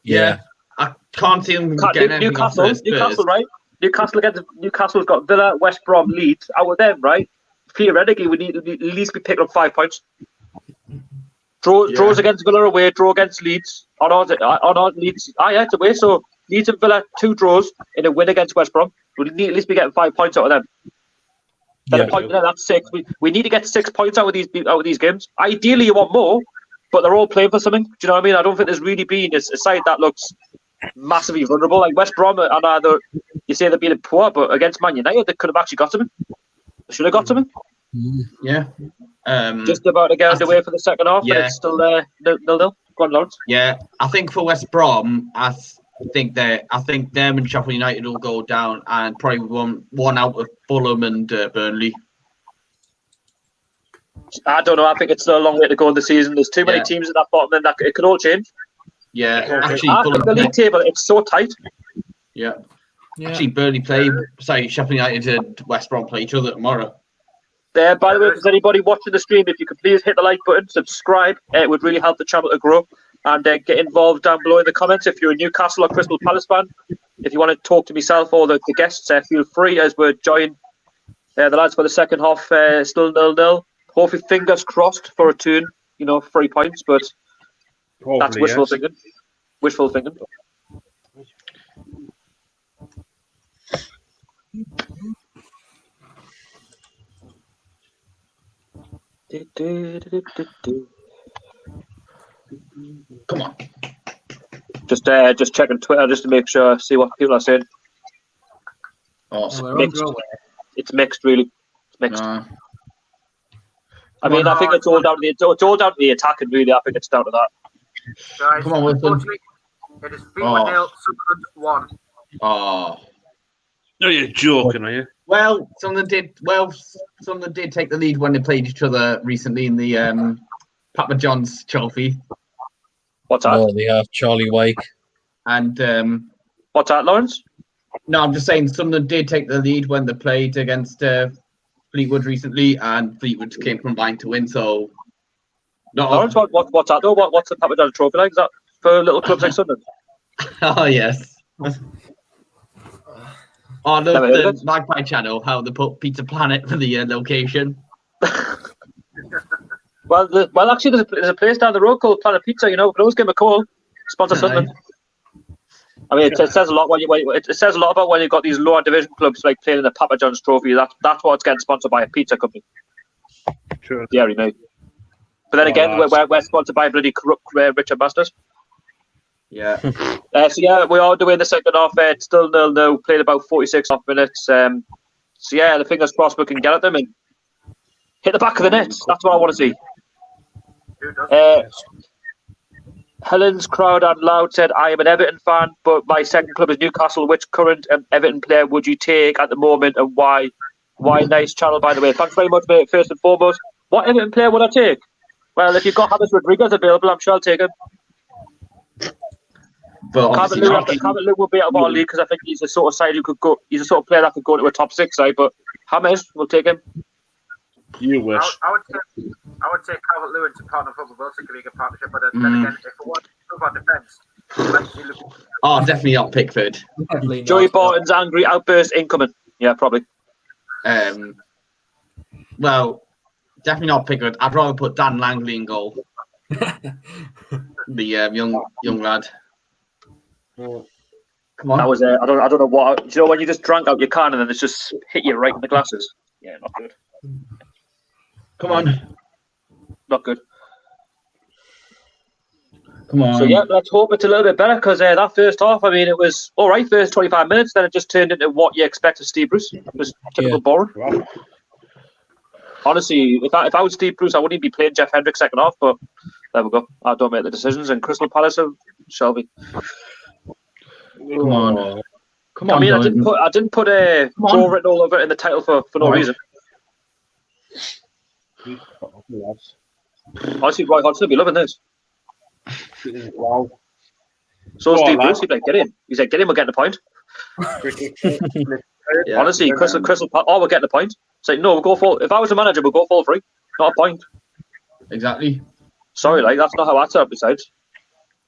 Yeah. I can't see them getting Newcastle, right? Newcastle's got Villa, West Brom, Leeds. Out of them, right? Theoretically, we need to at least be picking up 5 points. Draws against Villa away, draw against Leeds. On our Leeds, it's away. So Leeds and Villa 2 draws in a win against West Brom. We need at least be getting 5 points out of them. Then a point there, that's 6. We need to get 6 points out of these games. Ideally, you want more, but they're all playing for something. Do you know what I mean? I don't think there's really been a side that looks massively vulnerable. Like West Brom, and either you say they're being poor, but against Man United, they could have actually got something. They should have got something. Yeah. Just about to get away for the second half, yeah. but it's still 0-0. Go on, Lawrence. Yeah. I think for West Brom, I think them and Sheffield United will go down, and probably one out of Fulham and Burnley. I don't know. I think it's still a long way to go in the season. There's too many teams at that bottom, and that it could all change. Yeah, actually, I think the league table, it's so tight. Yeah. Actually, Burnley Sheffield United and West Brom play each other tomorrow. By the way, if there's anybody watching the stream, if you could please hit the like button, subscribe. It would really help the channel to grow. And get involved down below in the comments if you're a Newcastle or Crystal Palace fan. If you want to talk to myself or the guests, feel free as we're joining the lads for the second half. Still 0-0. Hopefully, fingers crossed for a turn. 3 points, but that's wishful thinking. Wishful thinking. Come on. Just checking Twitter just to make sure, see what people are saying. Awesome. It's mixed, really. It's mixed. I mean, I think it's all down to the attacking, really. I think it's down to that. Guys, come on, Wilson. It is 3-0, Sunderland 1. Oh. No, you're joking, are you? Well, Sunderland did take the lead when they played each other recently in the Papa John's Trophy. What's that? Oh, they have Charlie Wyke. And what's that, Lawrence? No, I'm just saying Sunderland did take the lead when they played against Fleetwood recently, and Fleetwood came from behind to win. So, Lawrence, what's that though? What's the Papa John's Trophy like? Is that for little clubs like Sunderland? Oh yes. Oh, the Magpie channel, how they put Pizza Planet for the location. Well, actually, there's a place down the road called Planet Pizza. We can always give them a call. Sponsor Sunderland. I mean, it says a lot. It says a lot about when you've got these lower division clubs like playing in the Papa John's Trophy. That's what's getting sponsored by a pizza company. True. Yeah, we know. But then again, we're sponsored by bloody corrupt Richard Masters. Yeah. We are doing the second half. It's still 0-0. Played about 46 minutes. The fingers crossed we can get at them and hit the back of the net. That's what I want to see. Helen's crowd out loud said, I am an Everton fan, but my second club is Newcastle. Which current Everton player would you take at the moment and why? Why? Nice channel, by the way. Thanks very much, mate. First and foremost, what Everton player would I take? Well, if you've got James Rodriguez available, I'm sure I'll take him. Calvert-Lewin will be out of our league because I think he's the sort of side who could go. He's the sort of player that could go to a top 6 side. But James, we'll take him. You wish. I would take Calvert-Lewin to partner up with Wilson to make a partnership. But then again, if I want to talk about defence, definitely not Pickford. Joey Barton's angry outburst incoming. Yeah, probably. Well, definitely not Pickford. I'd rather put Dan Langley in goal. The young lad. Come on. That was I don't know what. When you just drank out your can and then it's just hit you right in the glasses. Yeah, not good. Come on. Not good. Come on. So yeah, let's hope it's a little bit better because that first half, I mean, it was all right first 25 minutes, then it just turned into what you expect of Steve Bruce, just typical boring. Wow. Honestly, if I was Steve Bruce, I wouldn't even be playing Jeff Hendrick second half, but there we go. I don't make the decisions, and Crystal Palace have Shelby. Come on. Come on, I mean, Jonathan. I didn't put a draw written all over it in the title for no reason. Honestly, Roy Hodgson will be loving this. Wow. So Steve Bruce, he's like, get in. He's like, get in, we're getting a point. Yeah. Honestly, Crystal Palace, we're getting a point. It's like, no, we'll go full. If I was a manager, we'll go full free. Not a point. Exactly. Sorry, like, that's not how I set up besides.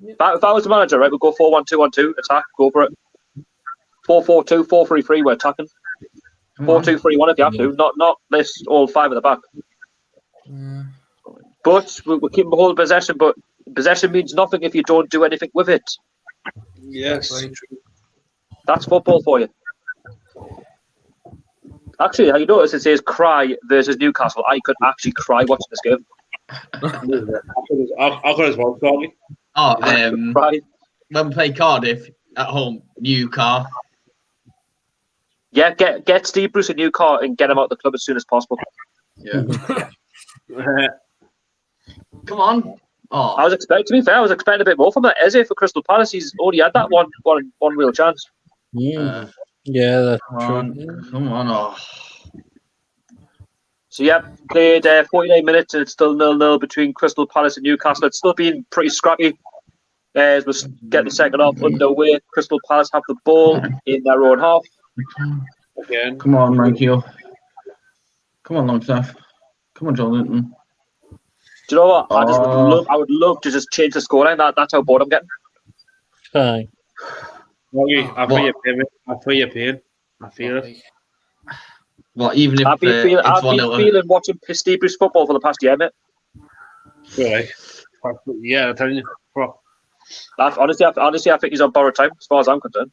If I was the manager, right, we'll go 4-1-2-1-2, attack, go for it. 4-4-2, 4-3-3, we're attacking. 4-2-3-1 if you have to, not this all five at the back. But we're keeping the whole possession, but possession means nothing if you don't do anything with it. Yes. That's football for you. Actually, how you notice it says cry versus Newcastle. I could actually cry watching this game. I've got as well, Charlie. Oh, Cry. when we play Cardiff at home, new car. Yeah, get Steve Bruce a new car and get him out of the club as soon as possible. Yeah. Come on. Oh, I was expecting a bit more from that Eze for Crystal Palace. He's only had that one real chance. Yeah, that's come true. on. Come on. Oh. So yeah, played 49 minutes and it's still 0-0 between Crystal Palace and Newcastle. It's still been pretty scrappy. As we get the second half underway, Crystal Palace have the ball in their own half. Again. Come on, Michael. Come on, Longstaff. Come on, Jonathan. Do you know what? I would love to just change the scoreline. That's how bored I'm getting. Fine. I feel your pain. I feel it. Well, even if I've been feeling watching Steve Bruce football for the past year, mate. Really? Yeah, I'm telling you. Honestly, I think he's on borrowed time, as far as I'm concerned.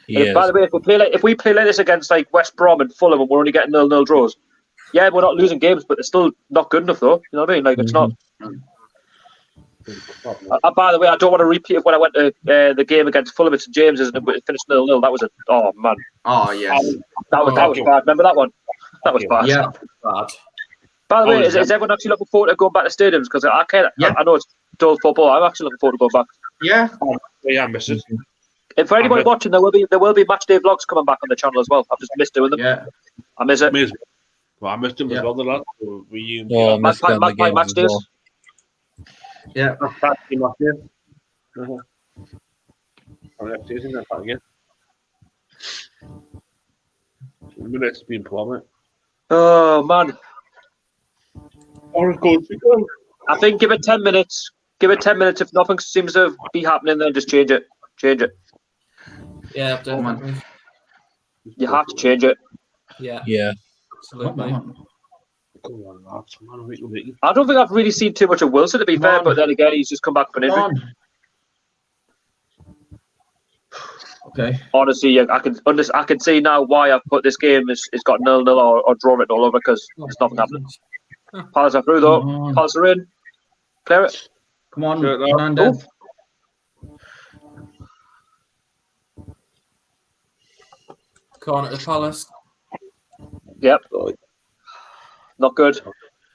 By the way, if we play like this against like West Brom and Fulham, and we're only getting 0-0 draws, yeah, we're not losing games, but they're still not good enough, though. You know what I mean? Like, it's not. By the way, I don't want to repeat of when I went to the game against Fulham at St James's and it finished 0-0. That was man. Oh yes. That was bad. Remember that one? That was bad. Yeah. Bad. By the way, is everyone actually looking forward to going back to stadiums? Because I can't. Yeah. I know it's dull football. I'm actually looking forward to going back. Yeah. Yeah, I miss it. And for anybody watching, there will be match day vlogs coming back on the channel as well. I've just missed doing them. Yeah. I miss it. Well, I missed him as well, the lad. My match days. Yeah. Again. Minutes been plummet. Oh man. Go. I think give it 10 minutes. Give it 10 minutes. If nothing seems to be happening, then just change it. Yeah, definitely. You have to change it. Yeah. Absolutely. Come on, lads. I don't think I've really seen too much of Wilson, to be fair, but then again, he's just come back from an injury. Okay. Honestly, I can see now why I've put this game. It's got 0-0 or draw written all over because there's nothing happening. Palace are through though. Palace are in. Clear it. Come on, Fernandez. Corner to Palace. Yep. Not good.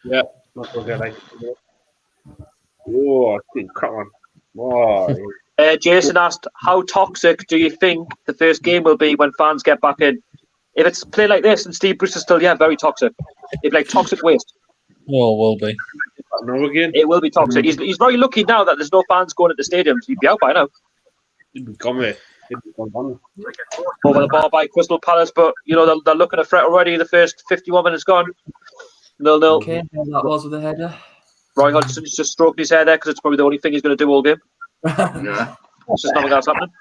Yeah. Not good. Oh, I think crap one. Oh. Jason asked, how toxic do you think the first game will be when fans get back in? If it's play like this and Steve Bruce is still, very toxic. It'd be like toxic waste. Oh, it will be. No again. It will be toxic. He's very lucky now that there's no fans going at the stadiums. He'd be out by now. He'd be gone. Over the bar by Crystal Palace, but they're looking at threat already. The first 51 minutes gone. 0-0. Okay, that was with the header. Roy Hodgson's just stroking his hair there because it's probably the only thing he's going to do all game. Yeah. It's just nothing else happening.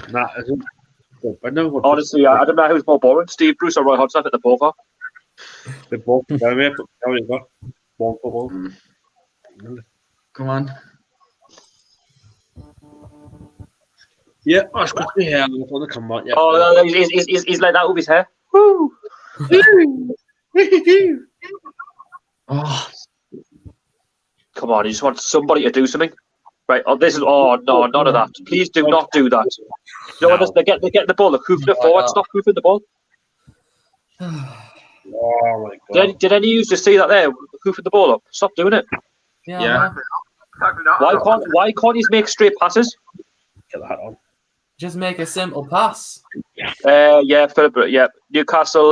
Nah, isn't. Honestly, I don't know who's more boring, Steve Bruce or Roy Hodgson. I think they're both are. They're both down here, but now you've got one football. Come on. Yeah, that's good. Yeah, I'm going to come out. Yeah. Oh, he's like that with his hair. Woo! Oh. Come on, you just want somebody to do something. Right. Oh, this is. Oh no, none of that. Please do not do that. You know what? They get the ball. They're hoofing it forward. Stop hoofing the ball. Oh my god. Did any of you just see that there? Hoofing the ball up. Stop doing it. Yeah. Why can't you make straight passes? Get that on. Just make a simple pass. Yeah, Philip. Yeah, Newcastle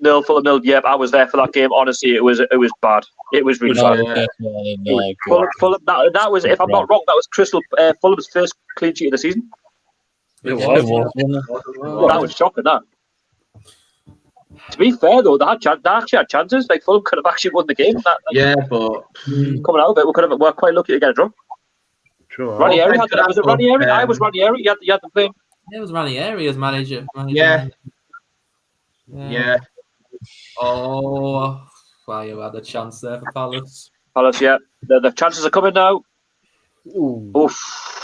0, Fulham 0. Yep, I was there for that game. Honestly, it was bad. It was really bad. Fulham. That was, if I'm not wrong, that was Fulham's first clean sheet of the season. It was. That was shocking. That. To be fair though, they actually had chances. Like Fulham could have actually won the game. But coming out of it, we're quite lucky to get a draw. Sure. Ranieri was it Ranieri? I was Ranieri. You had them playing. It was Ranieri as manager. Yeah. Oh, wow, you had a chance there for Palace. Palace, yeah. The chances are coming now. Oof.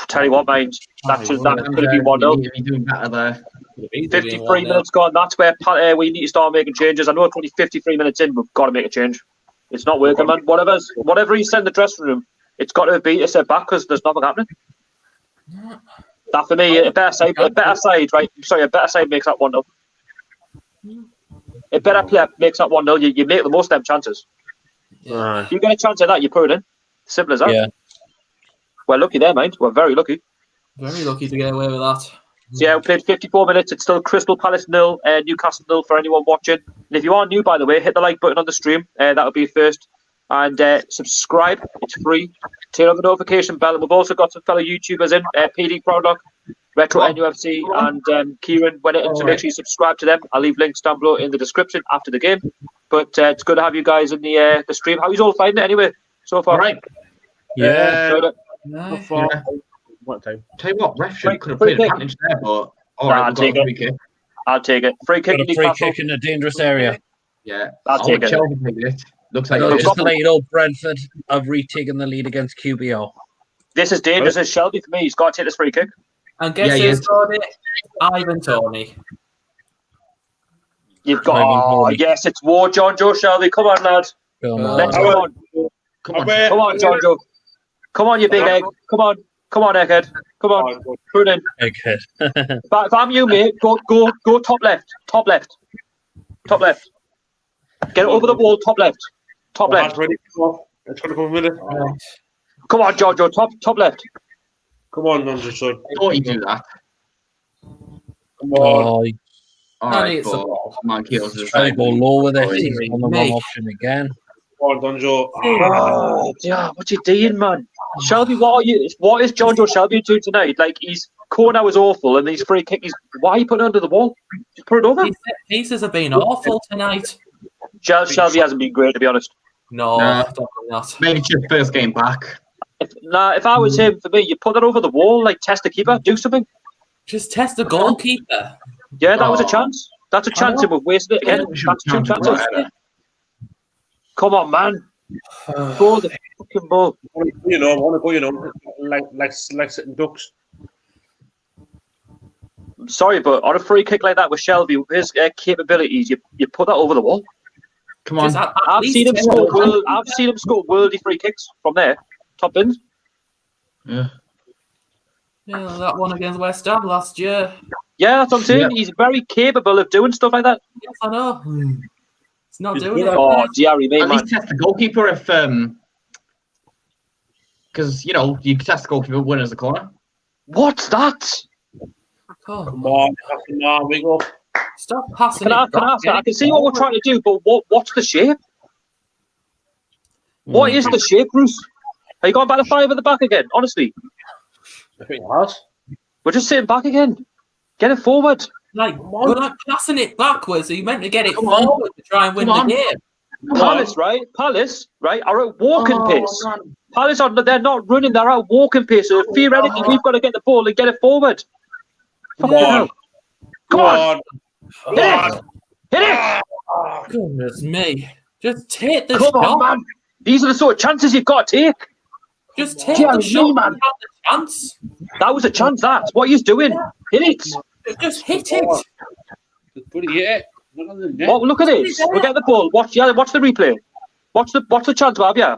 Tell you what, mate. That's going to be 1-0. You're doing better there. 53 minutes gone. That's where we need to start making changes. I know it's only 53 minutes in. We've got to make a change. It's not working, man. Whatever you send the dressing room, it's got to be a set back because there's nothing happening. That for me, a better side, right? Sorry, a better side makes that 1-0. A better player makes that 1-0. You make the most of them chances. Yeah. You get a chance at that, you put it in. Simple as that. Yeah. We're lucky there, mate. We're very lucky. Very lucky to get away with that. So yeah, we played 54 minutes. It's still Crystal Palace 0, Newcastle 0 for anyone watching. And if you are new, by the way, hit the like button on the stream. That would be first. And subscribe. It's free. Turn on the notification bell. And we've also got some fellow YouTubers in. PD Proudlock, Retro NUFC, and Kieran went in. So make sure you subscribe to them. I'll leave links down below in the description after the game. But it's good to have you guys in the stream. How are you all finding it anyway so far? All right. Yeah. What time? Tell you what, ref could have played advantage there, but I'll take it. I'll take it. Free kick. Got a free kick in a dangerous area. Yeah. I'll take it. Looks like Just to let you know, Brentford have retaken the lead against QPR. This is dangerous as Shelby for me. He's got to take this free kick. And guess who scored it? Ivan Toney. You've got. Yes, it's War John Joe Shelby. Come on, lad. Come on. Let's go on. Come on, John Joe. Come on, you big egg. Come on, egghead. Come on, put it in. Egghead. If I'm you, mate, go top left. Get it over the wall, top left. It's going to come a minute. Come on, Jojo, top left. Come on, Nunja, son. Before you do that. Come on. All right, come on, Keels. Trying to go low with it. He's on the wrong option again. Come on, Donjo. Oh, yeah, what you doing, man? Shelby, what is John Joe Shelby doing tonight? Like, his corner was awful, and his free kick, why are you putting it under the wall? Just put it over. His set pieces have been awful tonight. Shelby hasn't been great, to be honest. No, definitely not. Maybe it's your first game back. If I was him, for me, you put that over the wall, like test the keeper, do something. Just test the goalkeeper. Yeah, that was a chance. That's a chance, and we've wasted it again. That's 2 chances. Come on, man. Go the fucking ball. I want to go, like sitting ducks. I'm sorry, but on a free kick like that with Shelby, with his capabilities, you put that over the wall. Come on. I've seen him score worldy free kicks from there. Top bins. Yeah. Yeah, that one against West Ham last year. Yeah, that's what I'm saying. Yeah. He's very capable of doing stuff like that. Yes, I know. He's not doing it. Oh, Diary, mate, at least test the goalkeeper if because you test the goalkeeper when there's a corner. What's that? Oh. Come on, we go. Stop passing. Can I ask that? I can see what we're trying to do, but what's the shape? What is the shape, Bruce? Are you going back to 5 at the back again? Honestly, I think it has. We're just sitting back again. Get it forward. We're like passing it backwards. So you meant to get it forward to try and win the game. Palace, right, are at walking pace. Palace they're not running, they're at walking pace. So theoretically, we've got to get the ball and get it forward. Come on. Hit it. Goodness me. Just take the shot. Come on, man. These are the sort of chances you've got to take. Just take the shot, man. The chance. That was a chance, that's what he's doing. Hit it. Just hit it. Look at this. We'll get the ball. Watch the replay. Watch the chance, Bob, yeah.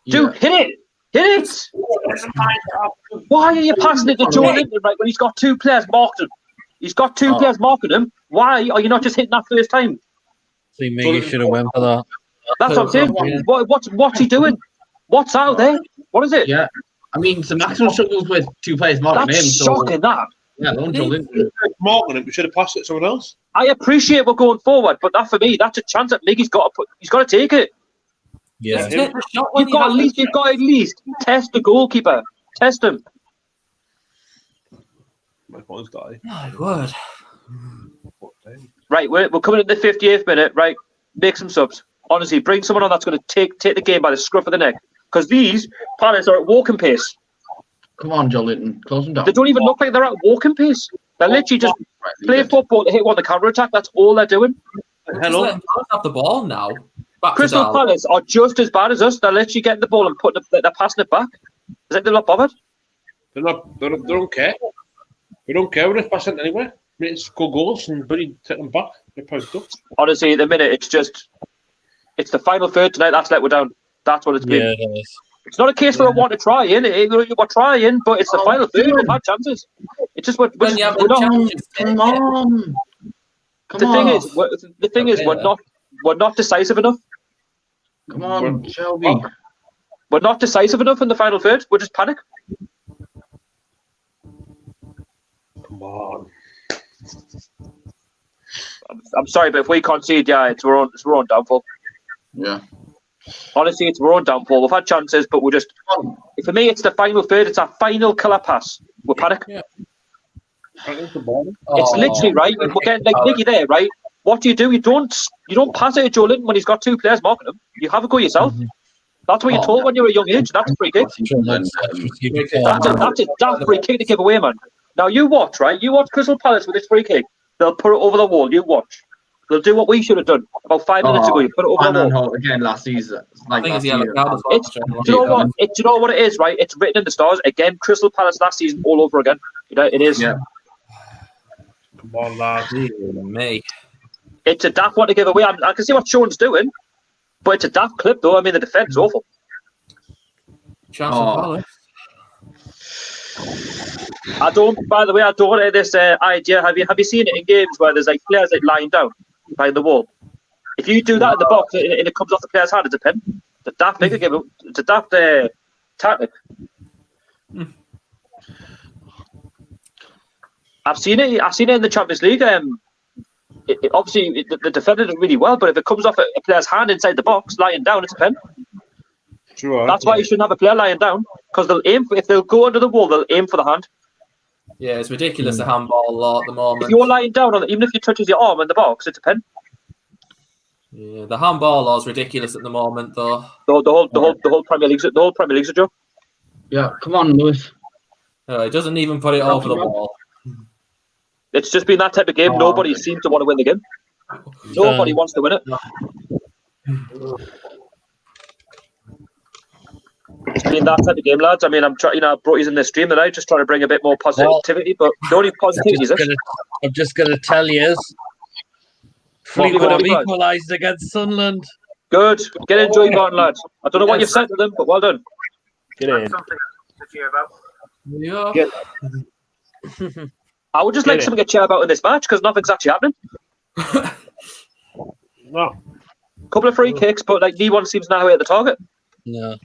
Dude, hit it. Why are you passing it to Joe Linton, right, when he's got two players marked him? He's got two players marking him. Why are you not just hitting that first time? See, Miggy should have went for that. That's what I'm saying. What's he doing? What's out there? What is it? Yeah. I mean, so Maxwell struggles with two players marking him. That's shocking, that. Yeah, Joe Linton. Marking him, we should have passed it to someone else. I appreciate we're going forward, but that for me, that's a chance that Miggy's got to take it. Yeah. You've got at least test the goalkeeper. Test him. My phone's died. My word. Right, we're coming in the 58th minute. Right, make some subs. Honestly, bring someone on that's going to take the game by the scruff of the neck. Because these Palace are at walking pace. Come on, Joe Linton. Close them down. They don't even look like they're at walking pace. They're literally just play football to hit one the counter attack. That's all they're doing. Hello. Just have the ball now. Crystal Palace are just as bad as us. They're literally getting the ball and they're passing it back. Is it they're not bothered? They don't care. They don't care when it's passing it anywhere. I mean, it's score goals and buddy take them back. They're posted up. Honestly, at the minute, it's the final third tonight. That's let we're down. That's what it's been. Yeah, it is. It's not a case where I want to try in. We're trying, but it's the final third. We've had chances. It's just we're not. Come on. The thing is, we're not decisive enough. Come on, Shelby. We're not decisive enough in the final third. We're just panic. Come on. I'm sorry, but if we concede, it's our own downfall. Yeah. Honestly, it's our own downfall. We've had chances, but we're just. For me, it's the final third. It's our final killer pass. We're panic. Yeah. It's literally right. We're getting like Nicky there, right? What do? You don't pass it to Joe Linton when he's got two players marking him. You have a go yourself. That's what you're told when you're a young age. That's a free kick. That's a daft free kick to give away, man. Now you watch, right? You watch Crystal Palace with this free kick. They'll put it over the wall. You watch. They'll do what we should have done about 5 minutes ago. You put it over the wall. Again last season. I think it's yellow card as well. Do you know what it is, right? It's written in the stars. Again, Crystal Palace last season all over again. You know, it is. Yeah. Come on, lads. Me. It's a daft one to give away. I can see what Sean's doing, but it's a daft clip, though. I mean, the defence is awful. Chance of Palace. I don't want this idea. Have you seen it in games where there's like players like lying down behind the wall? If you do that in the box and it comes off the player's hand, it's a pen. It's a daft bigger game. It's a daft tactic. I've seen it in the Champions League. Obviously, the defender did really well, but if it comes off a player's hand inside the box, lying down, it's a pen. Sure. That's why you shouldn't have a player lying down, because they'll aim. If they'll go under the wall, they'll aim for the hand. Yeah, it's ridiculous the handball law at the moment. If you're lying down, even if you touches your arm in the box, it's a pen. Yeah, the handball law is ridiculous at the moment, though. The whole Premier League's a joke. Yeah, come on, Lewis. It doesn't even put it over the wall. It's just been that type of game. Nobody seems to want to win the game. Nobody wants to win it. It's been that type of game, lads. I mean, I'm trying. I brought you in the stream tonight, just trying to bring a bit more positivity. But the only positivity is this. I'm just going to tell you, Fleetwood have equalised against Sunderland. Good. Get in, Joey Barton, lads. I don't know what you've said to them, but well done. Get in. Something to cheer about. Yeah. I would just like something to cheer about in this match because nothing's actually happening. No. Couple of free kicks, but like neither one seems to know how to hit the target. No.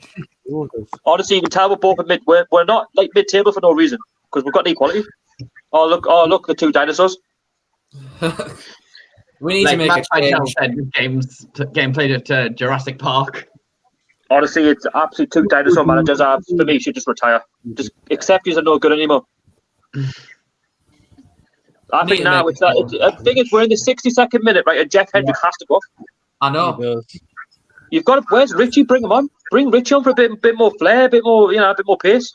Honestly, you can tell we're both at we're not like mid-table for no reason because we've got equality. Oh look, the two dinosaurs. We need to make a change. Game played at Jurassic Park. Honestly, it's absolute two dinosaur managers. For me, should just retire. Just accept these are no good anymore. I think now it's that. The thing is, we're in the 62nd minute, right? And Jeff Hendrick has to go off. I know. You've got to. Where's Richie? Bring him on. Bring Richie on for a bit more flair, a bit more pace.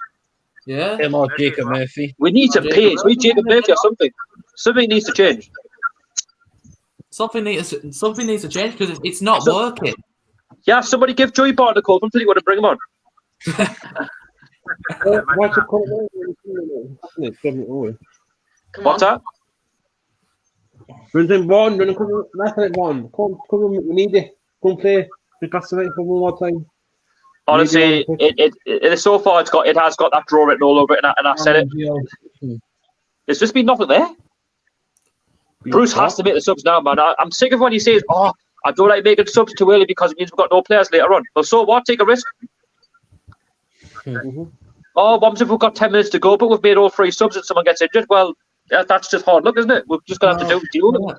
Yeah. Him or Jacob Murphy. We need some pace. We need Jacob Murphy or something. Something needs to change. Something needs to change because it's not working. Yeah, somebody give Joey Barton a call from Fleetwood and bring him on. What's that? Come, we need it. Come play. Newcastle for one more time. Honestly, it so far it has got that draw written all over it, and I've said it. There's just been nothing there. Bruce has to make the subs now, man. I'm sick of when he says, "Oh, I don't like making subs too early because it means we've got no players later on." Well, so what? Take a risk. Oh, what if we've got 10 minutes to go, but we've made all 3 subs and someone gets injured? Well, that's just hard luck, isn't it? We're just going to have to deal with it.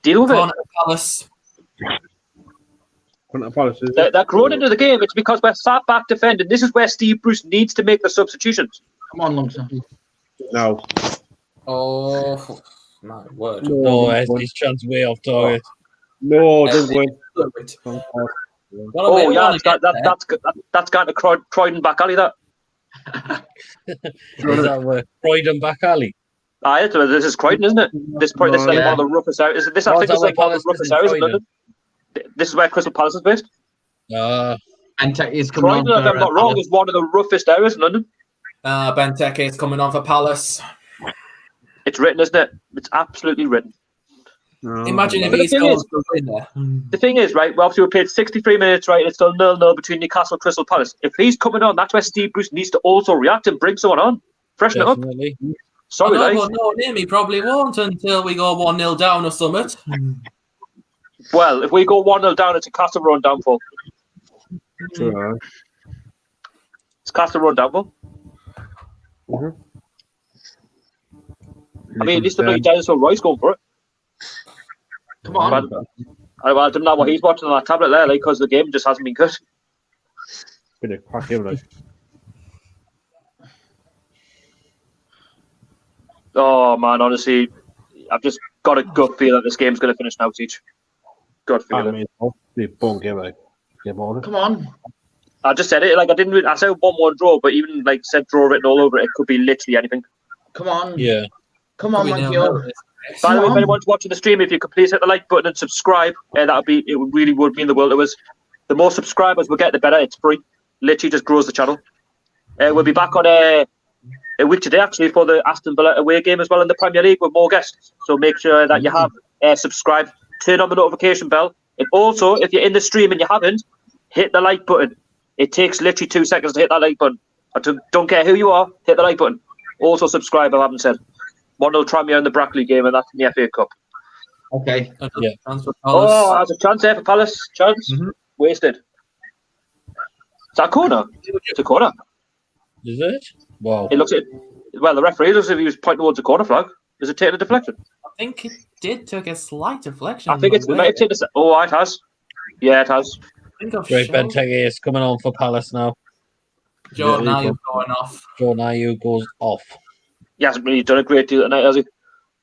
Deal with it. Palace. They're growing into the game. It's because we're sat back defending. This is where Steve Bruce needs to make the substitutions. Come on, Lumsden. No. Oh, my word. No, his chance way off target. No, don't go in. Oh, yeah, that's going to Croydon back alley, that. Is that where Croydon back alley? This is Croydon, isn't it? This is like one of the roughest areas. I think it's like one of the roughest areas in London. This is where Crystal Palace is based. Benteke is coming on. Croydon, if I'm not wrong, is one of the roughest areas in London. Benteke is coming on for Palace. It's written, isn't it? It's absolutely written. Imagine if he's going in there. The thing is, right, well, obviously we played 63 minutes, right, and it's still 0-0 between Newcastle and Crystal Palace. If he's coming on, that's where Steve Bruce needs to also react and bring someone on. Freshen it up. Sorry, guys. No, he probably won't until we go 1-0 down or something. Well, if we go 1-0 down, it's a Castle Road downfall. It's Castle Road downfall. I mean, at least the bloody Dinosaur Roy's going for it. Come on. I don't know what he's watching on that tablet there, like, because the game just hasn't been good. Been a crack game, like. Oh man, honestly, I've just got a gut feel that this game's going to finish now, Teach. Gut feeling. Come on. I just said it, like, I said 1-1 draw, but even like said draw written all over it, it could be literally anything. Come on. Yeah. Come on, Mikey. By the way, if anyone's watching the stream, if you could please hit the like button and subscribe, it really would mean the world to us. The more subscribers we get, the better. It's free. Literally just grows the channel. We'll be back on a week today, actually, for the Aston Villa away game as well in the Premier League with more guests. So make sure that you have subscribed, turn on the notification bell, and also, if you're in the stream and you haven't, hit the like button. It takes literally 2 seconds to hit that like button. I don't care who you are, hit the like button. Also subscribe, I haven't said. 1-0 Tranmere in the Brackley game, and that's in the FA Cup. Okay. Yeah. Oh, there's a chance there for Palace. Chance. Wasted. Is that a corner? It's a corner. Is it? Wow. It looks at. Well, the referee looks as if he was pointing towards a corner flag. Is it taking a deflection? I think it did take a slight deflection. I think it might have taken a. Oh, it has. Yeah, it has. Great Benteke is coming on for Palace now. Jordan Ayew going off. Jordan Ayew goes off. He hasn't really done a great deal tonight, has he?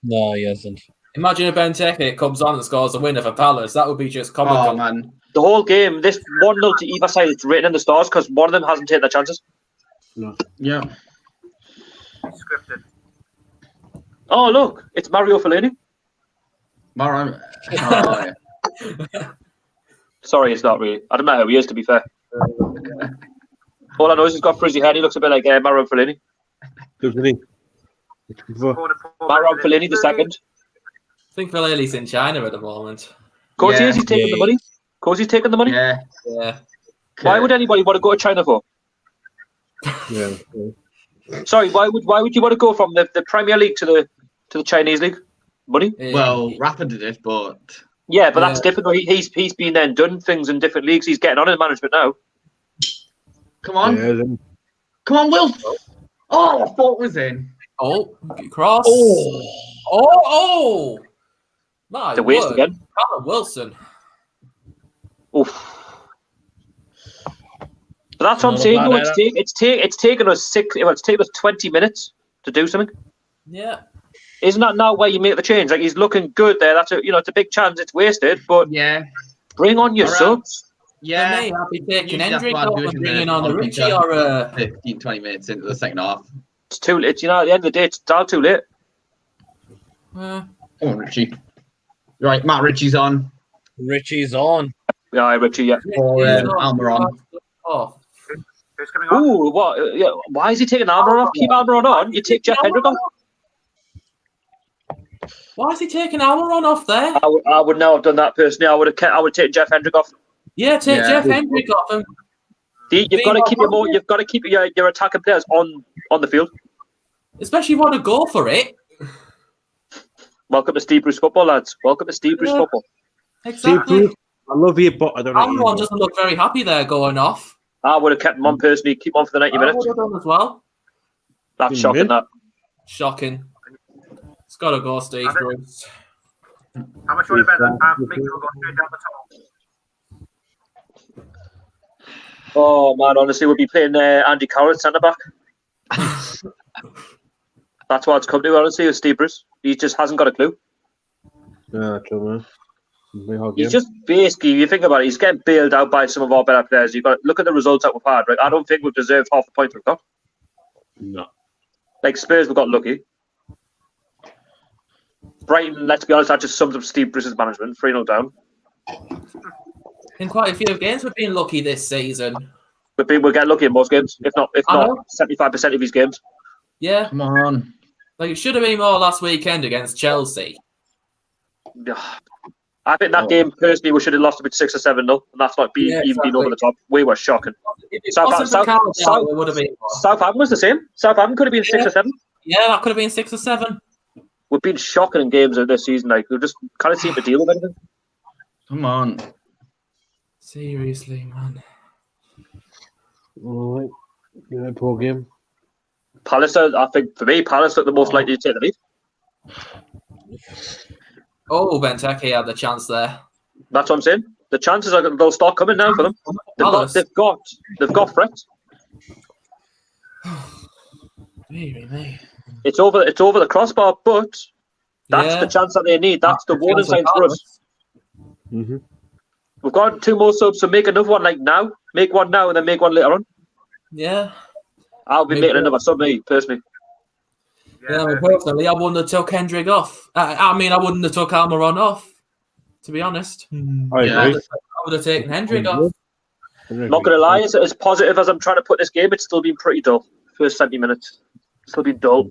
No, he hasn't. Imagine if Benteke comes on and scores a winner for Palace. That would be just comical. Oh, man. The whole game, this 1-0 to either side, it's written in the stars because one of them hasn't taken their chances. No. Yeah. Scripted. Oh, look, it's Mario Fellaini. Sorry, it's not really. I don't know how he is, to be fair. All I know is he's got frizzy hair. He looks a bit like Mario Fellaini. Mario Fellaini the second. I think Fellaini's in China at the moment. Of course he is. He's taking the money. Of course he's taking the money. Yeah. Why would anybody want to go to China for? Yeah. Sorry, why would you want to go from the Premier League to the Chinese league? Money? Well, Rafa did it, but yeah, but that's different. He's been there and done things in different leagues. He's getting on in management now. Come on. Yeah, Come on, Will. Oh, I thought it was in. Oh, cross. Oh. My The waste again. Callum Wilson. Oof. But that's what I'm saying. No, it's taken us 20 minutes to do something. Yeah. Isn't that now where you make the change? Like, he's looking good there. That's it's a big chance. It's wasted, but yeah, bring on your subs. Yeah, for me, I'll be taking Hendrick off and bringing on a Richie or a 15-20 minutes into the second half. It's too late. At the end of the day, it's all too late. Come on, Richie. Right, Matt Ritchie's on. Richie's on. Yeah, Richie. Yeah. Or Almiron. Oh. Ooh, what? Yeah. Why is he taking Almiron off? Keep Almiron on. You take Jeff Hendrick off. Why is he taking Almiron off there? I would not have done that personally. I would take Jeff Hendrick off. Yeah, take Jeff Hendrick off him. You've got to keep your attacking players on the field. Especially if you want to go for it. Welcome to Steve Bruce football, lads. Welcome to Steve Bruce football. Exactly. Steve Bruce, I love you, but I don't know. Amron doesn't look very happy there going off. I would have kept him on personally. Keep him on for the 90 minutes. I would have done as well. That's shocking. That. Shocking. It's got to go, Steve Bruce. How much would you bet that Mickey will go straight down the top? Oh man, honestly, we'll be playing Andy Carroll at centre back. That's what it's come to, honestly, with Steve Bruce. He just hasn't got a clue. Yeah, true, man. He's just basically, you think about it, he's getting bailed out by some of our better players. You've got to look at the results that we've had. Right? I don't think we've deserved half the points we've got. No. Like Spurs, we got lucky. Brighton, let's be honest, that just sums up Steve Bruce's management. 3-0 down. In quite a few games, we've been lucky this season. We'll get lucky in most games, if not 75% of these games. Yeah. Come on. Like, it should have been more last weekend against Chelsea. I think that game, personally, we should have lost a bit 6 or 7-0, and that's not even been over the top. We were shocking. Southampton was the same. Southampton could have been 6 or 7. Yeah, that could have been 6 or 7. We've been shocking in games of this season. Like, we just kind of seem to deal with anything. Come on. Seriously, man. All right. Yeah, poor game. Palace, I think, for me, Palace look the most likely to take the lead. Oh, Benteke had the chance there. That's what I'm saying. The chances are they'll start coming now for them. They've got threats. It's over the crossbar, but that's the chance that they need. That's the warning sign for us. Mm-hmm. We've got 2 more subs, so make another one like now. Make one now and then make one later on. Yeah. I'll be making another sub, me, personally. Yeah, personally, I wouldn't have took Hendrick off. I wouldn't have took Almiron off, to be honest. I would have taken Hendrick off. Not going to lie, as positive as I'm trying to put this game, it's still been pretty dull. First 70 minutes. Still been dull.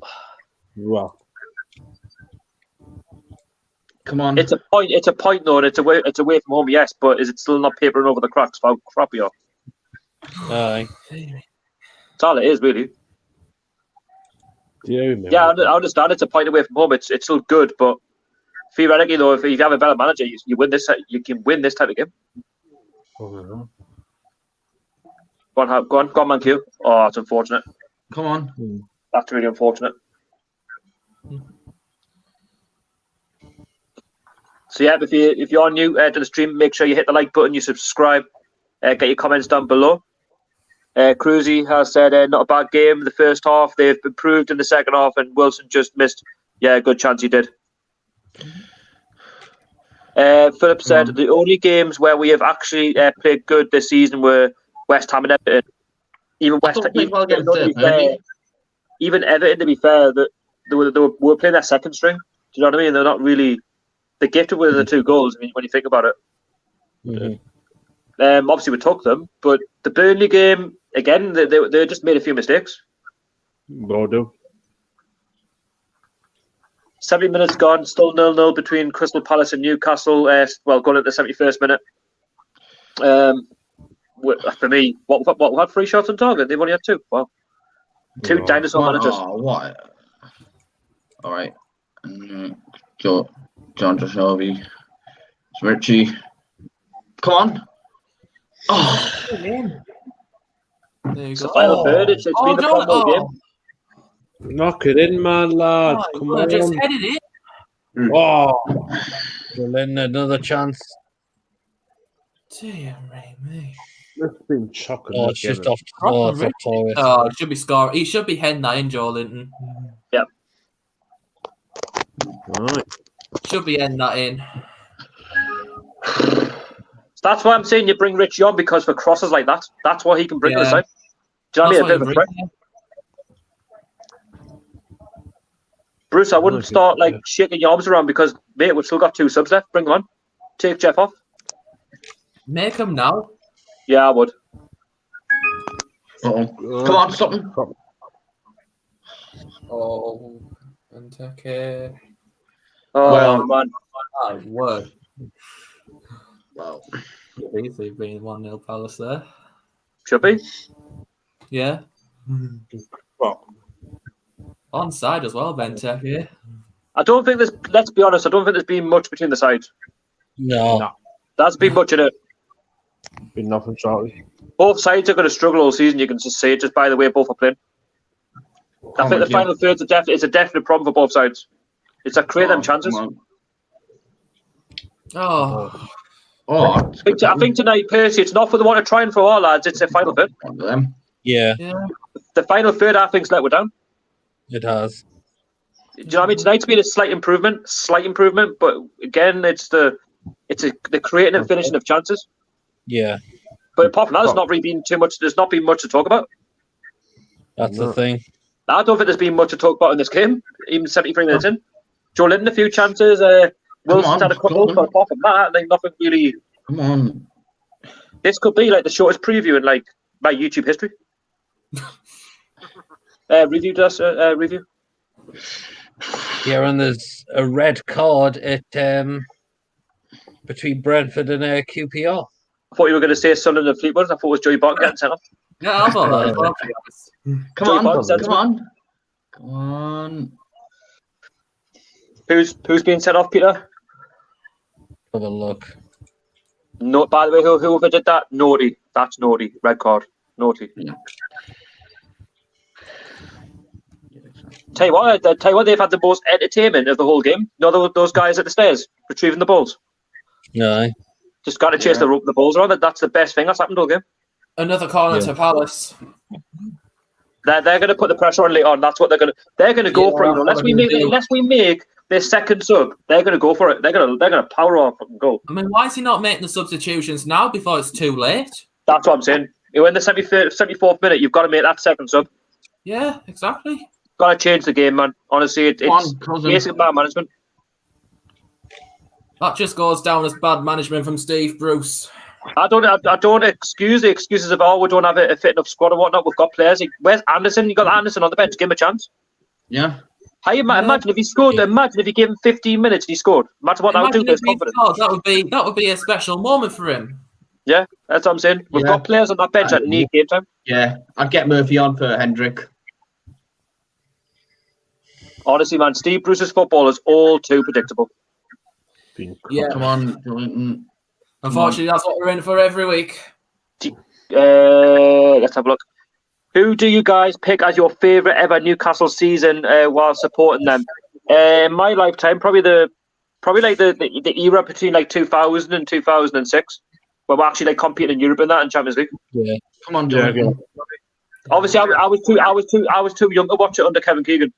Wow. Come on. It's a point though, and it's away from home, yes, but is it still not papering over the cracks for how crap we are? Aye. That's all it is, really. Yeah, I understand it's a point away from home. It's still good, but theoretically, though, if you have a better manager, you win this. You can win this type of game. Oh, Go on, man, Q. Oh, that's unfortunate. Come on. That's really unfortunate. So yeah, if you're new to the stream, make sure you hit the like button, you subscribe, get your comments down below. Cruzy has said not a bad game in the first half. They've improved in the second half, and Wilson just missed. Yeah, good chance he did. Philip said the only games where we have actually played good this season were West Ham and Everton. Even Everton, to be fair, that they were playing their second string. Do you know what I mean? They're not really. They're gifted with the 2 goals. I mean, when you think about it. Mm-hmm. Obviously, we took them, but the Burnley game again, they just made a few mistakes. Bordeaux. 70 minutes gone, still 0-0 between Crystal Palace and Newcastle. Going into the 71st minute. For me, what had 3 shots on target? They've only had 2. Wow, 2 dinosaur managers. Oh, what? All right. John Jashovi. It's Richie. Come on. Oh. There you It's go. the final third. It's been a fun game. Knock it in, man, lad. Come on. Just headed it. Oh. Berlin, another chance. Dear me. It's been shocking. Oh, it's just off. Oh, it's off target. Oh, he should be scoring. He should be heading that in, Joe Linton. Yeah. All right. Should be heading that in. So that's why I'm saying you bring Richie on, because for crosses like that, that's what he can bring to the side. Do you know what I mean? A bit of a threat. Bruce, I wouldn't start shaking your arms around, because mate, we've still got 2 subs left. Bring them on. Take Jeff off. Make him now. Yeah, I would. Uh-oh. Come on, stop him. Oh, Benteke. Oh, man. My word. Wow. Easily being 1-0 Palace there. Should be. Yeah. Well, Onside as well, Venter. Yeah. I don't think there's. Let's be honest. I don't think there's been much between the sides. No. That's been much in it. been nothing shortly. Both sides are going to struggle all season. You can just see it just by the way both are playing. I think the final third's a definite problem for both sides. It's a create them chances. Oh. Oh, I think tonight, Percy, it's not for the one to try and for all lads. It's a final third. Yeah, The final third, I think, is let down. it has. Do you know what I mean? Tonight's been a slight improvement, but again, it's the creating and finishing of chances. Yeah, But apart from that, there's not really been too much. There's not been much to talk about. that's the thing. I don't think there's been much to talk about in this game, even 73 minutes in. Joe Linton, a few chances. Wilson's had a couple, but apart from that, like nothing really. Come on. This could be like the shortest preview in like my YouTube history. Review. Yeah, and there's a red card at between Brentford and QPR. I thought you were going to say Sunderland and Fleetwood. I thought it was Joey Barton getting sent off. Yeah, I thought that as well. Come Joey on. Who's being sent off, Peter? Have a look. No. By the way, whoever did that, naughty. That's naughty. Red card. Naughty. Yeah. Tell you what, they've had the most entertainment of the whole game. You know those guys at the stairs retrieving the balls. No. Just got to chase the balls around. That's the best thing that's happened all game. Another corner to Palace. They're going to put the pressure on later on. That's what they're going to. They're going to go for it. Unless we make their second sub, they're going to go for it. They're going to power off and go. I mean, why is he not making the substitutions now before it's too late? That's what I'm saying. You're in the 74th minute. You've got to make that second sub. Yeah, exactly. Got to change the game, man. Honestly, it's basic bad management. That just goes down as bad management from Steve Bruce. I don't excuse the excuses of we don't have a fit enough squad or whatnot. We've got players. Where's Anderson? You got Anderson on the bench. Give him a chance. Yeah. How you imagine if he scored? Imagine if he gave him 15 minutes and he scored. Imagine what that would do to his confidence. That would be a special moment for him. Yeah, that's what I'm saying. We've got players on that bench that need game time. Yeah, I'd get Murphy on for Hendrick. Honestly, man, Steve Bruce's football is all too predictable. Yeah. Come on. Unfortunately, that's what we're in for every week. Let's have a look. Who do you guys pick as your favourite ever Newcastle season while supporting them? In my lifetime, probably the era between like 2000 and 2006, where we're actually like competing in Europe and that and Champions League. Yeah. Come on, Jordan. Obviously, I was too young to watch it under Kevin Keegan.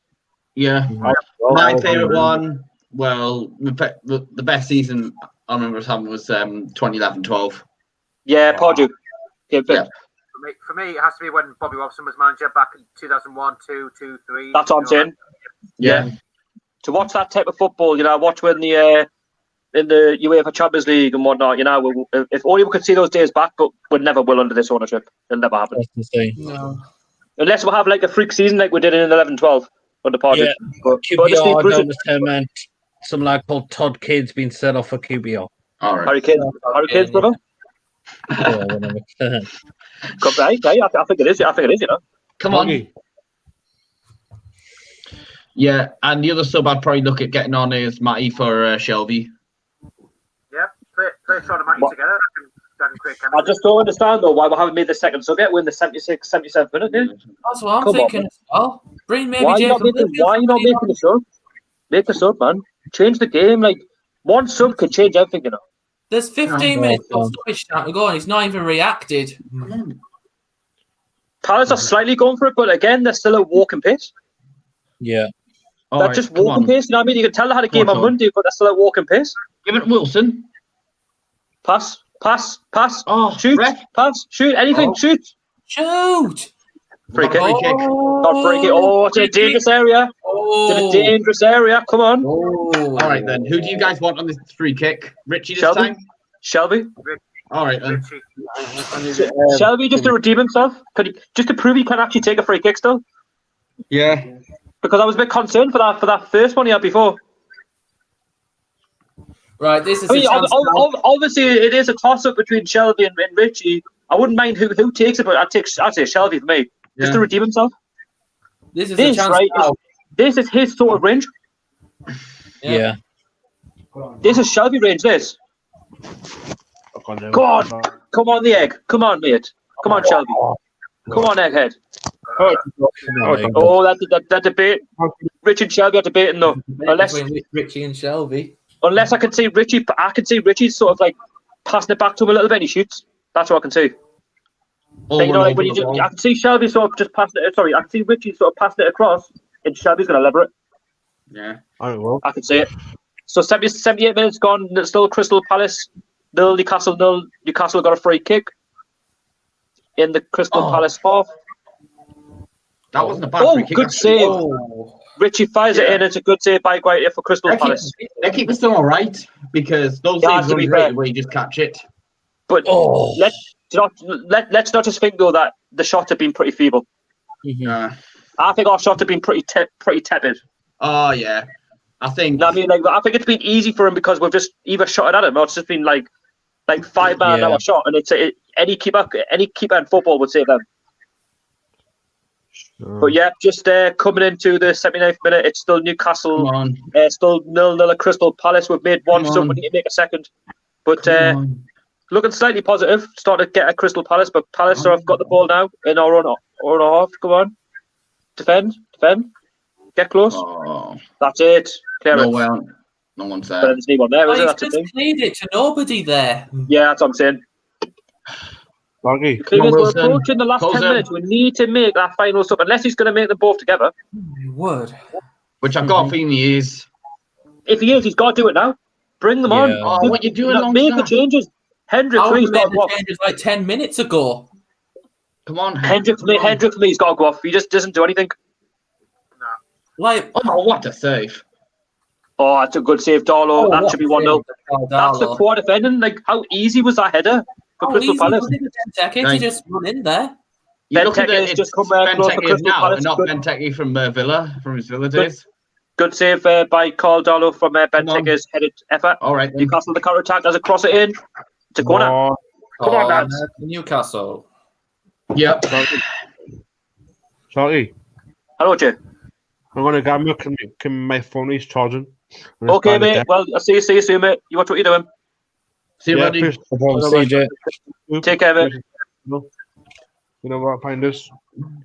Yeah. My favourite one. Well, the best season I remember us having was 2011-12. Yeah, Pardew. Yeah. For me, it has to be when Bobby Robson was manager back in 2001, 2, 2, 3. That's what I'm saying. Yeah. To watch that type of football, watch when in the UEFA Champions League and whatnot, if only we could see those days back, but we never will under this ownership. It'll never happen. That's the thing. No. Unless we have like a freak season like we did in 11-12 under Pardew. Yeah. But QPR, I noticed him and some lad called Todd Kidd's been set off for QPR. All right. Harry Kane's brother? Yeah, 100%. I think it is. Come on. Yeah, and the other sub I'd probably look at getting on is Matty for Shelby. Yeah, play Sean and Matty together. I just don't understand though why we haven't made the second sub yet. We're in the 76th, 77th minute. Dude. That's what I'm thinking as well. Bring maybe Why are you Jacob not making the sub? Make the sub, man. Change the game. Like one sub could change everything, There's 15 minutes of stoppage time to go and he's not even reacted. Palace are slightly going for it, but again, they're still at walking pace. Yeah. They're just walking pace. You know what I mean? You can tell they had a game on Monday, but they're still at walking pace. Give it Wilson. Pass. Oh, shoot. Ref. Pass. Shoot. Anything. Shoot. Free kick. Not free kick. Oh, it's in a dangerous area. It's in a dangerous area. Come on. All right, then. Who do you guys want on this free kick? Richie this time? Shelby. All right, then. Shelby just to redeem himself? Just to prove he can actually take a free kick still? Yeah. Because I was a bit concerned for that first one he had before. Right, this is obviously it is a toss-up between Shelby and Richie. I wouldn't mind who takes it, but I'd say Shelby for me, just to redeem himself. This is a chance right? now. This is his sort of range. Yeah. This is Shelby range. This. God, come on, the egg. Come on, mate. Come on, Shelby. Come on, egghead. Oh, that debate. Richie and Shelby are debating though. Between Richie and Shelby. Unless I can see Richie sort of like passing it back to him a little bit and he shoots. That's what I can see. Oh, You know, like I can see Shelby sort of just passing it. Sorry, I can see Richie sort of passing it across, and Shelby's going to lever it. Yeah, I can see it. So 78 minutes gone. Still Crystal Palace 0, Newcastle 0. Newcastle got a free kick in the Crystal Palace half. that wasn't a bad free kick. Good actually. save. Oh. Richie fires it in. It's a good save by Guaita for Crystal Palace. Their keeper's still all right because those saves run great where you just catch it. But let's not just think though that the shots have been pretty feeble. I think our shots have been pretty tepid. Oh yeah, I think. I mean, I think it's been easy for him because we've just either shot it at him or it's just been like 5 man an hour shot, and any keeper in football would save them. But yeah, just coming into the 79th minute, it's still Newcastle, still 0-0 at Crystal Palace. We've made one sub, we need to make a second. But looking slightly positive, starting to get at Crystal Palace, but Palace have got the ball now in our own half. Come on, defend, get close. That's it. Clear it. No one's there. There's anyone there, is it? He's That's the just thing. cleared it to nobody there. Yeah, that's what I'm saying. Loggy. The thing is, we're Wilson. approaching the last 10 minutes. We need to make that final sub, unless he's going to make them both together. Word. Which I've got a feeling he is. If he is, he's got to do it now. Bring them on. Oh, what you doing? Make the changes. Hendrick, I please, made got to the go off. changes like 10 minutes ago. Come on, Hendrick for me, he's got to go off. He just doesn't do anything. Like, oh, what a save! Oh, that's a good save, Darlow. That should be 1-0. That's the Darlow. core defending. Like, how easy was that header for Crystal Palace? Benteke to just run in there. You look at Benteke has it, just come close for Benteke Crystal now, Palace. and not Good. Benteke from Villa, from his Villa days. Good save by Carl Darlow from Benteke's headed effort. All right, then. Newcastle, the counter attack, does it cross it in? It's a corner. Come on, lads. Newcastle. Yep. Sorry. Hello, Jay. I'm going to gamble. Can my phone is charging? Okay, mate. Well, I'll see you soon, mate. You watch what you're doing. See you, buddy. CJ. Take care, mate. You know what? Find us.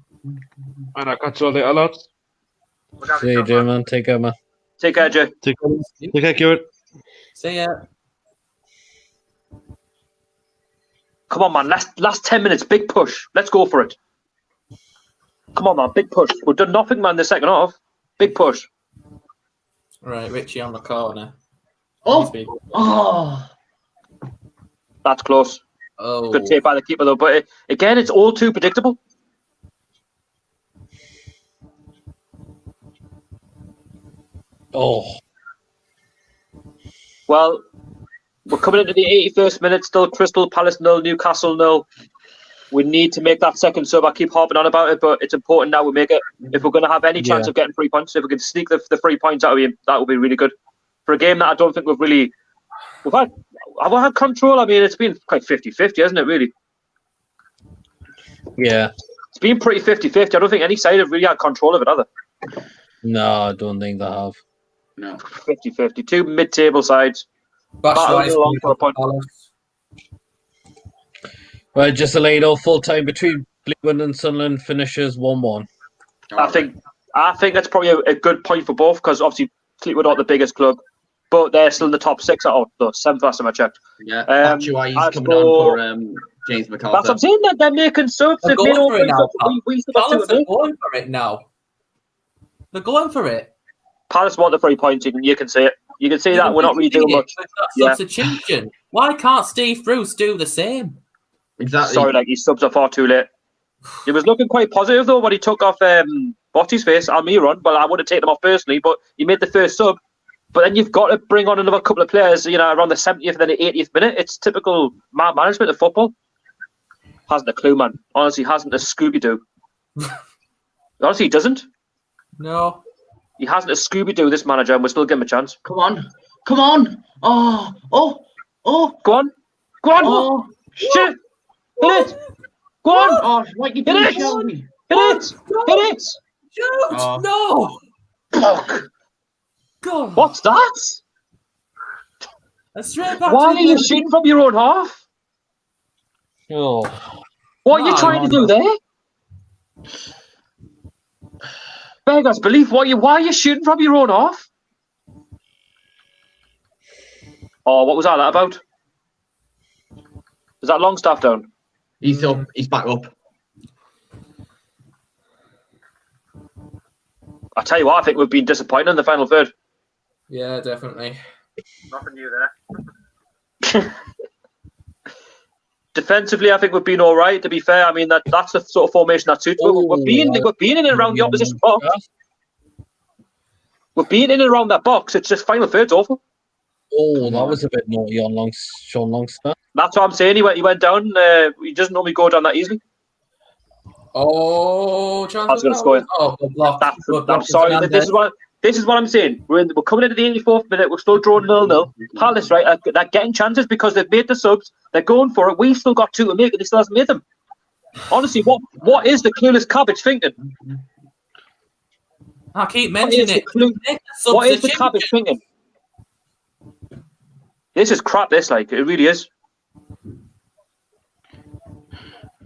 And I'll catch you all later, lads. CJ, man. Take care, man. Take care, Jay. Take care, Kieran. See ya. Come on, man. Last 10 minutes. Big push. Let's go for it. Come on, man. Big push. We've done nothing, man, the second half. Big push. Right, Richie on the corner. Oh. That's close. Oh. Good take by the keeper, though. But again, it's all too predictable. Oh. Well, we're coming into the 81st minute. Still Crystal Palace 0, Newcastle 0. We need to make that second sub. I keep harping on about it, but it's important now we make it. If we're going to have any chance of getting 3 points, if we can sneak the 3 points out of him, that would be really good. For a game that I don't think we've had control. I mean, it's been quite 50-50, hasn't it, really? Yeah. It's been pretty 50-50. I don't think any side have really had control of it, either. No, I don't think they have. No. 50-50. Two mid-table sides. Battling along for a point. Well, just to let you know, full time between Bleakwood and Sunderland finishes 1-1. I think that's probably a good point for both, because obviously Fleetwood aren't the biggest club, but they're still in the top 6 or the 7th last time I checked. Yeah, Batshuayi's coming on for James McAllister. That's what I'm saying. That they're making subs. They're They've made all going for it now. We still got two Palace of are them. going for it now. They're going for it. Palace want the 3 points. You can see it. You can see that we're not really doing much. Substitution. Why can't Steve Bruce do the same? Exactly. Sorry, like his subs are far too late. He was looking quite positive though when he took off what's his face, Almiron. Well, I would have taken him off personally, but he made the first sub. But then you've got to bring on another couple of players, around the 70th and then the 80th minute. It's typical management of football. Hasn't a clue, man. Honestly, hasn't a Scooby-Doo. Honestly, he doesn't. No. He hasn't a Scooby-Doo, this manager, and we'll still give him a chance. Come on. Oh. Go on. Oh. Shit. Hit it! Go on! Oh, what you Hit doing, it! Shelby? Hit it! Hit it! Shoot! Oh. No! Fuck! God. What's that? A straight back Why to are you shooting from your own half? Oh, What are you No, trying to do there? Beggars belief. Why are you shooting from your own half? Oh, what was that about? Is that Longstaff down? He's up. He's back up. I tell you what, I think we've been disappointed in the final third. Yeah, definitely. Nothing new there. Defensively, I think we've been all right. To be fair, I mean that's the sort of formation that suits. We're being in and around the opposition box. We're being in and around that box. It's just final third's awful. Oh, that was a bit naughty on Sean Longstaff. That's what I'm saying. He went down. He doesn't normally go down that easily. Oh, chance. I was going to score. Oh, good block. I'm sorry. This is what I'm saying. We're coming into the 84th minute. We're still drawing 0-0. Palace, right? They're getting chances because they've made the subs. They're going for it. We've still got 2 to make, and they still hasn't made them. Honestly, what is the clueless cabbage thinking? I keep mentioning it. What is the cabbage thinking? This is crap. It really is.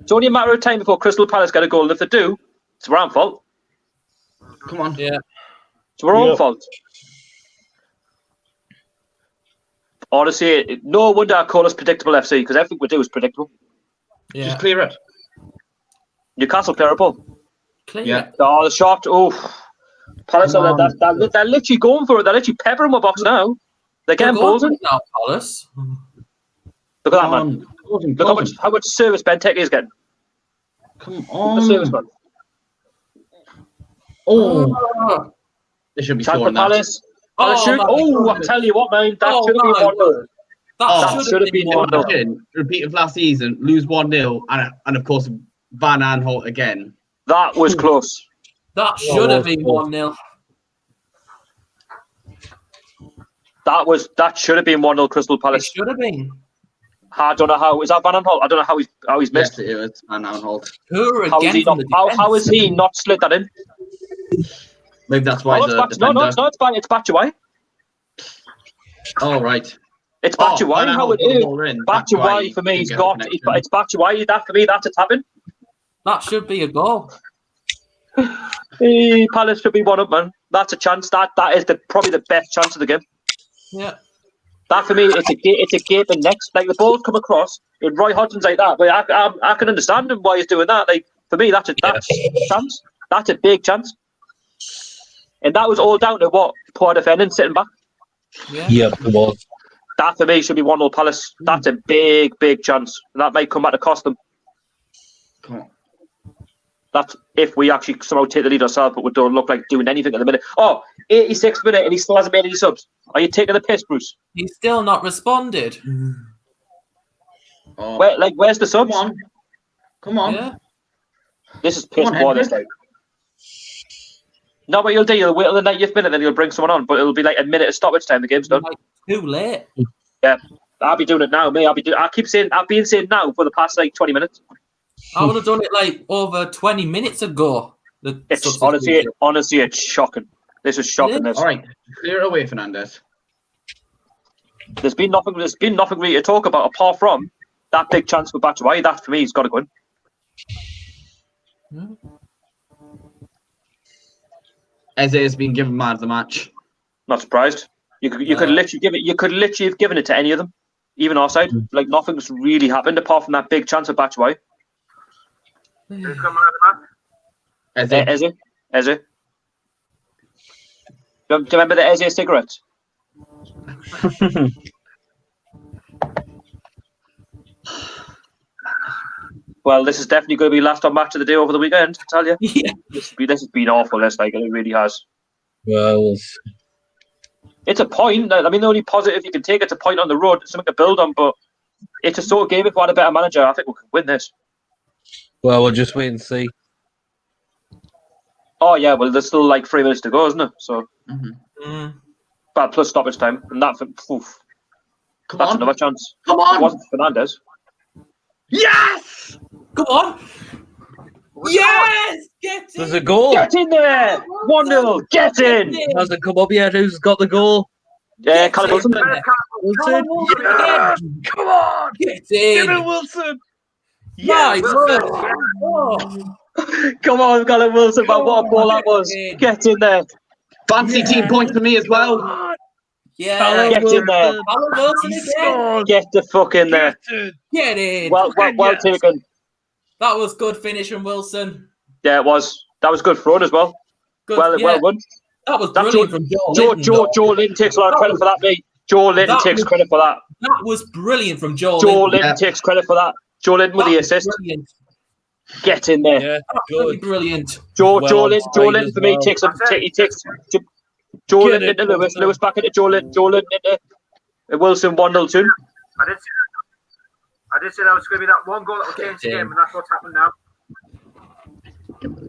It's only a matter of time before Crystal Palace get a goal. And if they do, it's our own fault. Come on. Yeah. It's our own fault. Honestly, no wonder I call us predictable FC, because everything we do is predictable. Yeah. Just clear it. Newcastle clear a ball. Clear. Yeah. Oh, the shot. Oh, Palace are they're literally going for it. They're literally peppering my box now. They're getting balls in. Now, Palace. Look at that, man. Look how much service Benteke is getting. Come The service, man. Oh. They should be Time for scoring that. Palace. Palace shoot. Oh, I tell you what, man. That should have been 1-0. That should have been 1-0. Repeat of last season, lose 1-0, and of course Van Aanholt again. That was close. That should have been 1-0. That should have been 1-0 Crystal It Palace. should have been. I don't know how. Is that Van Aanholt? I don't know how he's missed. Yes, it is Van Aanholt. How has he not slid that in? Maybe that's why it's back. It's Batshuayi. Oh, right. It's Batshuayi. How it is? Batshuayi for me, he's got. It's Batshuayi. That for me, that's a tap in. That should be a goal. Palace should be 1-up, man. That's a chance. That is probably the best chance of the game. Yeah. That for me, it's a gaping next. Like the balls come across, and Roy Hodgson's like that. But I can understand him why he's doing that. Like for me, that's a chance. That's a big chance. And that was all down to what? Poor defending sitting back. Yeah, it was. That for me should be 1-0 Palace. That's a big, big chance. And that might come back to cost them. Come on. That's if we actually somehow take the lead ourselves, but we don't look like doing anything at the minute. Oh, 86th minute and he still hasn't made any subs. Are you taking the piss, Bruce? He's still not responded. Oh. Where's the subs? Come on. Yeah. This is piss poor this time. No, what you'll do, you'll wait till the 90th minute, then you'll bring someone on, but it'll be like a minute of stoppage time. The game's done. Too late. Yeah, I'll be doing it now. I've been saying now for the past 20 minutes. I would have done it over 20 minutes ago. It's honestly, it's shocking. This is shocking. All right, clear it away, Fernandez. There's been nothing really to talk about apart from that big chance for Batshuayi. That for me, he's got to go in. Eze has been given man of the match. Not surprised. You could literally have given it to any of them, even our side. Like nothing's really happened apart from that big chance of Batshuayi. Eze. Eze. Do you remember the Eze cigarettes? Well, this is definitely going to be last on match of the day over the weekend, I tell you. Yeah. This has been awful, it really has. Well, it's a point. I mean, the only positive you can take, it's a point on the road, something to build on, but it's a sort of game. If we had a better manager, I think we can win this. well, we'll just wait and see. Oh, yeah, well, there's still 3 minutes to go, isn't it? So, but plus stoppage time, and that's another chance. Come on! It wasn't Fernandez. Yes! Come on. Yes! Get in. There's a goal. Get in there! 1-0. Get in. Hasn't come up yet. Who's got the goal? Callum Wilson. Wilson. Wilson Yes! Come on. Get Give in. it, Wilson. Nice. Wilson. Oh. Come on, Callum Wilson, man. What a ball that was. Get in there. Fancy team points for me as well. Yeah. Get in there. Callum Wilson again. Get the fuck in there. Get in. Well taken. That was good finish from Wilson. Yeah, it was. That was good thrown as well. Good. Well done. That was brilliant from Joe Linton. Joe Linton takes a lot of credit for that, mate. Joe Linton takes credit for that. That was brilliant from Joe Joe Linton. Linton takes credit for that. Joe Linton with the assist. Brilliant. Get in there. Yeah, Absolutely good. brilliant. Joe Well Linton offside for me as takes well. Joe Get Linton it, into Lewis. Wilson. Lewis back into Joe Linton into Wilson 1-0 soon. I did say that was going to be that one goal that will change the game, and that's what's happened now. There's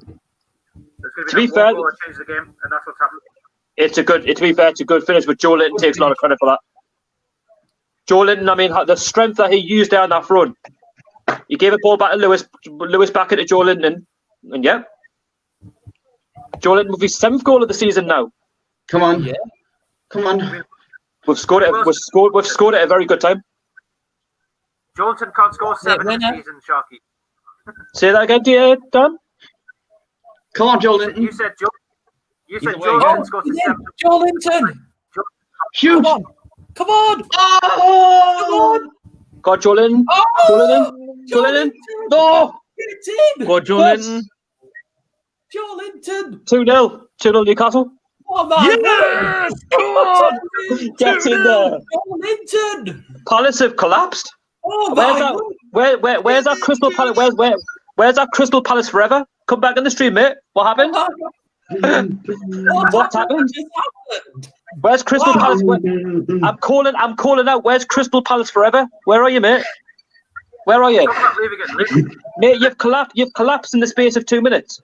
going To be that fair- one goal that changed the game, and that's what's happened. To be fair, it's a good finish, but Joe Linton takes a lot of credit for that. Joe Linton, I mean, the strength that he used down that front. He gave a ball back to Lewis back into Joe Linton, and yeah. Joe Linton with his 7th goal of the season now. Come on. Yeah. Come on. We've scored it at a very good time. Johnson can't score 7 this winner. season, Sharky. Say that again, Dan? Come on, Joe Linton. You said Joe. You said Either Joe way, Linton scores 7. Joe Linton. Shoot. Come on. Come on. Oh! Come on. Go on, Joe Linton. Oh! Joe Linton. Joe Linton. No! Get in. Go on, Joe Yes. Linton. Joe Linton. 2-0. 2-0 Newcastle. Oh, my Yes! Come on! Get in there. Joe Linton. Palace have collapsed. Oh, Where's my that? Where's that Crystal Palace? Where's that Crystal Palace forever? Come back in the stream, mate. What happened? What happened? Where's Crystal Palace? I'm calling out. Where's Crystal Palace forever? Where are you, mate? Where are you, Talk about leaving it. mate? You've collapsed in the space of 2 minutes.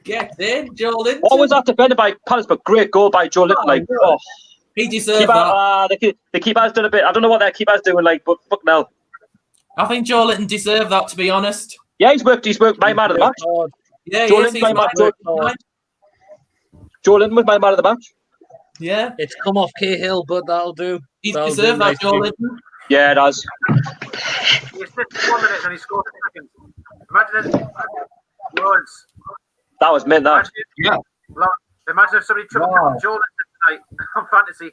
Get in, Joe Linton. What was that defended by Palace? But great goal by Joe Linton. Like, oh, He deserved that. the keeper's done a bit. I don't know what that keeper's doing. Like, but fuck now. I think Joe Linton deserved that, to be honest. Yeah, he's worked. My man of the match. Yeah, Joe yes, Linton, he's my man, right. Joe Linton was my man of the match. Yeah, It's come off Cahill, but that'll do. he That'll deserved do that, Joe nicely. Linton. Yeah, it does. He assisted 1 minute and he scored a second. Imagine it. Lawrence. That was mint. That. Yeah. Imagine if somebody took Joe Linton tonight on fantasy.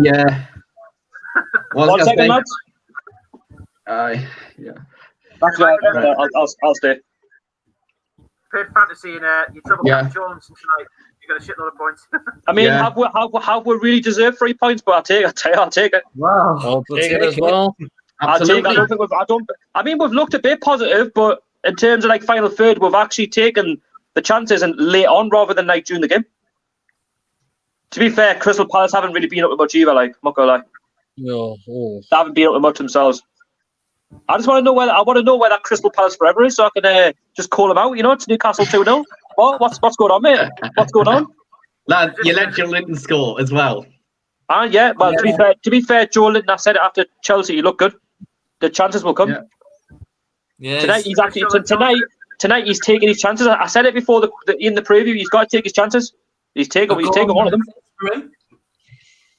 Yeah. What was 1 I second, gonna lads. say? Yeah. That's right. I'll stay. Played fantasy and you trouble Yeah. Joe Linton tonight. You got a shitload of points. I mean, Yeah. have we really deserved 3 points? But I'll take it. Wow. I'll take it as well. I'll take it. Absolutely. I mean, we've looked a bit positive, but in terms of like final third, we've actually taken the chances and late on rather than like during the game. To be fair, Crystal Palace haven't really been up to much either. Like, I'm not gonna lie, No, they haven't been up to much themselves. I just want to know where that Crystal Palace forever is, so I can just call them out. You know, it's Newcastle 2-0. What's going on, mate? What's going on? Lad, you let Joe Linton score as well. Yeah. Well, to be fair, Joe Linton, I said it after Chelsea. You look good. The chances will come. Yeah. Yeah, Tonight he's actually tonight he's taking his chances. I said it before in the preview. He's got to take his chances. He's taking one of them. for him.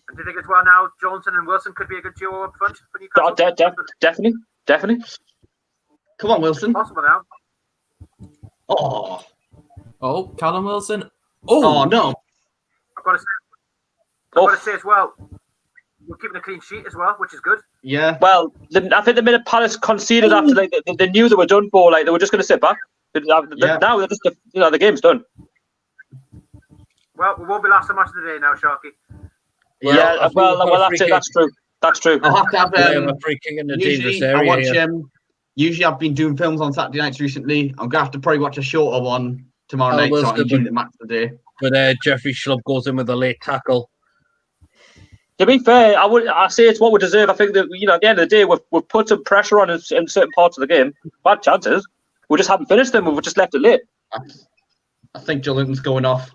And do you think as well now Johnson and Wilson could be a good duo up front for Oh, Newcastle? definitely. Come on, Wilson. Possible now. Oh. Oh, Callum Wilson. Oh, no. I've got to say as well, we're keeping a clean sheet as well, which is good. Yeah. Well, I think the minute Palace conceded after they knew they were done for, like they were just going to sit back. Now they're just the game's done. Well, we won't be last so much of the day now, Sharky. That's true. I'll have to have a free kick in the dangerous usually, I area watch here. usually I've been doing films on Saturday nights recently. I'm gonna have to probably watch a shorter one tomorrow night so I can do the match today. But Jeffrey Schlupp goes in with a late tackle. To be fair, I say it's what we deserve. I think that at the end of the day, we've put some pressure on in certain parts of the game. Bad chances. We just haven't finished them. We've just left it late. I think Joe Linton's going off.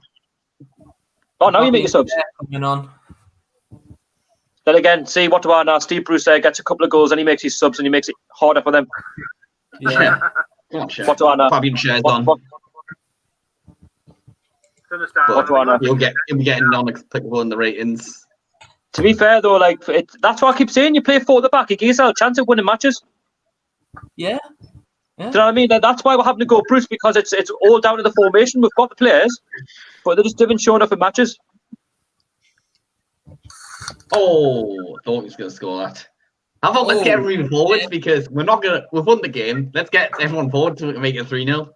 Oh, now you make your subs. Coming on. Then again, see what do I now? Steve Bruce gets a couple of goals and he makes his subs and he makes it harder for them. Yeah. Come on, Shaq. What do I know? Fabian shares on. What do I know? You'll be getting non-applicable in the ratings. To be fair though, like that's what I keep saying. You play 4 at the back, you give yourself a chance of winning matches. Yeah. Do you know what I mean? That's why we're having to go Bruce, because it's all down to the formation. We've got the players, but they just haven't shown up in matches. Oh, thought he was going to score that. How about let's get everyone forwards, because we've won the game. Let's get everyone forward to make it 3-0.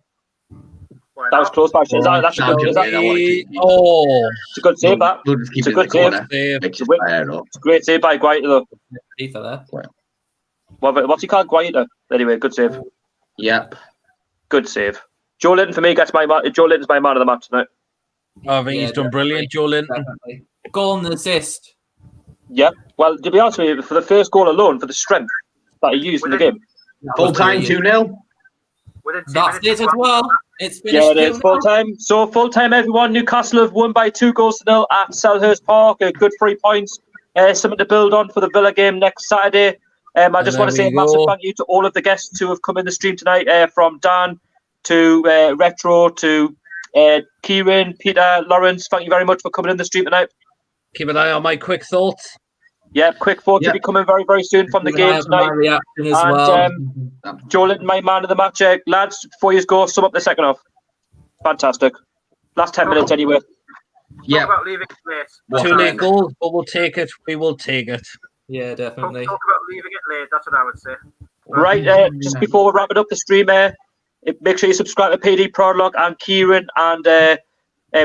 That was close, actually. That's a good save. It's a good save, that. We'll just keep It's a it good in the save. corner. It's a great save by Guaita, though. Ether there. What's he called? Guaita. Anyway, good save. Yep. Good save. Joe Linton for me gets Joe Linton's my man of the match tonight. I think he's done brilliant, Joe Linton. Definitely. Goal and assist. Yeah. Well, to be honest with you, for the first goal alone, for the strength that he used in the game. Full time 2-0. That's it as well. It's finished. Yeah, it is full time. So full time, everyone. Newcastle have won by 2-0 at Selhurst Park. A good 3 points. Something to build on for the Villa game next Saturday. I just want to say a massive thank you to all of the guests who have come in the stream tonight, from Dan to Retro to Kieran, Peter, Lawrence. Thank you very much for coming in the stream tonight. Keep an eye on my quick thoughts. Yeah, quick thoughts will be coming very, very soon from the game tonight. Reaction as And well. Joe Linton, my man of the match. Lads, before you go, sum up the second half. Fantastic. Last 10 minutes anyway. Yeah. Talk about leaving it late. 2 late goals, but we'll take it. We will take it. Yeah, definitely. Talk about leaving it late. That's what I would say. Right, just before we wrap it up the stream, make sure you subscribe to PD Prodlock and Kieran and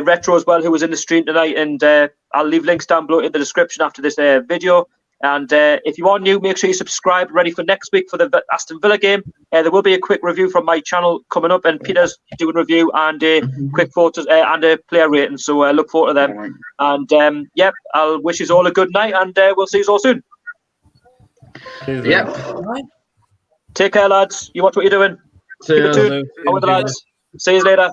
Retro as well, who was in the stream tonight. And I'll leave links down below in the description after this video. And if you are new, make sure you subscribe, ready for next week for the Aston Villa game. There will be a quick review from my channel coming up, and Peter's doing a review and quick photos and a player rating. So look forward to them. And I'll wish you all a good night, and we'll see you all soon. Yep. Take care, lads. You watch what you're doing. Keep it tuned. Over the lads. See you later.